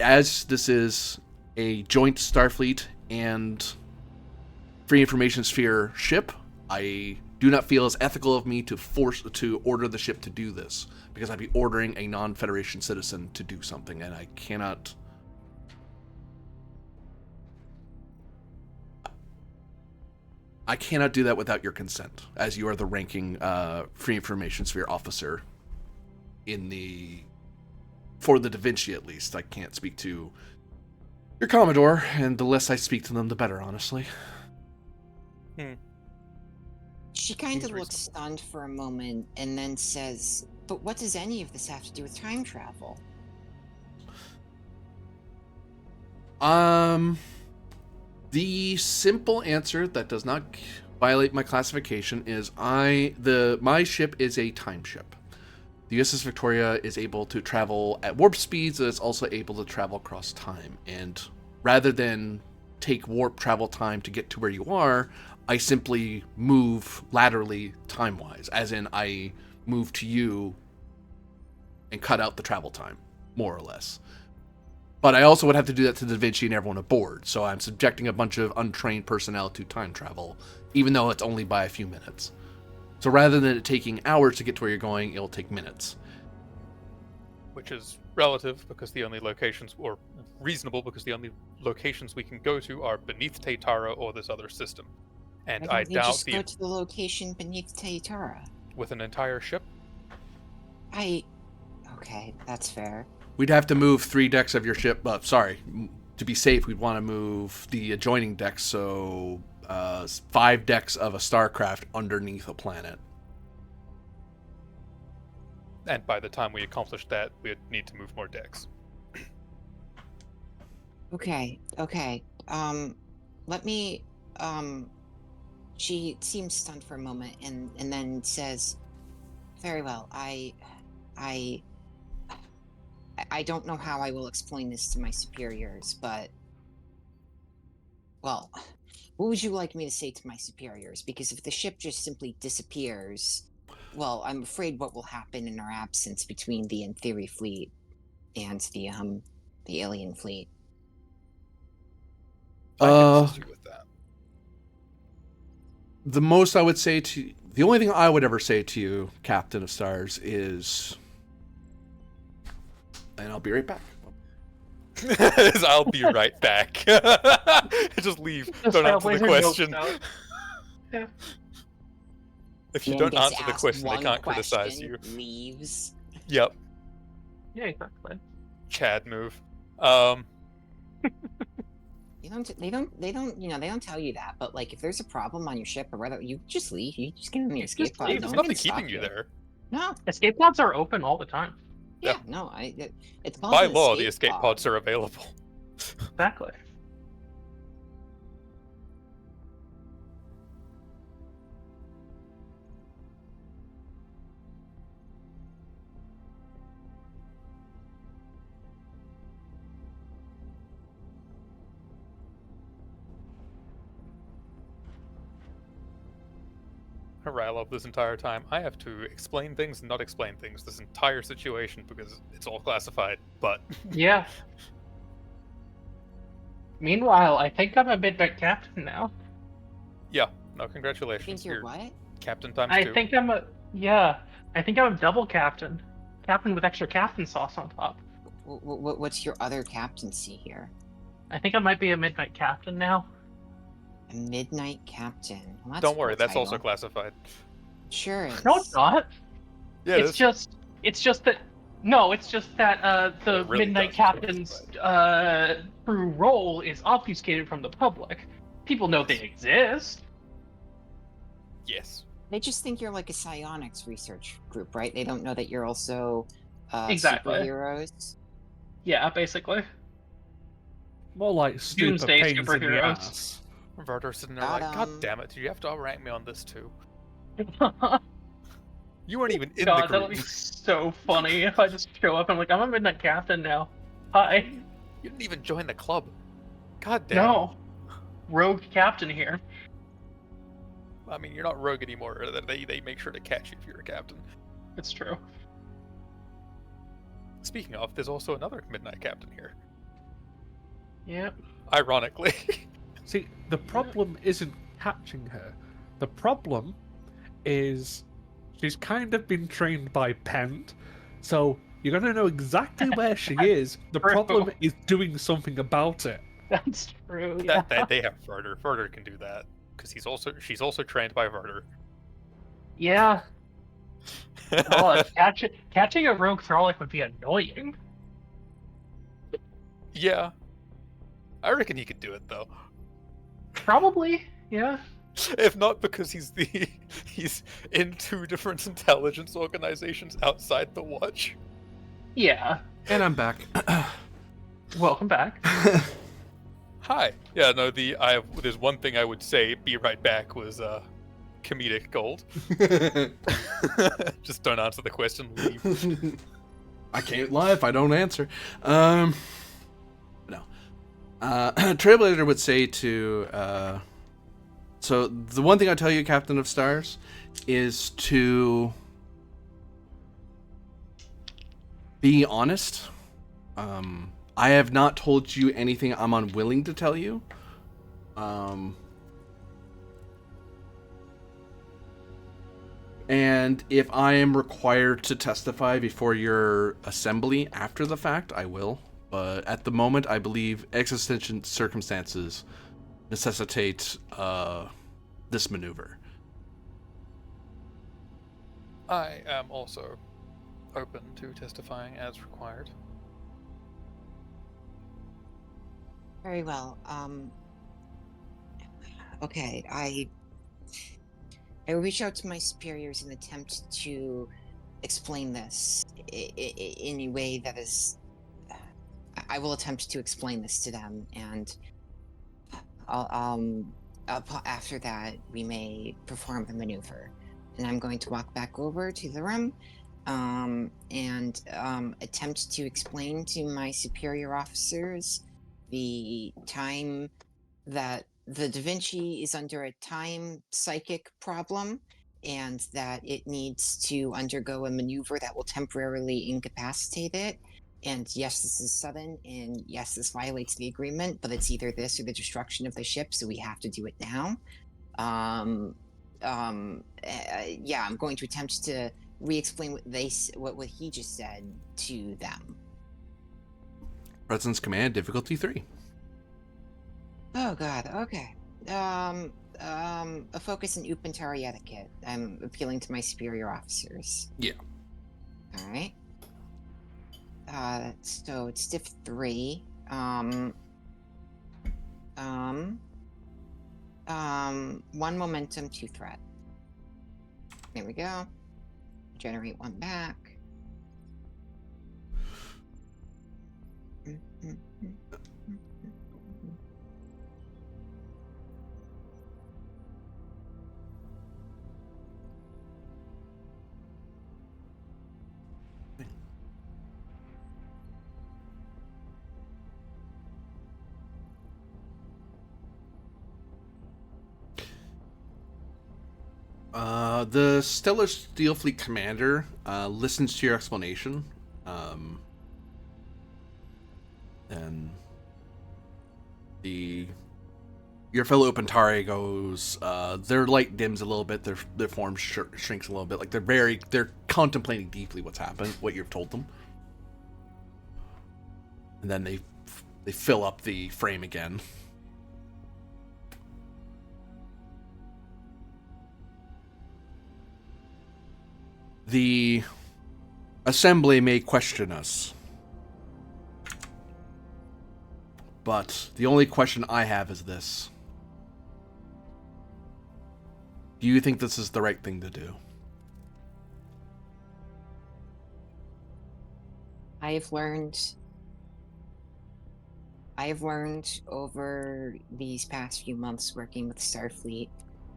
as this is a joint Starfleet and Free Information Sphere ship, I do not feel it's ethical of me to order the ship to do this, because I'd be ordering a non-Federation citizen to do something, and I cannot. I cannot do that without your consent, as you are the ranking Free Information Sphere officer for the Da Vinci, at least. I can't speak to your Commodore, and the less I speak to them, the better, honestly. She kind Seems of looks stunned for a moment and then says, "But what does any of this have to do with time travel?" The simple answer that does not violate my classification is my ship is a time ship. The USS Victoria is able to travel at warp speeds, and it's also able to travel across time. And rather than take warp travel time to get to where you are, I simply move laterally time-wise, as in I move to you and cut out the travel time, more or less. But I also would have to do that to Da Vinci and everyone aboard, so I'm subjecting a bunch of untrained personnel to time travel, even though it's only by a few minutes. So rather than it taking hours to get to where you're going, it'll take minutes. Which is relative because the only locations, or reasonable because the only locations we can go to are beneath Teitara or this other system. And Why I don't we doubt just go to the location beneath Teitara? with an entire ship. Okay, that's fair. We'd have to move 3 decks of your ship, to be safe, we'd want to move the adjoining decks, so 5 decks of a starcraft underneath a planet. And by the time we accomplish that, we'd need to move more decks. Okay. Let me. She seems stunned for a moment, and then says, "Very well. I don't know how I will explain this to my superiors, but, well, what would you like me to say to my superiors? Because if the ship just simply disappears, well, I'm afraid what will happen in our absence between the in-theory fleet and the alien fleet." I can assist you with that. The only thing I would ever say to you, Captain of Stars, is, and I'll be right back. I'll be right back. Just leave. Just Don't answer the Trailblazer question. notes out. Yeah. If you Man don't gets answer the asked question, they one can't criticize question, you. Leaves. Yep. Yeah, exactly. Chad move. They don't tell you that, but like if there's a problem on your ship or whether you just leave, you just get on the You escape just pod. leave. No There's one nothing can stop keeping you there. No, Escape pods are open all the time. yeah, Yeah. no, it's called By an law, the escape pods are available. Exactly. I love this entire time. I have to explain things and not explain things this entire situation because it's all classified. But Yeah. Meanwhile, I think I'm a midnight captain now. yeah, no, I think congratulations. you're what? Captain times I 2. think I'm a I think I'm a double captain. Captain with extra captain sauce on top. What's your other captaincy here? I think I might be a midnight captain now. A midnight captain. Well, that's Don't a worry, cool that's also title. classified. Sure is. No, it's not. Yeah, It's just that the It really midnight does captain's true role is obfuscated from the public. People know they exist. Yes. They just think you're like a psionics research group, right? They don't know that you're also Exactly. superheroes. Yeah, basically. More like stupid Doomsday pains in the superheroes. ass. Verder's sitting there Got like, God 'em. damn it, do you have to outrank me on this too? God, You weren't even in the that would group. be so funny if I just show up and I'm like, I'm a midnight captain now. Hi. You didn't even join the club. God damn. No. Rogue captain here. I mean, you're not rogue anymore. They make sure to catch you if you're a captain. It's true. Speaking of, there's also another midnight captain here. Yep. Ironically. See, the problem isn't catching her. The problem is she's kind of been trained by Pend, so you're going to know exactly where she is. The True. problem is doing something about it. That's true. Yeah. that they have Verder. Verder can do that because she's also trained by Verder. Yeah. Oh, catching a rogue Thralic would be annoying. Yeah. I reckon he could do it though. Probably. Yeah. If not because he's in 2 different intelligence organizations outside the Watch. Yeah. And I'm back. Welcome back. Hi. Yeah, no, there's one thing I would say, be right back, was comedic gold. Just don't answer the question, leave. I can't lie if I don't answer. No. Trailblazer would say to... so the one thing I tell you, Captain of Stars, is to be honest. I have not told you anything I'm unwilling to tell you. And if I am required to testify before your assembly after the fact, I will. But at the moment, I believe existential circumstances necessitate this maneuver. I am also open to testifying as required. Very well. Okay, I will reach out to my superiors in an attempt to explain this in a way that is. I will attempt to explain this to them, and after that, we may perform the maneuver. And I'm going to walk back over to the room, and attempt to explain to my superior officers the time that the Da Vinci is under a time psychic problem, and that it needs to undergo a maneuver that will temporarily incapacitate it. And yes, this is sudden, and yes, this violates the agreement, but it's either this or the destruction of the ship, so we have to do it now. Yeah, I'm going to attempt to re-explain what he just said to them. Presence command difficulty 3. Oh God. Okay. A focus in Upentari etiquette. I'm appealing to my superior officers. Yeah. All right. So it's diff 3. One momentum, 2 threat. There we go. Generate 1 back. The Stellar Steel Fleet commander listens to your explanation, and your fellow Opentari goes. Their light dims a little bit. Their form shrinks a little bit. Like they're contemplating deeply what's happened, what you've told them, and then they fill up the frame again. The assembly may question us, but the only question I have is this. Do you think this is the right thing to do? I have learned over these past few months working with Starfleet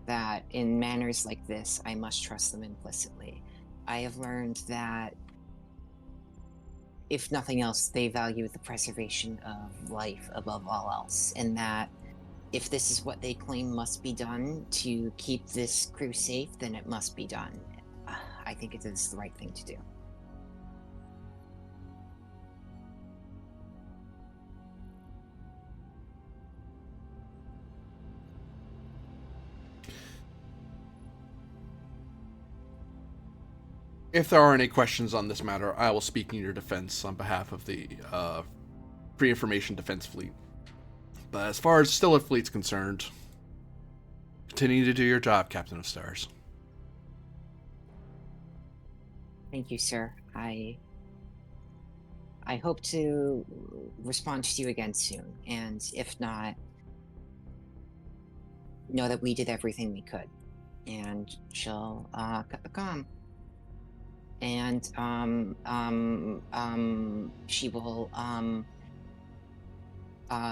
that in manners like this, I must trust them implicitly. I have learned that, if nothing else, they value the preservation of life above all else, and that if this is what they claim must be done to keep this crew safe, then it must be done. I think it is the right thing to do. If there are any questions on this matter, I will speak in your defense on behalf of the Pre-Information Defense Fleet. But as far as Stellar Fleet's concerned, continue to do your job, Captain of Stars. Thank you, sir. I hope to respond to you again soon, and if not, know that we did everything we could, and she'll cut the comm. And she will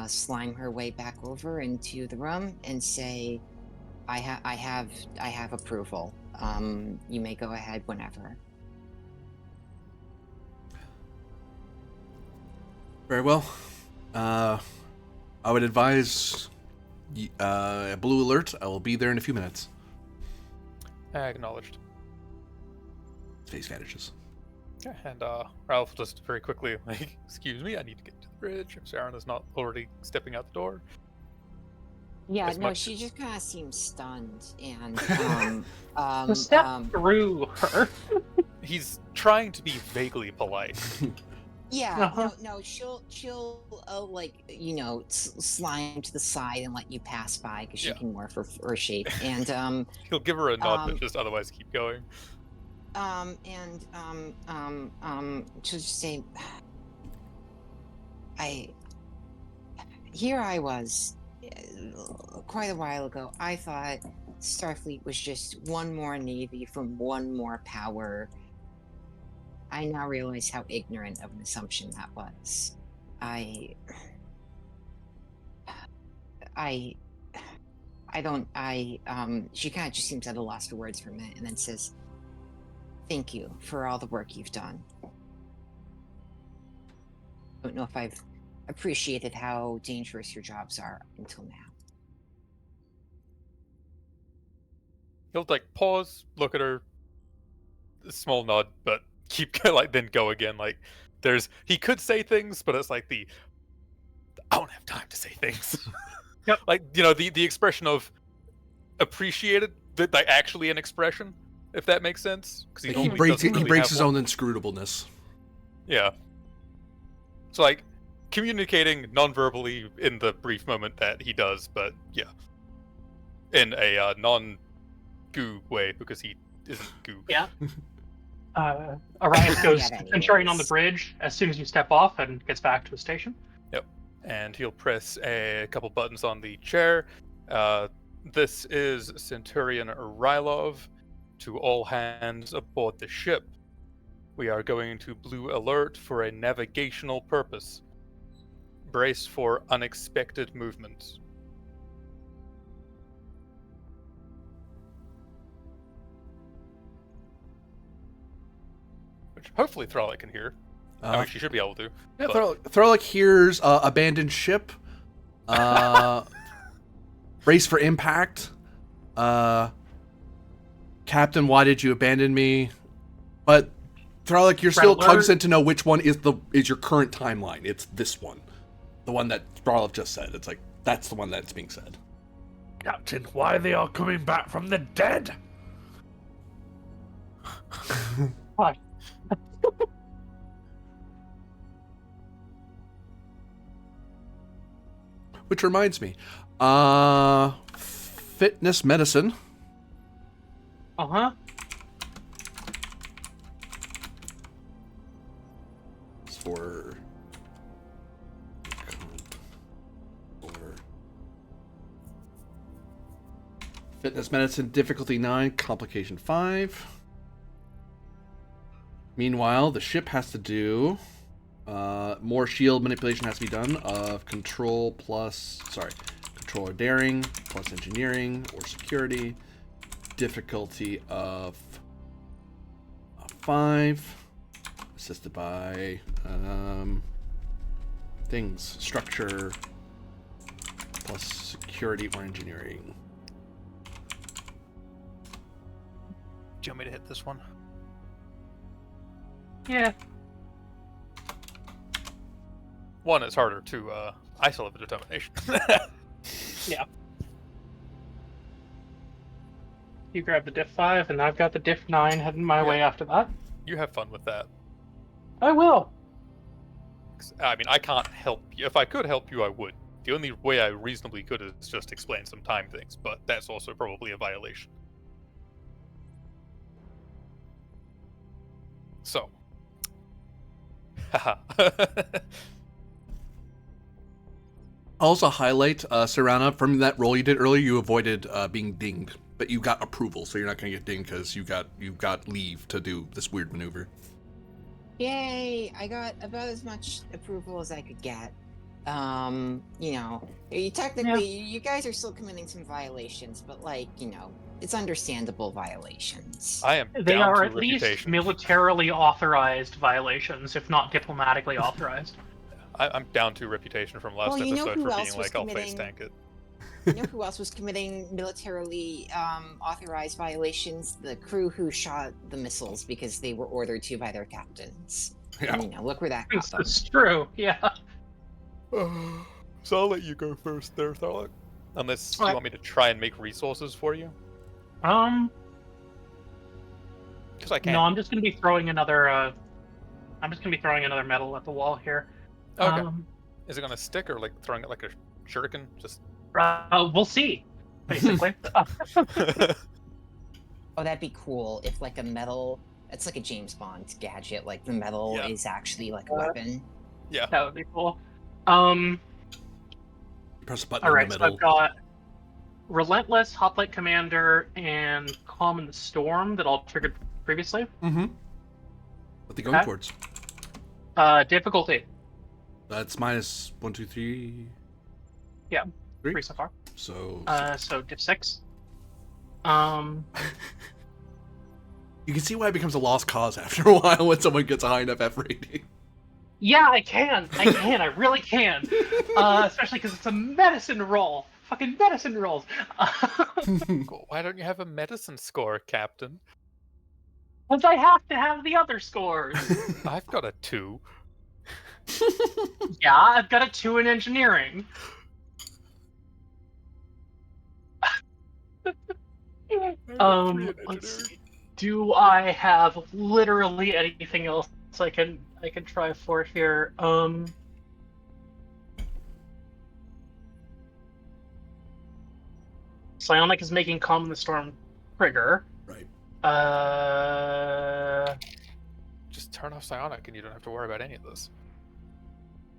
slime her way back over into the room and say, I have approval. You may go ahead whenever. Very well. I would advise Blue Alert. I will be there in a few minutes. Acknowledged. Face vanishes. Okay, and Ralph just very quickly, like, excuse me, I need to get to the bridge, if Saren is not already stepping out the door. Yeah, As no, much- she just kind of seems stunned, and To step through her. He's trying to be vaguely polite. yeah, Uh-huh. no, she'll like slime to the side and let you pass by because she Yeah. can morph her shape, and He'll give her a nod, but Um, just otherwise keep going. she'll just say, I was quite a while ago. I thought Starfleet was just one more navy from one more power. I now realize how ignorant of an assumption that was. I don't. She kind of just seems at a loss for words for a minute, and then says, "Thank you for all the work you've done. I don't know if I've appreciated how dangerous your jobs are until now." He'll like pause, look at her, a small nod, but keep then go again. Like he could say things, but it's like I don't have time to say things. Yep. Like the expression of appreciated, that like actually an expression, if that makes sense. Because He breaks his own. own inscrutableness. Yeah. So like communicating non-verbally in the brief moment that he does, but yeah, in a non-goo way because he isn't goo. Yeah. Orion goes Yeah, Centurion on the anyways. bridge as soon as you step off and gets back to his station. Yep. And he'll press a couple buttons on the chair. This is Centurion Rylov. To all hands aboard the ship. We are going to blue alert for a navigational purpose. Brace for unexpected movements. Which hopefully Thralic can hear. I mean, she should be able to. Yeah, but- Thralic hears abandoned ship. Brace for impact. Captain, why did you abandon me? But Thralic, you're still Alert. cognizant to know which one is your current timeline. It's this one, the one that Thralic just said. It's like that's the one that's being said. Captain, why they are coming back from the dead? What? Which reminds me, fitness medicine. Uh-huh. For fitness medicine, difficulty 9, complication 5. Meanwhile, the ship has to do more shield manipulation has to be done of control or daring plus engineering or security, difficulty of 5. Assisted by things, structure, plus security or engineering. Do you want me to hit this one? Yeah. One, it's harder. Two, I still have a determination. Yeah. You grab the diff 5, and I've got the diff 9 heading my way after that. You have fun with that. I will. 'Cause, I mean, I can't help you. If I could help you, I would. The only way I reasonably could is just explain some time things, but that's also probably a violation. So. Haha. Also highlight, Serana, from that roll you did earlier, you avoided being dinged, but you got approval, so you're not going to get dinged because you got leave to do this weird maneuver. Yay! I got about as much approval as I could get. You guys are still committing some violations, but it's understandable violations. I am They down are to at least reputation. militarily authorized violations, if not diplomatically authorized. I'm down to reputation from last Well, you know episode who for else being was like, I'll face committing- tank it. You know who else was committing militarily authorized violations? The crew who shot the missiles because they were ordered to by their captains. Yeah. And, look where that got them. It's true, yeah. So I'll let you go first there, Tharlek. Unless you Okay. want me to try and make resources for you. Because I can. No, I'm just gonna be throwing another. I'm just gonna be throwing another metal at the wall here. Okay. Is it gonna stick or like throwing it like a shuriken? Just. We'll see. Basically. Oh, that'd be cool if like a metal. It's like a James Bond gadget. Like the metal Yeah. is actually like a weapon. Yeah. That would be cool. Press a button All in right. the So middle. I've got Relentless, Hoplite Commander, and Calm in the Storm that all triggered previously. Mm-hmm. What the going Okay. towards? Difficulty. That's minus 1, 2, 3. Yeah. 3 3 so far. So So diff 6. you can see why it becomes a lost cause after a while when someone gets a high enough F rating. Yeah, I can. I really can. Especially because it's a medicine roll. Fucking medicine rolls. Cool. Why don't you have a medicine score, Captain? Because I have to have the other scores. I've got a 2. Yeah, I've got a 2 in engineering. Let's see. Do I have literally anything else I can try for here? Psionic is making Calm in the Storm trigger. Right. Just turn off Psionic and you don't have to worry about any of this.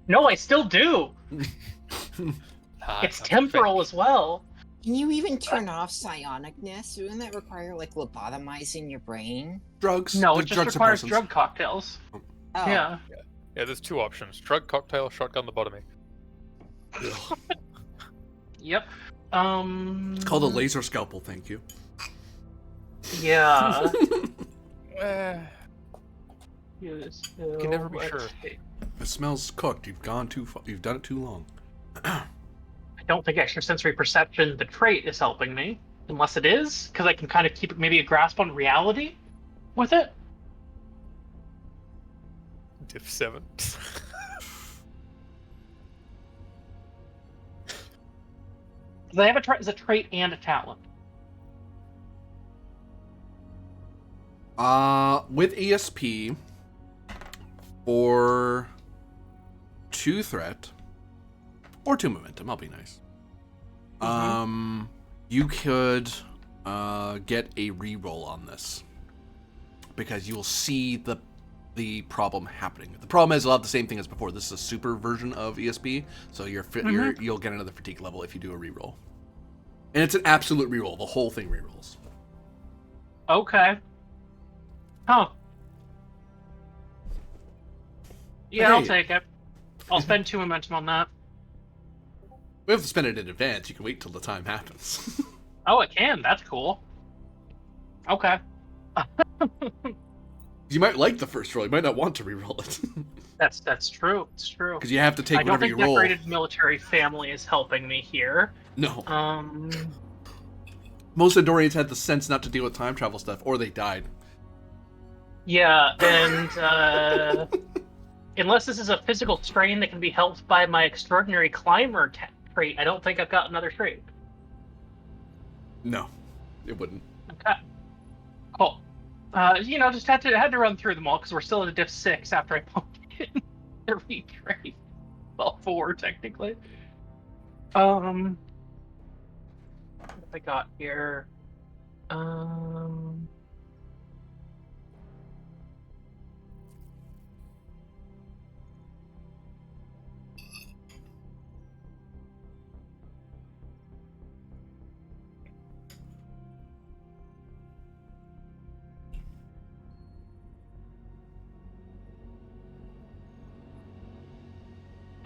No, I still do. Nah, It's not temporal fake. as well. Can you even turn off psionicness? Wouldn't that require like lobotomizing your brain? Drugs. No, There's it just requires suppressants. drug cocktails. Oh, Yeah. Yeah, there's 2 options: drug cocktail, shotgun lobotomy. Yep. It's called a laser scalpel, thank you. Yeah. You can never be sure. It smells cooked. You've gone too far. You've done it too long. I don't think extrasensory perception, the trait, is helping me. Unless it is, because I can kind of keep maybe a grasp on reality with it. Diff 7. Because I have a trait and a talent. With ESP, for 2 threat or 2 momentum, I'll be nice. You could get a reroll on this because you'll see the problem happening. The problem is, you'll have the same thing as before. This is a super version of ESP, so you'll get another fatigue level if you do a reroll, and it's an absolute reroll. The whole thing rerolls. Okay. Huh. Yeah, Hey. I'll take it. I'll spend 2 momentum on that. We have to spend it in advance. You can wait till the time happens. Oh, it can. That's cool. Okay. You might like the first roll. You might not want to reroll it. That's true. It's true. Because you have to take I don't whatever think you roll. decorated military family is helping me here. No. Most Most Andorians had the sense not to deal with time travel stuff, or they died. Yeah, and unless this is a physical strain that can be helped by my extraordinary climber trait, I don't think I've got another trait. No, it wouldn't. Okay. Cool. Just had to run through them all because we're still at a diff 6 after I pumped in the retrait. Well, 4 technically. What have I got here?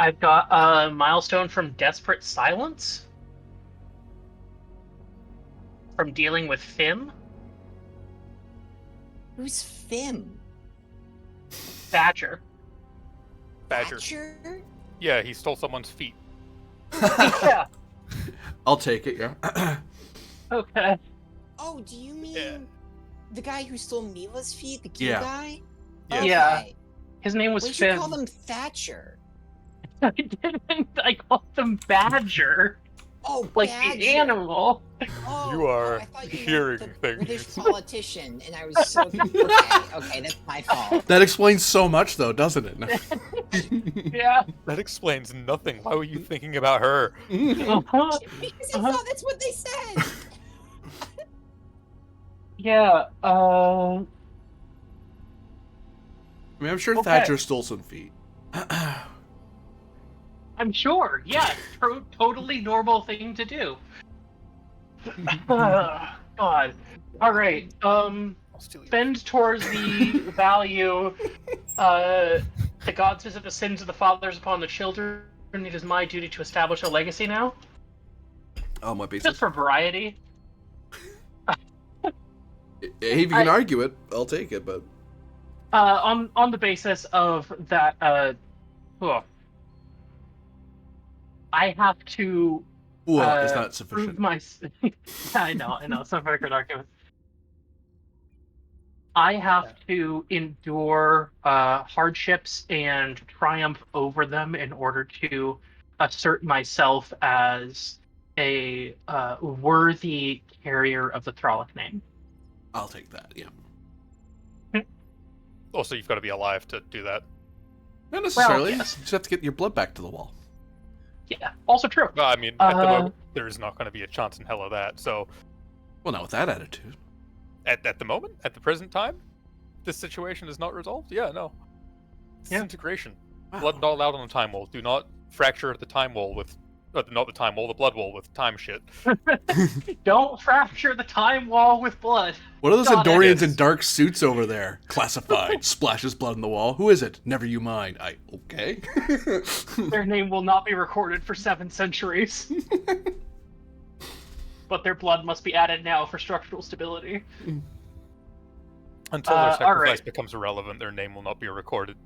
I've got a milestone from Desperate Silence. From dealing with Fim. who's Fim? Thatcher. Badger. Thatcher? Yeah, he stole someone's feet. Yeah. I'll take it, yeah. Okay. Oh, do you mean Yeah. the guy who stole Mila's feet? The cute Yeah. guy? Yeah. Yeah. Okay. His name was Why'd you Fim. call him Thatcher? I didn't. I called them badger, Oh, like badger. the animal. Oh, You are I thought you hearing meant the British things. politician, and I was so okay, that's my fault. That explains so much, though, doesn't it? No. Yeah. That explains nothing. Why were you thinking about her? Uh-huh. Because I Uh-huh. thought that's what they said. Yeah. I mean, I'm sure Okay. Thatcher stole some feet. I'm sure. Yeah. Totally normal thing to do. God. All right. I'll steal your Spend towards the value. The God says that the sins of the fathers upon the children. It is my duty to establish a legacy now, On what basis? just for variety. Hey, if you can argue it, I'll take it, but... On the basis of that, oh, I have to Well, it's not prove sufficient. my. I know, it's not a very good argument. I have to endure hardships and triumph over them in order to assert myself as a worthy carrier of the Thralic name. I'll take that, yeah. Also, you've got to be alive to do that. Not necessarily. yes. You just have to get your blood back to the wall. Yeah, also true. Well, I mean, at the moment, there's not going to be a chance in hell of that. So, Well, not with that attitude. at the moment, at the present time, this situation is not resolved. Yeah, no. Disintegration. Wow. Blood not allowed on the time wall. Do not fracture the time wall with, not the time wall, the blood wall with time shit. Don't fracture the time wall with blood. What are those God, Andorians yes. in dark suits over there? Classified. Splashes blood on the wall. Who is it? Never you mind. Okay. Their name will not be recorded for 7 centuries. But their blood must be added now for structural stability. Until their sacrifice alright. becomes irrelevant, their name will not be recorded.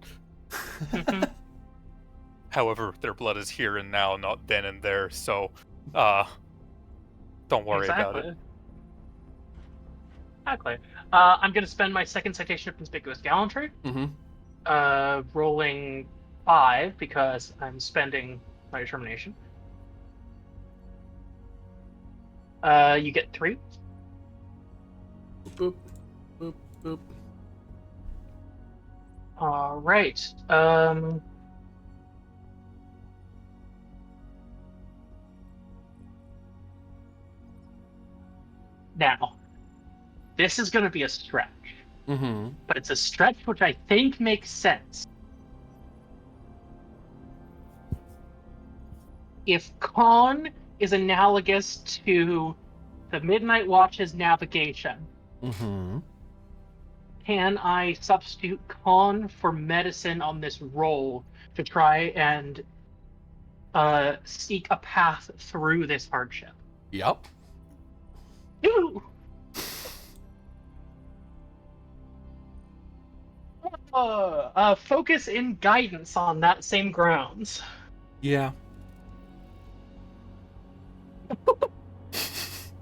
Mhm. However, their blood is here and now, not then and there, so don't worry about it. Exactly. I'm going to spend my second citation of conspicuous gallantry. Mm-hmm. Rolling 5 because I'm spending my determination. You get 3. Boop, boop, boop. All right. Now, this is going to be a stretch, Mm-hmm. but it's a stretch which I think makes sense. If Con is analogous to the Midnight Watch's navigation, Mm-hmm. can I substitute Con for medicine on this roll to try and seek a path through this hardship? Yup. Ooh! Focus in guidance on that same grounds. Yeah. I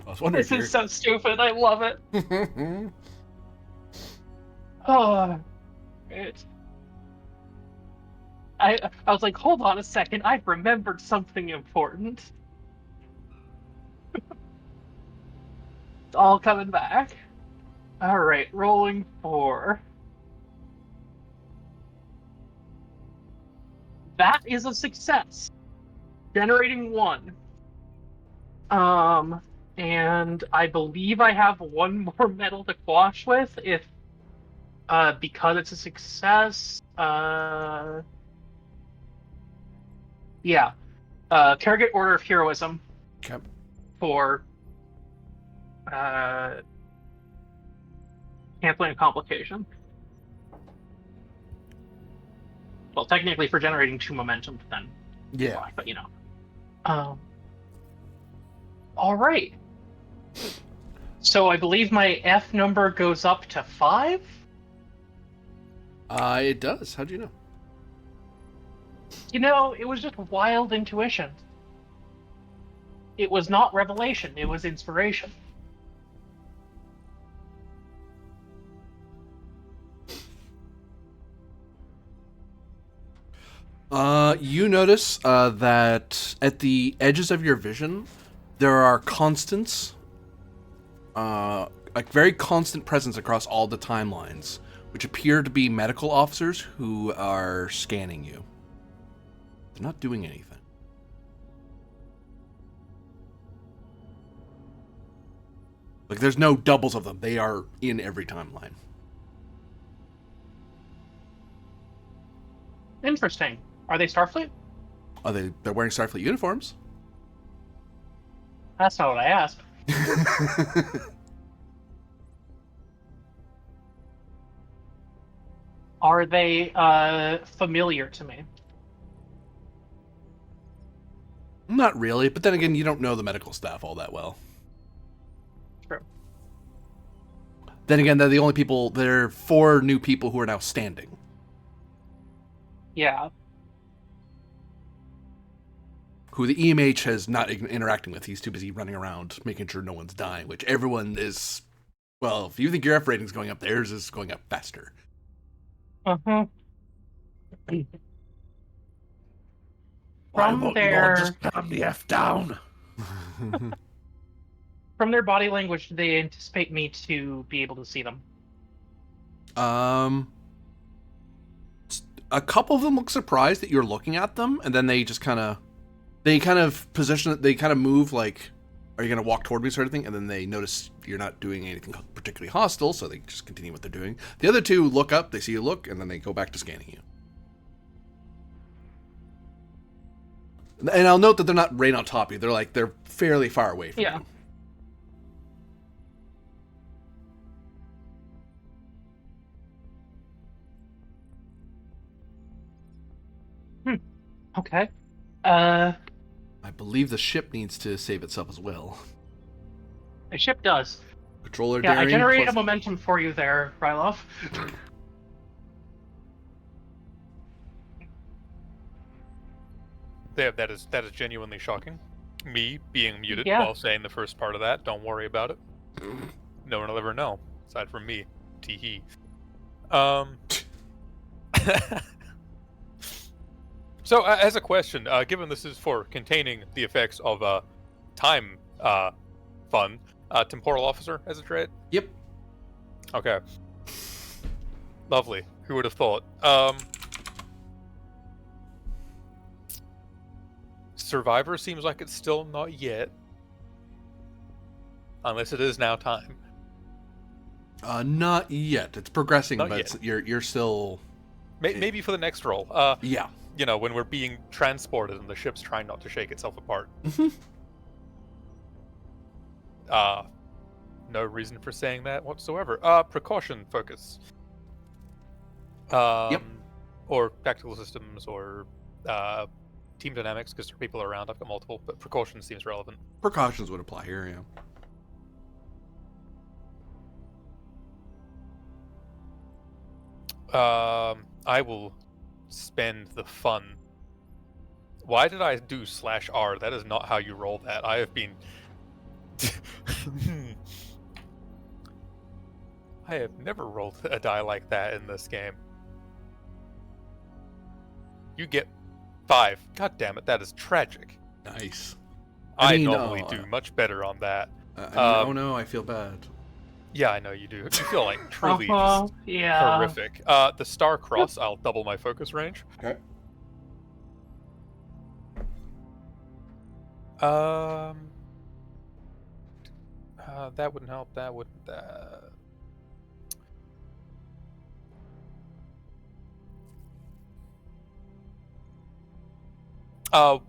was wondering This is so stupid. I love it. here. Oh, it. I was like, hold on a second. I've remembered something important. It's all coming back. All right, rolling 4. That is a success. Generating 1. And I believe I have one more metal to quash with if because it's a success. Yeah. Target Order of Heroism Okay. for canceling a complication. Well, technically for generating 2 momentum, but then Yeah. but you know. All right. So I believe my F number goes up to 5. It does. How'd you know? You know, it was just wild intuition. It was not revelation, it was inspiration. You notice that at the edges of your vision, there are constants, a very constant presence across all the timelines, which appear to be medical officers who are scanning you. They're not doing anything. Like, there's no doubles of them. They are in every timeline. Interesting. Are they Starfleet? They're wearing Starfleet uniforms. That's not what I asked. Are they familiar to me? Not really, but then again, you don't know the medical staff all that well. True. Then again, they're the only people. There are 4 new people who are now standing. Yeah. Who the EMH has not interacting with. He's too busy running around making sure no one's dying, which everyone is. Well, if you think your F rating's going up, theirs is going up faster. Uh-huh. Why From won't you all their just calm the F down? from their body language, do they anticipate me to be able to see them? A couple of them look surprised that you're looking at them, and then they just kind of position it. They kind of move like, "Are you going to walk toward me?" sort of thing, and then they notice you're not doing anything particularly hostile, so they just continue what they're doing. The other 2 look up, they see you look, and then they go back to scanning you. And I'll note that they're not right on top of you. They're fairly far away from you. Okay. I believe the ship needs to save itself as well. The ship does. Controller Yeah, I daring generated plus- a momentum for you there, Ryloff. That is genuinely shocking. Me being muted Yeah. while saying the first part of that. Don't worry about it. No one will ever know, aside from me. Tee-hee. So, as a question, given this is for containing the effects of time fun, temporal officer as a trait? Yep. Okay. Lovely. Who would have thought? Survivor seems like it's still not yet. Unless it is now time. Not yet. It's progressing, Not but yet. you're still. Maybe for the next roll. Yeah. You know, when we're being transported and the ship's trying not to shake itself apart. No reason for saying that whatsoever. Precaution focus. Yep. Or tactical systems, or team dynamics, because there are people around. I've got multiple, but precaution seems relevant. Precautions would apply here, yeah. I will spend the fun. Why did I do /R? That is not how you roll that. I have been... I have never rolled a die like that in this game. You get 5. God damn it, that is tragic. Nice. I mean, normally do much better on that. Oh no, I feel bad. Yeah, I know you do. You feel like truly Uh-huh, just yeah. horrific. The star cross, I'll double my focus range. Okay. That wouldn't help. That wouldn't.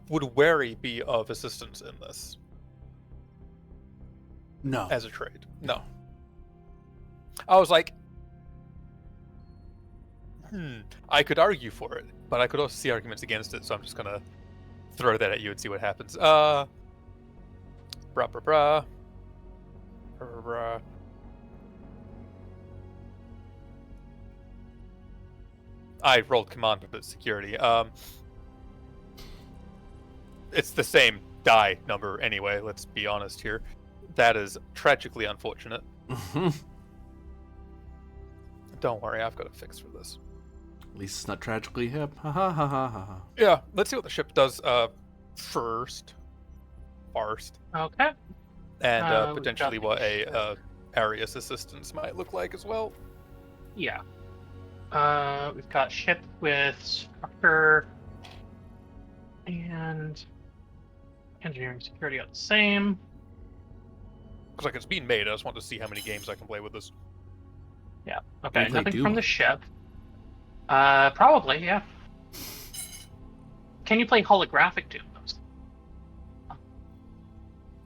Would wary be of assistance in this No. as a trade? No. I was like, I could argue for it, but I could also see arguments against it, so I'm just gonna throw that at you and see what happens. Brah, brah, brah. Brah, brah. I rolled command but security. It's the same die number anyway, let's be honest here. That is tragically unfortunate. Don't worry, I've got a fix for this. At least it's not tragically hip. Ha ha ha ha ha. Yeah, let's see what the ship does first. Okay. And We've potentially got what the a Arius assistance might look like as well. Yeah. We've got ship with structure and engineering security are the same. Because like it's being made, I just want to see how many games I can play with this. Yeah. Okay. Can you play Nothing Doom from on the it? ship. Probably, yeah. Can you play holographic Doom?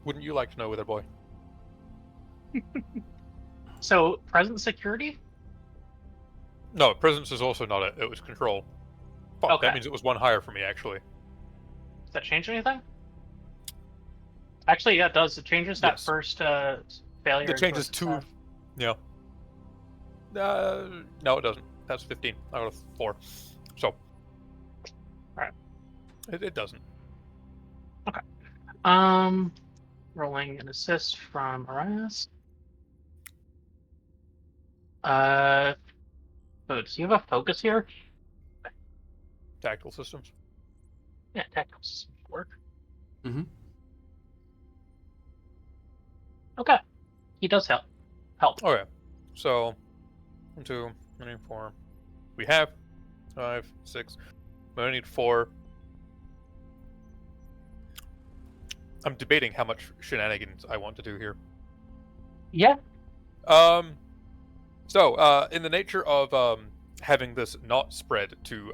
Wouldn't you like to know, Wither Boy? So present security? No, presence is also not it. It was control. Fuck, Okay. that means it was one higher for me, actually. Does that change anything? Actually, yeah, it does. It changes that Yes. first failure. It changes into a two. success. Yeah. No, it doesn't. That's 15. I got a 4. So. Alright. It doesn't. Rolling an assist from Arias. So does he have a focus here? Tactical systems. Yeah, tactical systems work. Mm-hmm. Okay. He does help. Okay. So, 1, 2, 3, 4. We have 5, 6. We only need 4. I'm debating how much shenanigans I want to do here. Yeah. So, in the nature of having this not spread to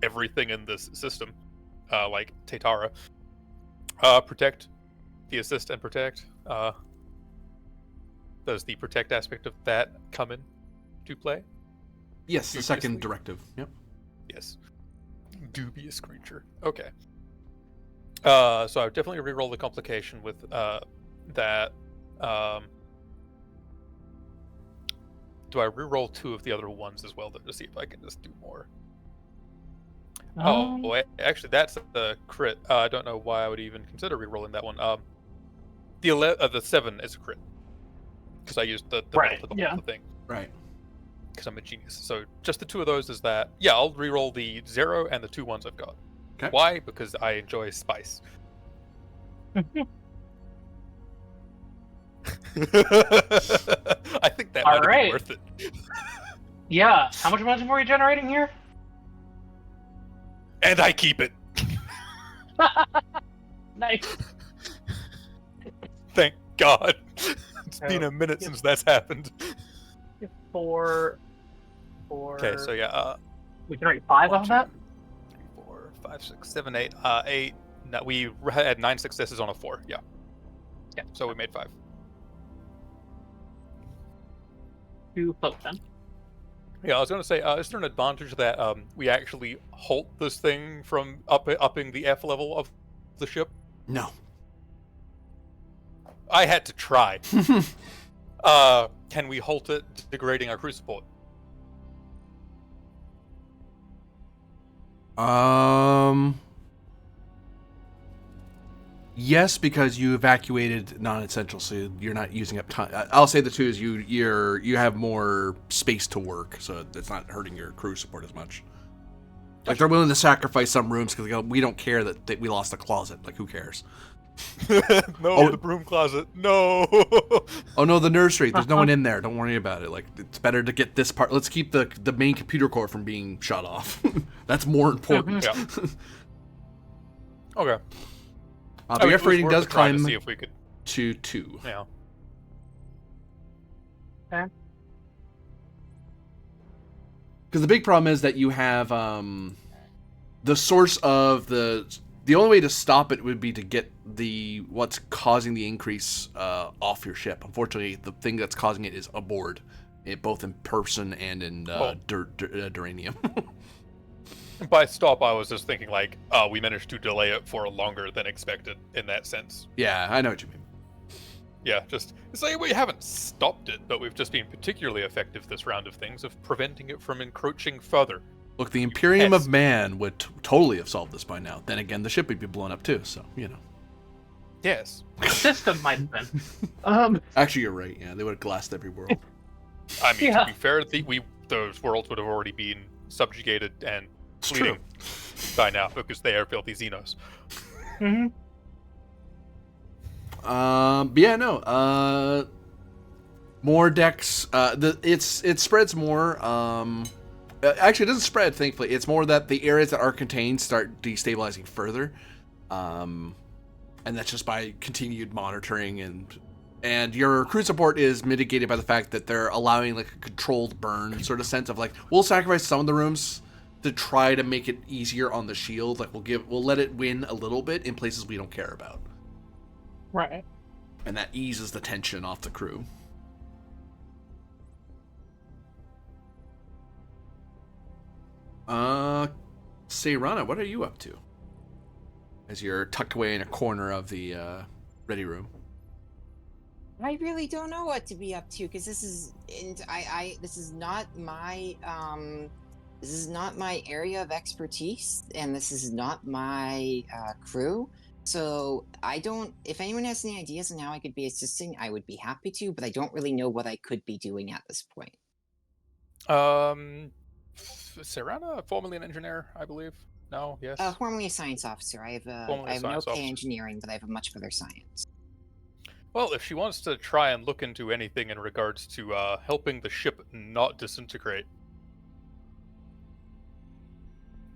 everything in this system, like Tatara, protect, the assist and protect. Does the protect aspect of that come in to play? Yes, the second Dubiously. directive. Yep. Yes. Dubious creature. Okay. So I would definitely reroll the complication with that. Do I reroll 2 of the other ones as well, though, to see if I can just do more? Oh, boy. Actually, that's the crit. I don't know why I would even consider rerolling that one. The 7 is a crit. Because I used the Right, multiple yeah. thing. Right. Because I'm a genius. So just the 2 of those is that. Yeah, I'll reroll the 0 and the 2 ones I've got. Okay. Why? Because I enjoy spice. I think that might have been Alright. worth it. Yeah. How much momentum are we generating here? And I keep it. Nice. Thank God. It's been a minute since that's happened. 4. Okay, so yeah, We generate 5 1, off 2, that? 3, 4, 5, 6, 7, 8. 8. No, we had 9 successes on a 4. Yeah. Yeah. So we made 5. 2 float then. Yeah, I was going to say, is there an advantage that we actually halt this thing from upping the F level of the ship? No. I had to try. Can we halt it degrading our crew support? Yes, because you evacuated non-essential, so you're not using up time. I'll say the 2 is you have more space to work, so it's not hurting your crew support as much. Like they're willing to sacrifice some rooms because we don't care that we lost a closet. Like who cares? No, the broom closet. No. Oh no, the nursery. There's no one in there. Don't worry about it. Like it's better to get this part. Let's keep the main computer core from being shut off. That's more important. Yeah. Okay. The F rating does to climb see if we could. to 2. Yeah. Okay. Because the big problem is that you have the source of the only way to stop it would be to get what's causing the increase off your ship. Unfortunately, the thing that's causing it is aboard, both in person and in duranium. By stop, I was just thinking like, we managed to delay it for longer than expected in that sense. Yeah, I know what you mean. Yeah, just it's like we haven't stopped it, but we've just been particularly effective this round of things of preventing it from encroaching further. Look, the Imperium Yes. of Man would totally have solved this by now. Then again, the ship would be blown up too, so, you know. Yes. The system might have been. Actually, you're right. Yeah, they would have glassed every world. I mean, Yeah. to be fair, those worlds would have already been subjugated and It's fleeting true. by now because they are filthy Xenos. Mm-hmm. But yeah, no. More decks. It spreads more. Actually, it doesn't spread. Thankfully, it's more that the areas that are contained start destabilizing further. And that's just by continued monitoring, and your crew support is mitigated by the fact that they're allowing like a controlled burn sort of sense of like, we'll sacrifice some of the rooms to try to make it easier on the shield. Like we'll let it win a little bit in places we don't care about, Right. and that eases the tension off the crew. Seirana, what are you up to? As you're tucked away in a corner of the ready room. I really don't know what to be up to because this is this is not my area of expertise, and this is not my crew. So I don't. If anyone has any ideas on how I could be assisting, I would be happy to. But I don't really know what I could be doing at this point. Serana, formerly an engineer, I believe. No, yes. Formerly a science officer. I Formerly a have no science pay officer. engineering, but I have a much better science. Well, if she wants to try and look into anything in regards to helping the ship not disintegrate,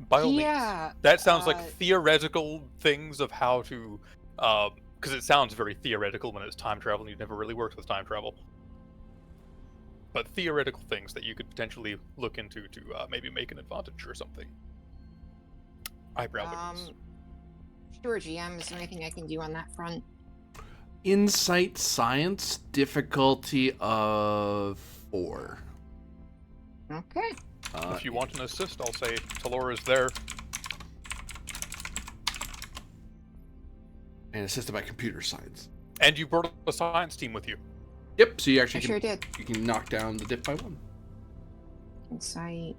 by all means. That sounds like theoretical things of how to, because it sounds very theoretical when it's time travel and you've never really worked with time travel. But theoretical things that you could potentially look into to maybe make an advantage or something. Eyebrow wiggles. Sure, GM. Is there anything I can do on that front? Insight science, difficulty of 4. Okay. If you want an assist, I'll say Talora's there. And assisted by computer science. And you brought a science team with you. Yep, so you actually Sure did. You can knock down the diff by 1. Insight,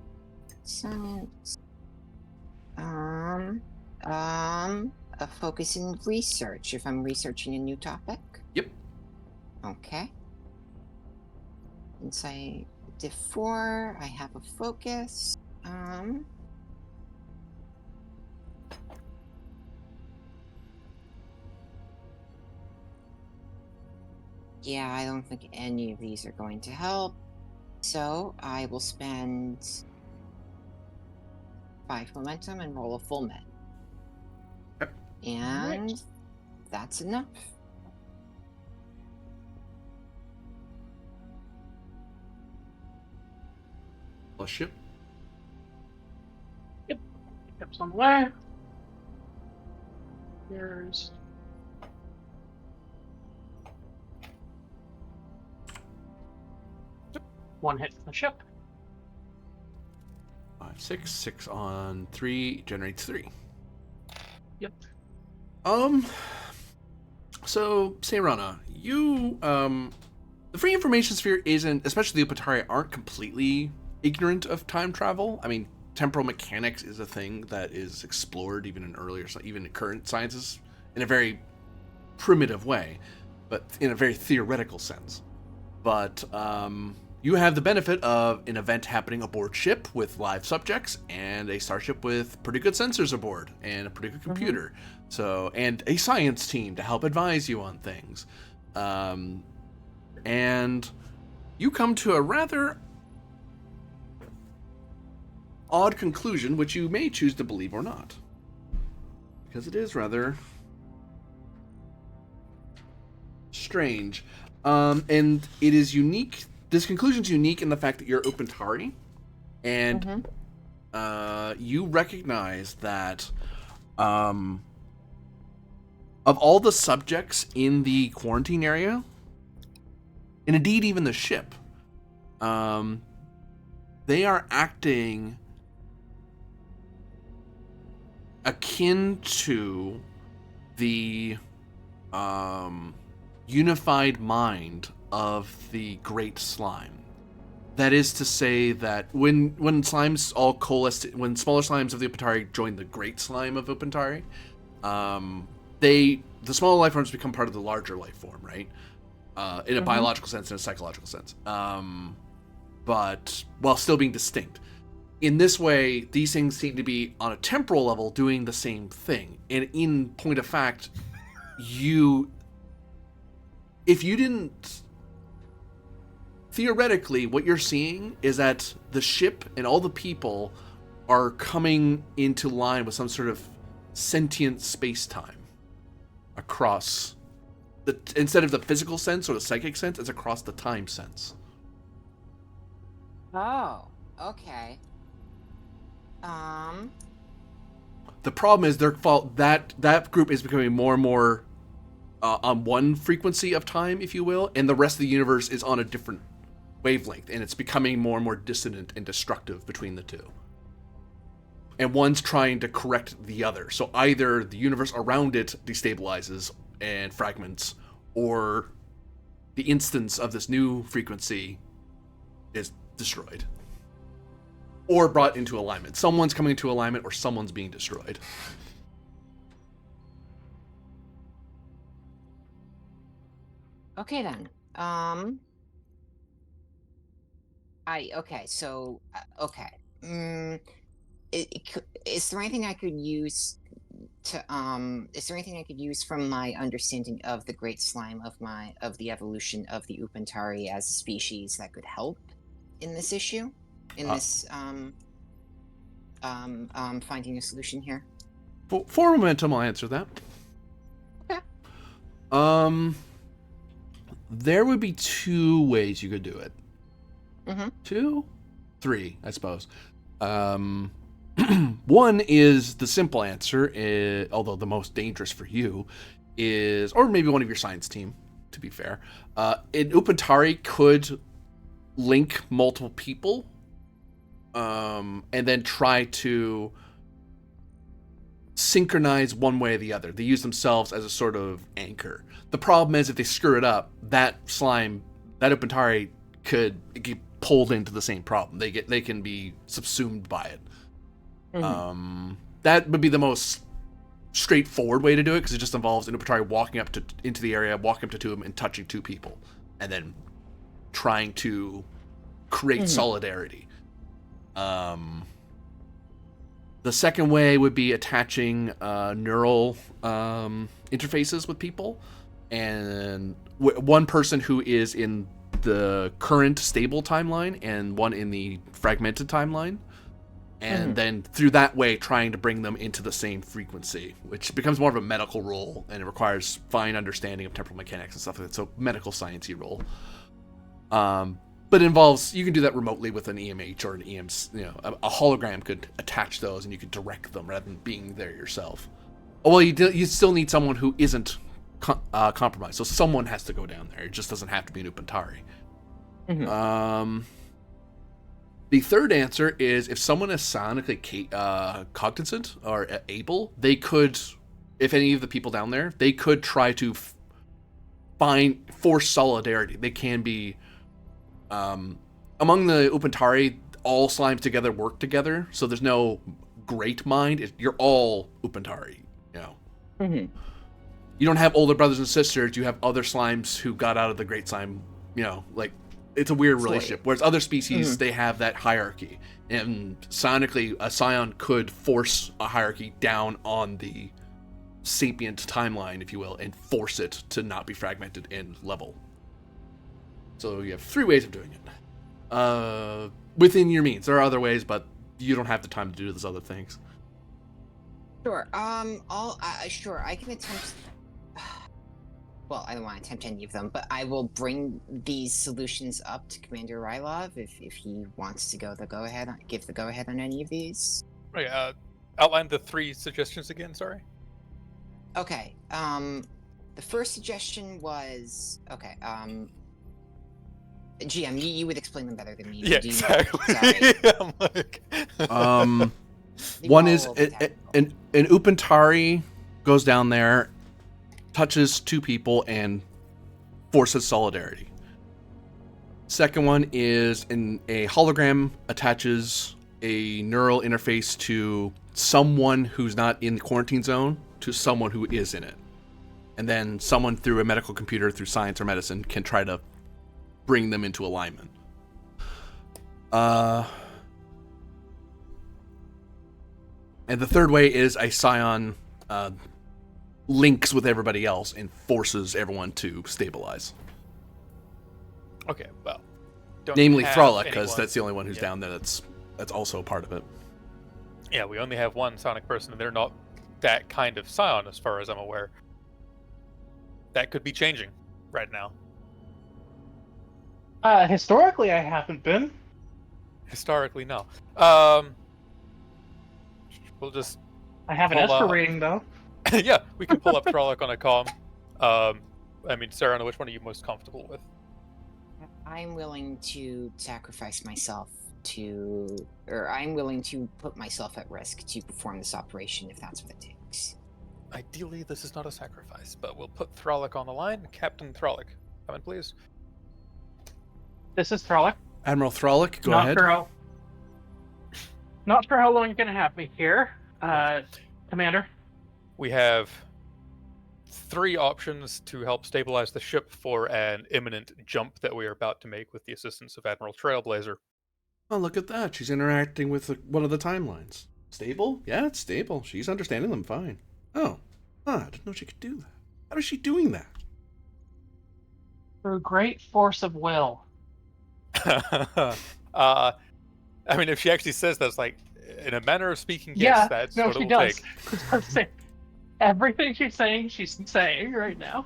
science. A focus in research. If I'm researching a new topic. Yep. Okay. Insight diff 4. I have a focus. Yeah, I don't think any of these are going to help. So I will spend 5 momentum and roll a full med. Yep. And that's enough. Plus ship. Steps on the way. There's one hit from the ship. 5, 6. 6 on 3 generates 3. Yep. So, Seirana, you, the free information sphere isn't, especially the Upatari aren't completely ignorant of time travel. I mean, temporal mechanics is a thing that is explored even in current sciences in a very primitive way, but in a very theoretical sense. But, you have the benefit of an event happening aboard ship with live subjects and a starship with pretty good sensors aboard and a pretty good computer. So, and a science team to help advise you on things. And you come to a rather odd conclusion, which you may choose to believe or not. Because it is rather strange. And it is unique. This conclusion is unique in the fact that you're Opentari, and you recognize that of all the subjects in the quarantine area, and indeed even the ship, they are acting akin to the unified mind of the Great Slime. That is to say that when slimes all coalesce, when smaller slimes of the Opentari join the Great Slime of Opentari, the smaller life forms become part of the larger life form, right? In a biological sense and a psychological sense. But while still being distinct. in this way, these things seem to be on a temporal level doing the same thing. And in point of fact, if you didn't, theoretically, what you're seeing is that the ship and all the people are coming into line with some sort of sentient space-time across instead of the physical sense or the psychic sense, it's across the time sense. Oh, okay. The problem is that group is becoming more and more on one frequency of time, if you will, and the rest of the universe is on a different wavelength, and it's becoming more and more dissonant and destructive between the two. And one's trying to correct the other. So either the universe around it destabilizes and fragments, or the instance of this new frequency is destroyed. Or brought into alignment. Someone's coming into alignment, or someone's being destroyed. Okay then. Okay. Is there anything I could use is there anything I could use from my understanding of the great slime of the evolution of the Upantari as a species that could help in this issue? Finding a solution here? For momentum, I'll answer that. Okay. There would be two ways you could do it. Mm-hmm. 2? 3, I suppose. One is the simple answer, although the most dangerous for you is, or maybe one of your science team, to be fair. An Upantari could link multiple people, and then try to synchronize one way or the other. They use themselves as a sort of anchor. The problem is if they screw it up, that slime, that Upantari could get pulled into the same problem. They can be subsumed by it. Mm-hmm. That would be the most straightforward way to do it, because it just involves an Upantari walking up into the area, walking up to 2 of them, and touching 2 people, and then trying to create solidarity. The second way would be attaching neural interfaces with people, and one person who is in the current stable timeline and one in the fragmented timeline, and then through that way trying to bring them into the same frequency, which becomes more of a medical role, and it requires fine understanding of temporal mechanics and stuff like that, so medical sciencey role. But it involves, you can do that remotely with an EMH or an EMS, a hologram could attach those and you could direct them rather than being there yourself. Well, you still need someone who isn't compromised, so someone has to go down there. It just doesn't have to be an Upantari. The third answer is if someone is sonically cognizant or able, they could, if any of the people down there, they could try to force solidarity. They can be, among the Upantari, all slimes together work together, so there's no great mind. You're all Upantari, You don't have older brothers and sisters, you have other slimes who got out of the great slime, it's a weird relationship. Whereas other species, they have that hierarchy. And sonically, a scion could force a hierarchy down on the sapient timeline, if you will, and force it to not be fragmented and level. So you have 3 ways of doing it. Within your means. There are other ways, but you don't have the time to do those other things. Sure. Sure, I can attempt... Well, I don't want to attempt any of them, but I will bring these solutions up to Commander Rylov if he wants to give the go-ahead on any of these. Right, outline the 3 suggestions again, sorry? Okay, the first suggestion was... Okay, GM, you would explain them better than me. Yeah, exactly. I'm like... One is an Upantari goes down there, touches 2 people, and forces solidarity. Second one is a hologram attaches a neural interface to someone who's not in the quarantine zone to someone who is in it. And then someone through a medical computer, through science or medicine, can try to bring them into alignment. And the third way is a scion links with everybody else and forces everyone to stabilize. Okay, well. Don't Namely have Thralic, because anyone- that's the only one who's Yeah. down there that's also a part of it. Yeah, we only have one psionic person, and they're not that kind of scion, as far as I'm aware. That could be changing right now. Historically, I haven't been. Historically, no. We'll just I have an Hold Esper on. rating, though. yeah, we can pull up Trolloc on a comm. I mean, Sarah, which one are you most comfortable with? I'm willing to sacrifice myself or I'm willing to put myself at risk to perform this operation if that's what it takes. Ideally, this is not a sacrifice, but we'll put Thralic on the line. Captain Thralic, come in, please. This is Thralic. Admiral Thralic, go Not ahead. Not sure how long you're gonna have me here, Commander. We have 3 options to help stabilize the ship for an imminent jump that we are about to make with the assistance of Admiral Trailblazer. Oh, look at that. She's interacting with one of the timelines. Stable? Yeah, it's stable. She's understanding them fine. Oh. I didn't know she could do that. How is she doing that? Through great force of will. I mean, if she actually says that's like, in a manner of speaking, yes, that's no, what it she will does. take. She does say everything she's saying right now.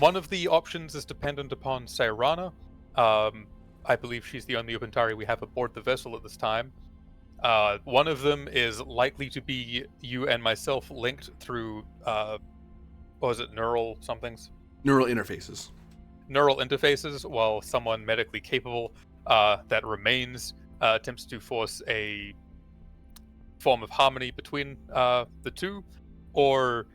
One of the options is dependent upon Sairana. I believe she's the only Ubentari we have aboard the vessel at this time. One of them is likely to be you and myself linked through, what was it, neural somethings? Neural interfaces. Neural interfaces, while someone medically capable that remains attempts to force a form of harmony between the two. Or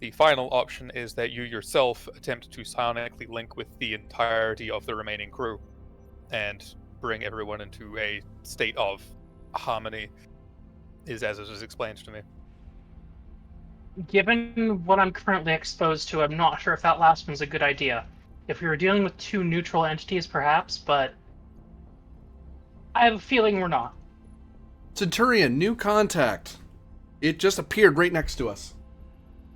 the final option is that you yourself attempt to psionically link with the entirety of the remaining crew and bring everyone into a state of harmony, as it was explained to me. Given what I'm currently exposed to, I'm not sure if that last one's a good idea. If we were dealing with 2 neutral entities, perhaps, but I have a feeling we're not. Centurion, new contact. It just appeared right next to us.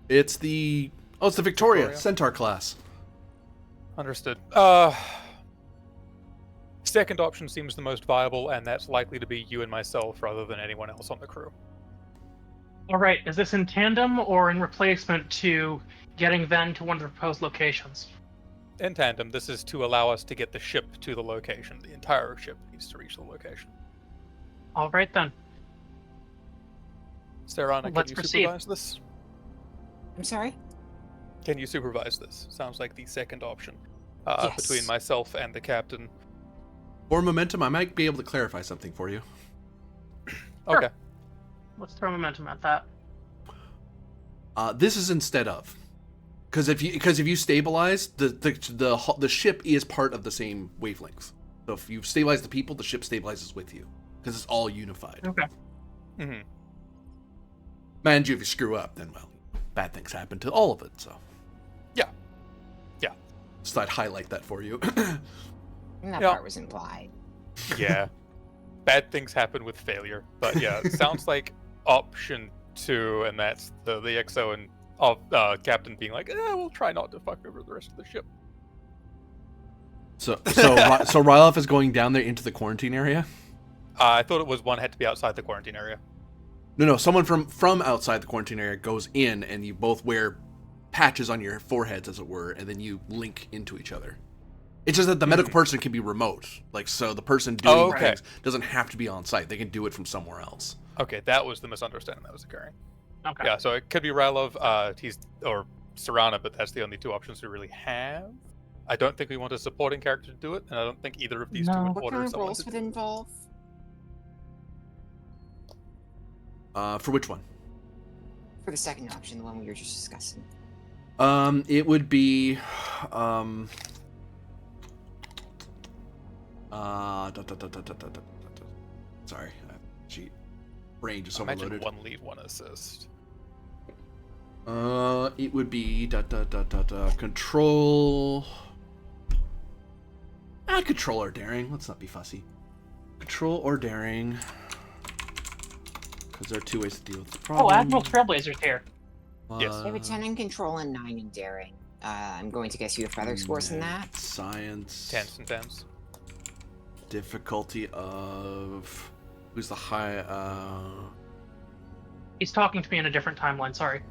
It's the Victoria Centaur class. Understood. Second option seems the most viable, and that's likely to be you and myself rather than anyone else on the crew. All right, is this in tandem or in replacement to getting Ven to one of the proposed locations? In tandem, this is to allow us to get the ship to the location. The entire ship needs to reach the location. All right, then. Sarana, can Let's you proceed. supervise this? I'm sorry? Can you supervise this? Sounds like the second option. Yes. Between myself and the captain. For momentum, I might be able to clarify something for you. Sure. Okay. Let's throw momentum at that. This is instead of, because if you stabilize the ship is part of the same wavelength. So if you stabilize the people, the ship stabilizes with you because it's all unified. Okay. Mm-hmm. Mind you, if you screw up, then well, bad things happen to all of it. So Yeah. just thought I'd highlight that for you. And that Yeah. part was implied. Yeah. Bad things happen with failure. But yeah, it sounds like option 2, and that's the XO and captain being like, we'll try not to fuck over the rest of the ship. so Ryloff is going down there into the quarantine area. I thought it was one had to be outside the quarantine area. No, someone from outside the quarantine area goes in, and you both wear patches on your foreheads, as it were, and then you link into each other. It's just that the medical person can be remote, like so the person doing things doesn't have to be on site; they can do it from somewhere else. Okay, that was the misunderstanding that was occurring. Okay. Yeah, so it could be Rylov, or Sarana, but that's the only 2 options we really have. I don't think we want a supporting character to do it, and I don't think either of these No. two would What order kind of someone roles to would involve? For which one? For the second option, the one we were just discussing. It would be, sorry, cheat. Brain just imagine overloaded. 1 lead, 1 assist. It would be control. Control or daring. Let's not be fussy. Control or daring. Because there are two ways to deal with the Oh, problem. Admiral Trailblazer's here. Yes. I have a 10 in control and 9 in daring. I'm going to guess you have better scores than that. Science. 10s and 10s. Difficulty of... Who's the high... He's talking to me in a different timeline, sorry.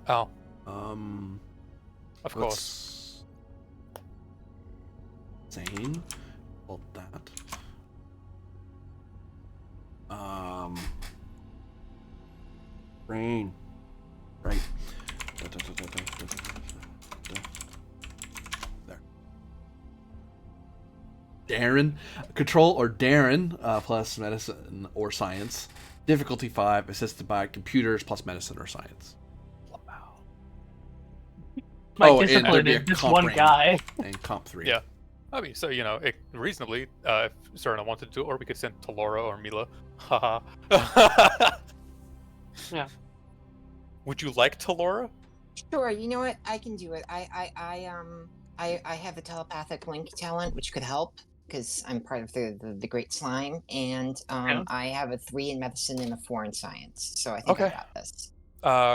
Oh, Of course. Zane. Hold that. Rain. Right. There. Darren. Control or Darren plus medicine or science. Difficulty 5, assisted by computers plus medicine or science. My and discipline there'd be is a this comp one range. guy. And comp 3. Yeah. I mean, so, reasonably, if Serena wanted to, or we could send to Laura or Mila. Haha. Yeah. Would you like to Laura? Sure, you know what? I can do it. I have a telepathic link talent, which could help because I'm part of the Great Slime, and Yeah. I have a 3 in medicine and a 4 in science. So I think I Okay. got this.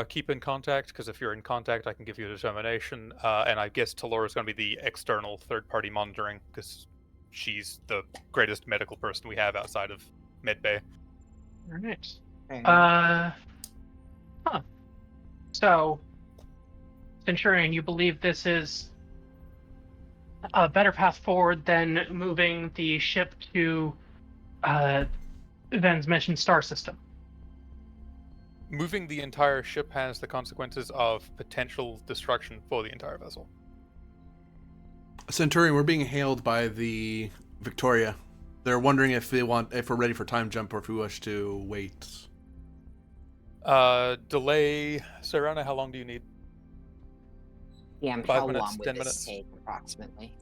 Keep in contact, because if you're in contact, I can give you a determination. And I guess Talora's going to be the external third-party monitoring, because she's the greatest medical person we have outside of Medbay. Alright. Fair. So, Centurion, you believe this is a better path forward than moving the ship to Ven's mentioned star system? Moving the entire ship has the consequences of potential destruction for the entire vessel. Centurion, we're being hailed by the Victoria. They're wondering if we're ready for time jump or if we wish to wait. Delay, Serena, how long do you need? Yeah, 5 how minutes, long would 10 this minutes? take approximately?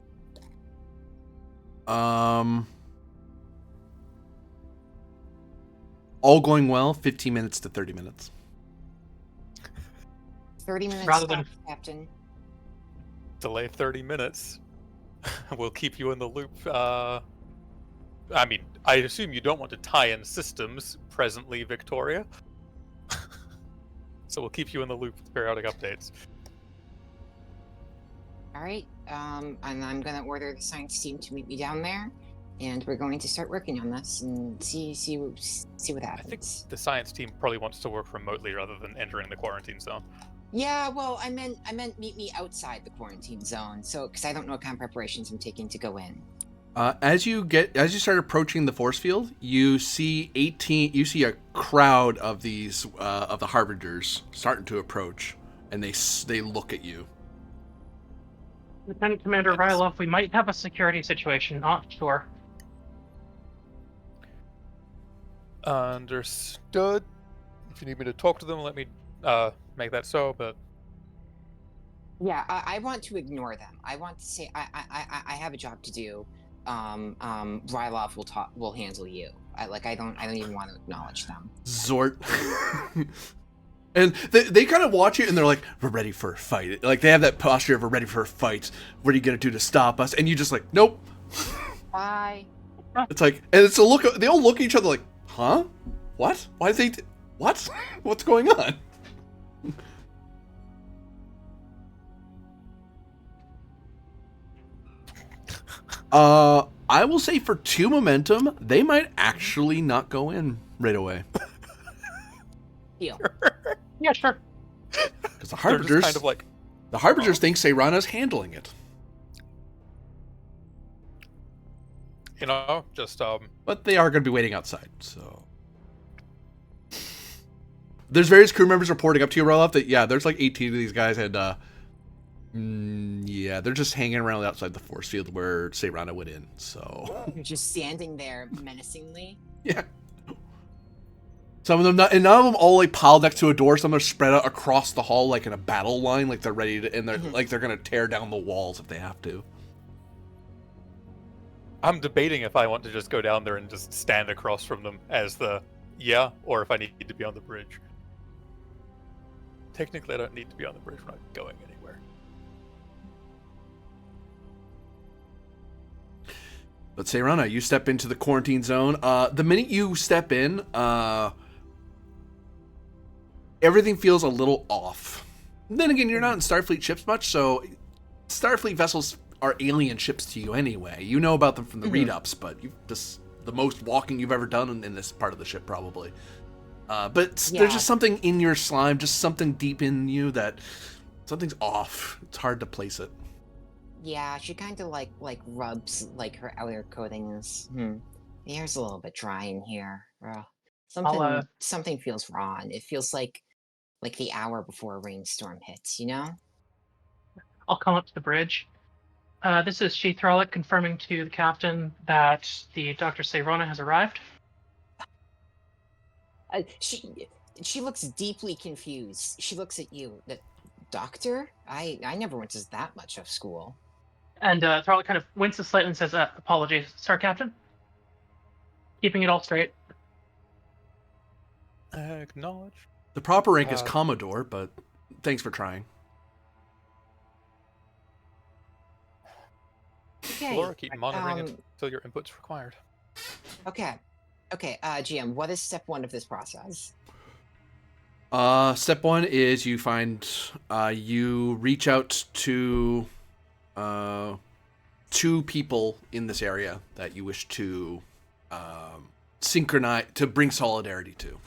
All going well, 15 minutes to 30 minutes. 30 minutes, Rather than- Captain. Delay 30 minutes. We'll keep you in the loop. I mean, I assume you don't want to tie in systems presently, Victoria. So we'll keep you in the loop with periodic updates. All right. And I'm going to order the science team to meet me down there, and we're going to start working on this and see what I think happens. the science team probably wants to work remotely rather than entering the quarantine zone. Yeah, well, I meant meet me outside the quarantine zone, so because I don't know what kind of preparations I'm taking to go in. As you start approaching the force field, you see a crowd of these of the Harbingers starting to approach, and they look at you. Lieutenant Commander Rylov, we might have a security situation, not sure. Understood. If you need me to talk to them, let me make that so, but Yeah, I want to ignore them. I want to say I have a job to do. Rylov will handle you. I don't even want to acknowledge them. Zort. And they kind of watch you, and they're like, "We're ready for a fight." Like they have that posture of, "We're ready for a fight. What are you gonna do to stop us?" And you just like, "Nope." Bye. It's like, and it's a look. They all look at each other like, "Huh? What? Why did they? What? What's going on?" I will say for 2 momentum, they might actually not go in right away. Deal. Yeah, sure. Because the they're just Harbingers, kind of like, think Seirana's handling it. just But they are going to be waiting outside, so... There's various crew members reporting up to you, Roloff, that, yeah, there's like 18 of these guys, and, yeah, they're just hanging around outside the force field where Seirana went in, so... You're just standing there menacingly. Yeah. Some of them not, and none of them all like piled next to a door. Some are spread out across the hall like in a battle line, like they're ready to, and they're like they're gonna tear down the walls if they have to. I'm debating if I want to just go down there and just stand across from them as or if I need to be on the bridge. Technically, I don't need to be on the bridge. We're not going anywhere. But Seirana, you step into the quarantine zone. The minute you step in, everything feels a little off. Then again, you're not in Starfleet ships much, so Starfleet vessels are alien ships to you anyway. You know about them from the read-ups, but you just the most walking you've ever done in this part of the ship, probably. But there's just something in your slime, just something deep in you that something's off. It's hard to place it. Yeah, she kind of like rubs like her outer coatings. The air's a little bit dry in here. Something feels wrong. It feels like the hour before a rainstorm hits, you know? I'll come up to the bridge. This is She Throlic confirming to the captain that the Dr. Sayrona has arrived. She looks deeply confused. She looks at you. The doctor? I never went to that much of school. And Throlic kind of winces slightly and says, apologies, Sir Captain. Keeping it all straight. Acknowledge. The proper rank is Commodore, but thanks for trying. Okay. Laura, keep monitoring it until your input's required. Okay. GM, what is step 1 of this process? Step 1 is you reach out to 2 people in this area that you wish to synchronize, to bring solidarity to.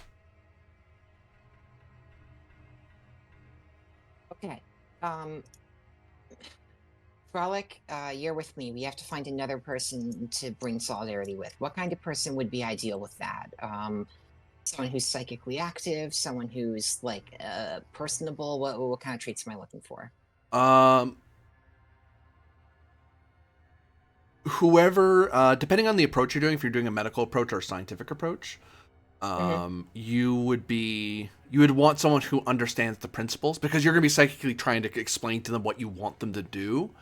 Okay. Frolic, you're with me. We have to find another person to bring solidarity with. What kind of person would be ideal with that? Someone who's psychically active, someone who's like personable. What kind of traits am I looking for? Whoever, depending on the approach you're doing, if you're doing a medical approach or a scientific approach, you would want someone who understands the principles, because you're going to be psychically trying to explain to them what you want them to do.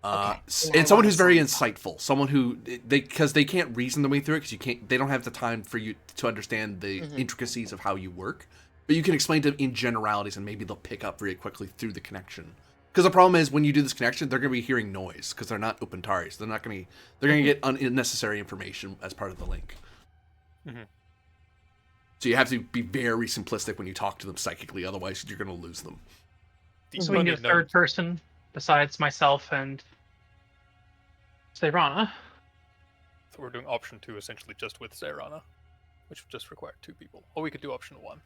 And someone who's very insightful, someone who because they can't reason their way through it, because they don't have the time for you to understand the intricacies of how you work, but you can explain to them in generalities, and maybe they'll pick up very quickly through the connection. Because the problem is, when you do this connection, they're going to be hearing noise, because they're not Opentaris. They're going to get unnecessary information as part of the link. So you have to be very simplistic when you talk to them psychically, otherwise you're going to lose them. So we need a third person besides myself and Sayrona. So we're doing option 2 essentially just with Sayrona, which would just require 2 people. Or we could do option 1.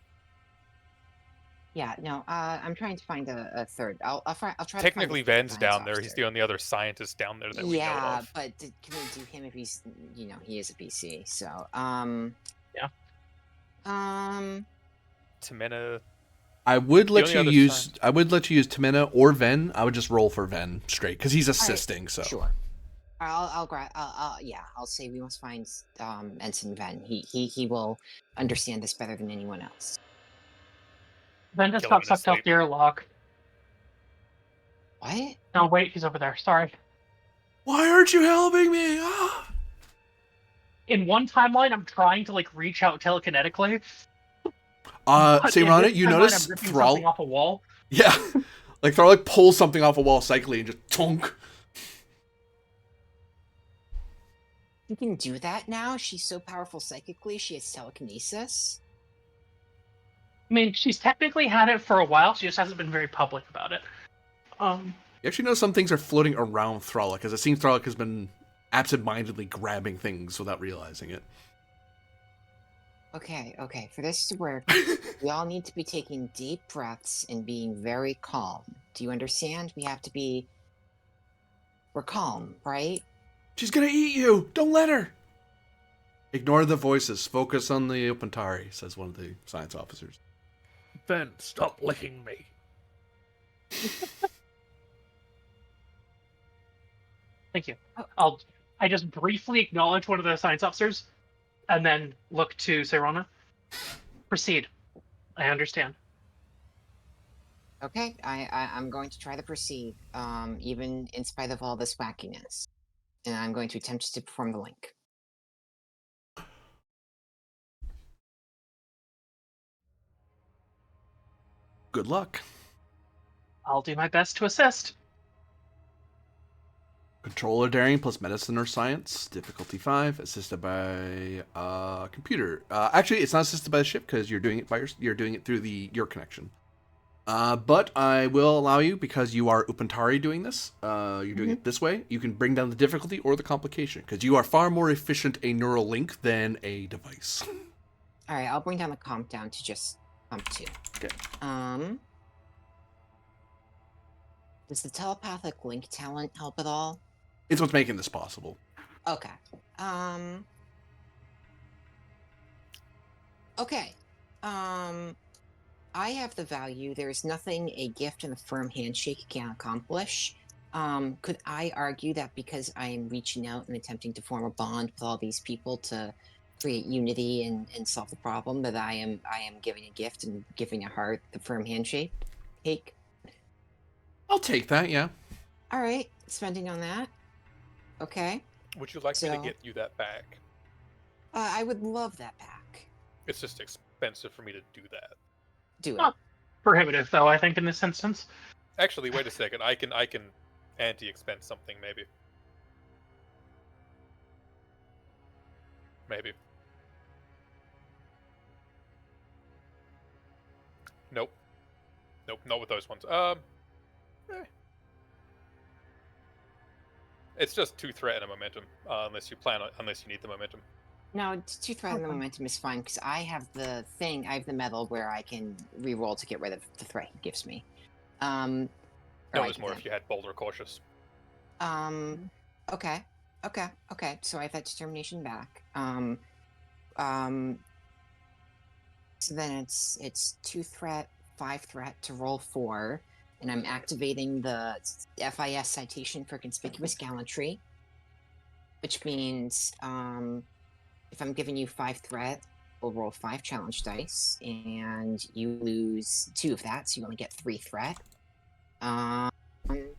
Yeah, no, I'm trying to find a third. I'll try. Technically, Ven's down there. He's the only other scientist down there that we know of. Yeah, but can we do him if he's, he is a PC? So, yeah. Tamina. I would let you use Tamina or Ven. I would just roll for Ven straight, because he's assisting. Right. So sure. I'll say we must find Ensign Ven. He will understand this better than anyone else. Ven just got sucked off the airlock. What? No, wait, he's over there. Sorry. Why aren't you helping me? Ah! In one timeline, I'm trying to reach out telekinetically. Sayrona, you notice something off a wall. Yeah, Throlic pulls something off a wall psychically and just tonk. You can do that now? She's so powerful psychically, she has telekinesis? I mean, she's technically had it for a while, she just hasn't been very public about it. You actually know some things are floating around Throlic, as it seems Throlic has been absent-mindedly grabbing things without realizing it. Okay, for this to work, we all need to be taking deep breaths and being very calm. Do you understand? We're calm, right? She's gonna eat you! Don't let her! Ignore the voices. Focus on the Opentari, says one of the science officers. Ven, stop licking me. Thank you. I just briefly acknowledge one of the science officers, and then look to Sayrona. Proceed. I understand. Okay, I'm going to try to proceed, even in spite of all this wackiness. And I'm going to attempt to perform the link. Good luck. I'll do my best to assist. Control or daring plus medicine or science. Difficulty 5. Assisted by computer. Actually, it's not assisted by the ship because you're doing it you're doing it through your connection. But I will allow you, because you are Upantari doing this. You're doing it this way. You can bring down the difficulty or the complication because you are far more efficient a neural link than a device. All right, I'll bring down the comp down to just comp 2. Okay. Does the telepathic link talent help at all? It's what's making this possible. Okay. Okay. I have the value. There's nothing a gift and a firm handshake can accomplish. Could I argue that because I am reaching out and attempting to form a bond with all these people to create unity and solve the problem, that I am giving a gift and giving a heart the firm handshake? Cake. I'll take that, yeah. All right, spending on that. Okay. Would you like me to get you that back? I would love that back. It's just expensive for me to do that. Do it. Not prohibitive, though, I think, in this instance. Actually, wait a second. I can anti-expense something, maybe. Maybe. Nope. Nope, not with those ones. It's just 2 threat and a momentum, unless you need the momentum. No, 2 threat and the momentum is fine because I have the medal where I can re-roll to get rid of the threat he gives me. No, it's more if you had bold or cautious. Okay. So I have that determination back. So then it's 2 threat, 5 threat to roll 4, and I'm activating the FIS citation for conspicuous gallantry, which means if I'm giving you 5 threat, we'll roll 5 challenge dice, and you lose 2 of that, so you only get 3 threat. Could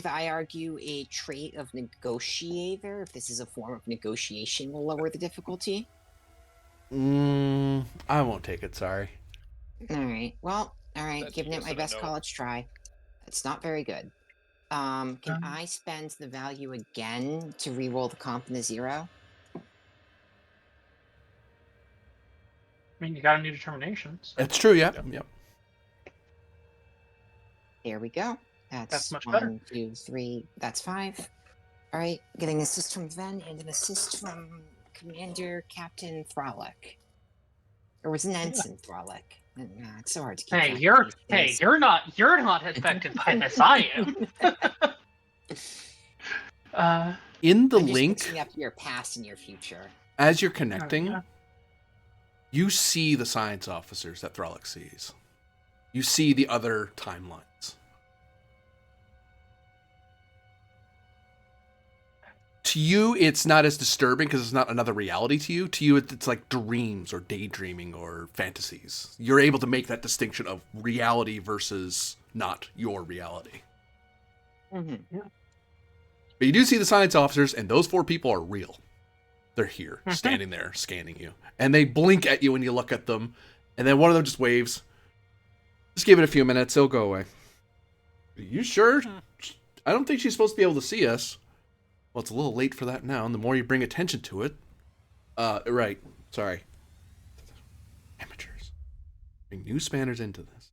I argue a trait of negotiator, if this is a form of negotiation, will lower the difficulty? I won't take it, sorry. Alright, well, alright, That's giving it yes my and a best no. college try. It's not very good. Can I spend the value again to re-roll the comp in the 0? I mean, you got a new determination. So. It's true, yeah. Yep. There we go. That's much 1, better. 2, 3, that's 5. Alright, getting an assist from Ven and an assist from Commander Captain Frolic. Or was it Ensign Frolic? It's so hard to keep track. You're not affected by this. I am. In the I'm just link, mixing up your past and your future. as you're connecting, you see the science officers that Thralic sees. You see the other timelines. To you, it's not as disturbing because it's not another reality to you. To you, it's like dreams or daydreaming or fantasies. You're able to make that distinction of reality versus not your reality. Mm-hmm. Yeah. But you do see the science officers, and those 4 people are real. They're here, standing there, scanning you. And they blink at you when you look at them, and then one of them just waves. Just give it a few minutes, it'll go away. Are you sure? I don't think she's supposed to be able to see us. Well, it's a little late for that now, and the more you bring attention to it... right. Sorry. Amateurs. Bring new spanners into this.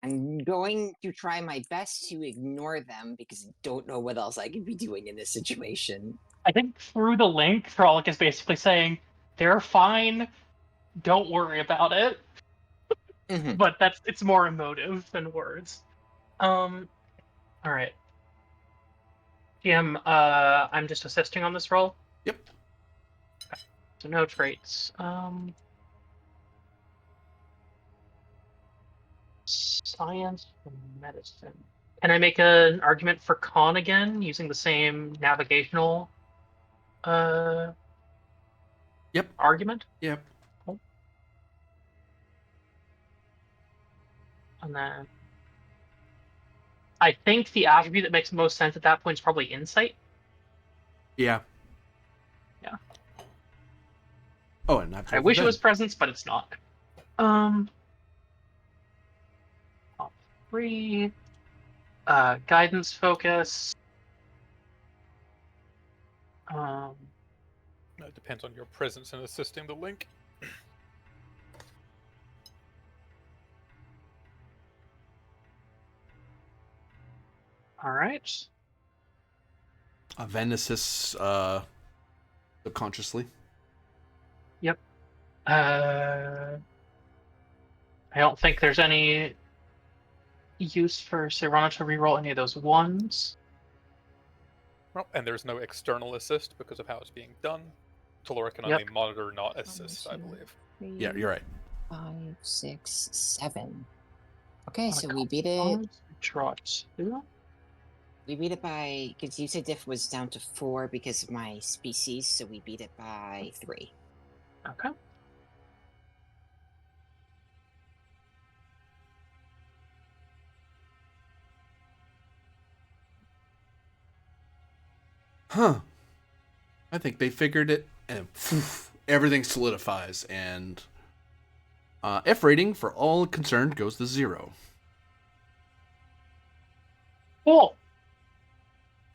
I'm going to try my best to ignore them because I don't know what else I could be doing in this situation. I think through the link, Frolic is basically saying, they're fine, don't worry about it. Mm-hmm. But it's more emotive than words. Alright. GM, I'm just assisting on this roll. Yep. Okay. So no traits. Science and medicine. Can I make an argument for con again using the same navigational Yep. argument? Yep. Cool. And then I think the attribute that makes the most sense at that point is probably insight. Yeah. Yeah. Oh, and not I wish it was presence, but it's not. Top 3. Guidance focus. Um, It depends on your presence in assisting the link. all right. Ven assists subconsciously. Yep. I don't think there's any use for Serrano to reroll any of those ones. Well, and there's no external assist because of how it's being done. Talora can Yep. only monitor, not assist, I believe. Yeah, you're right. 5, 6, 7. Okay, On so a we beat it. compromise, draw 2. We beat it by, because you said diff was down to 4 because of my species, so we beat it by 3. Okay. Huh. I think they figured it, and everything solidifies, and F rating for all concerned goes to 0. Cool.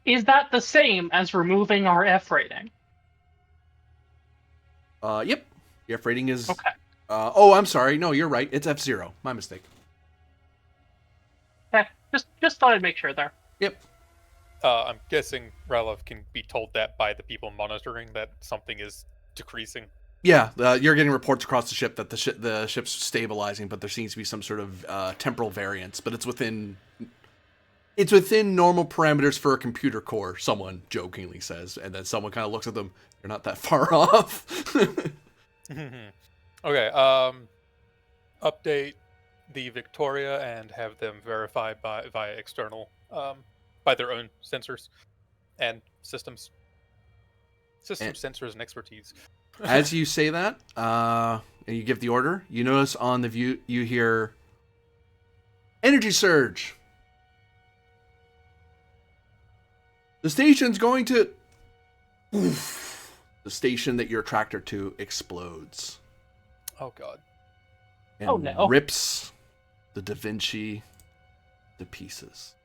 Is that the same as removing our F rating? Yep. The F rating is. Okay. Oh, I'm sorry. No, you're right. It's F0. My mistake. Okay. Just thought I'd make sure there. Yep. I'm guessing Ralov can be told that by the people monitoring that something is decreasing. Yeah, you're getting reports across the ship that the ship's stabilizing, but there seems to be some sort of temporal variance. But it's within normal parameters for a computer core. Someone jokingly says, and then someone kind of looks at them. They're not that far off. Okay. Update the Victoria and have them verified via external, by their own sensors and systems. Sensors and expertise. As you say that, and you give the order, you notice on the view you hear energy surge. The station's going to. Oof. The station that you're attracted to explodes. Oh god. And Oh, no. rips the Da Vinci to pieces.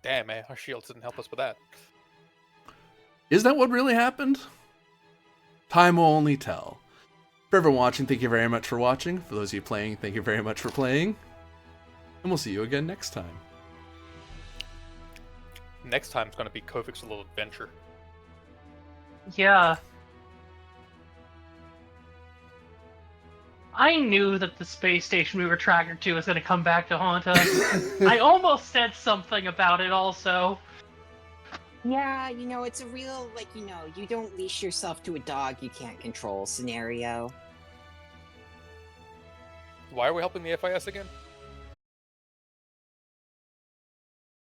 Damn, man, our shields didn't help us with that. Is that what really happened? Time will only tell. For everyone watching, thank you very much for watching. For those of you playing, thank you very much for playing. And we'll see you again next time. Next time's going to be Kovik's little adventure. Yeah. I knew that the space station we were tracked to was going to come back to haunt us. I almost said something about it also. Yeah, it's a real, you don't leash yourself to a dog you can't control scenario. Why are we helping the FIS again?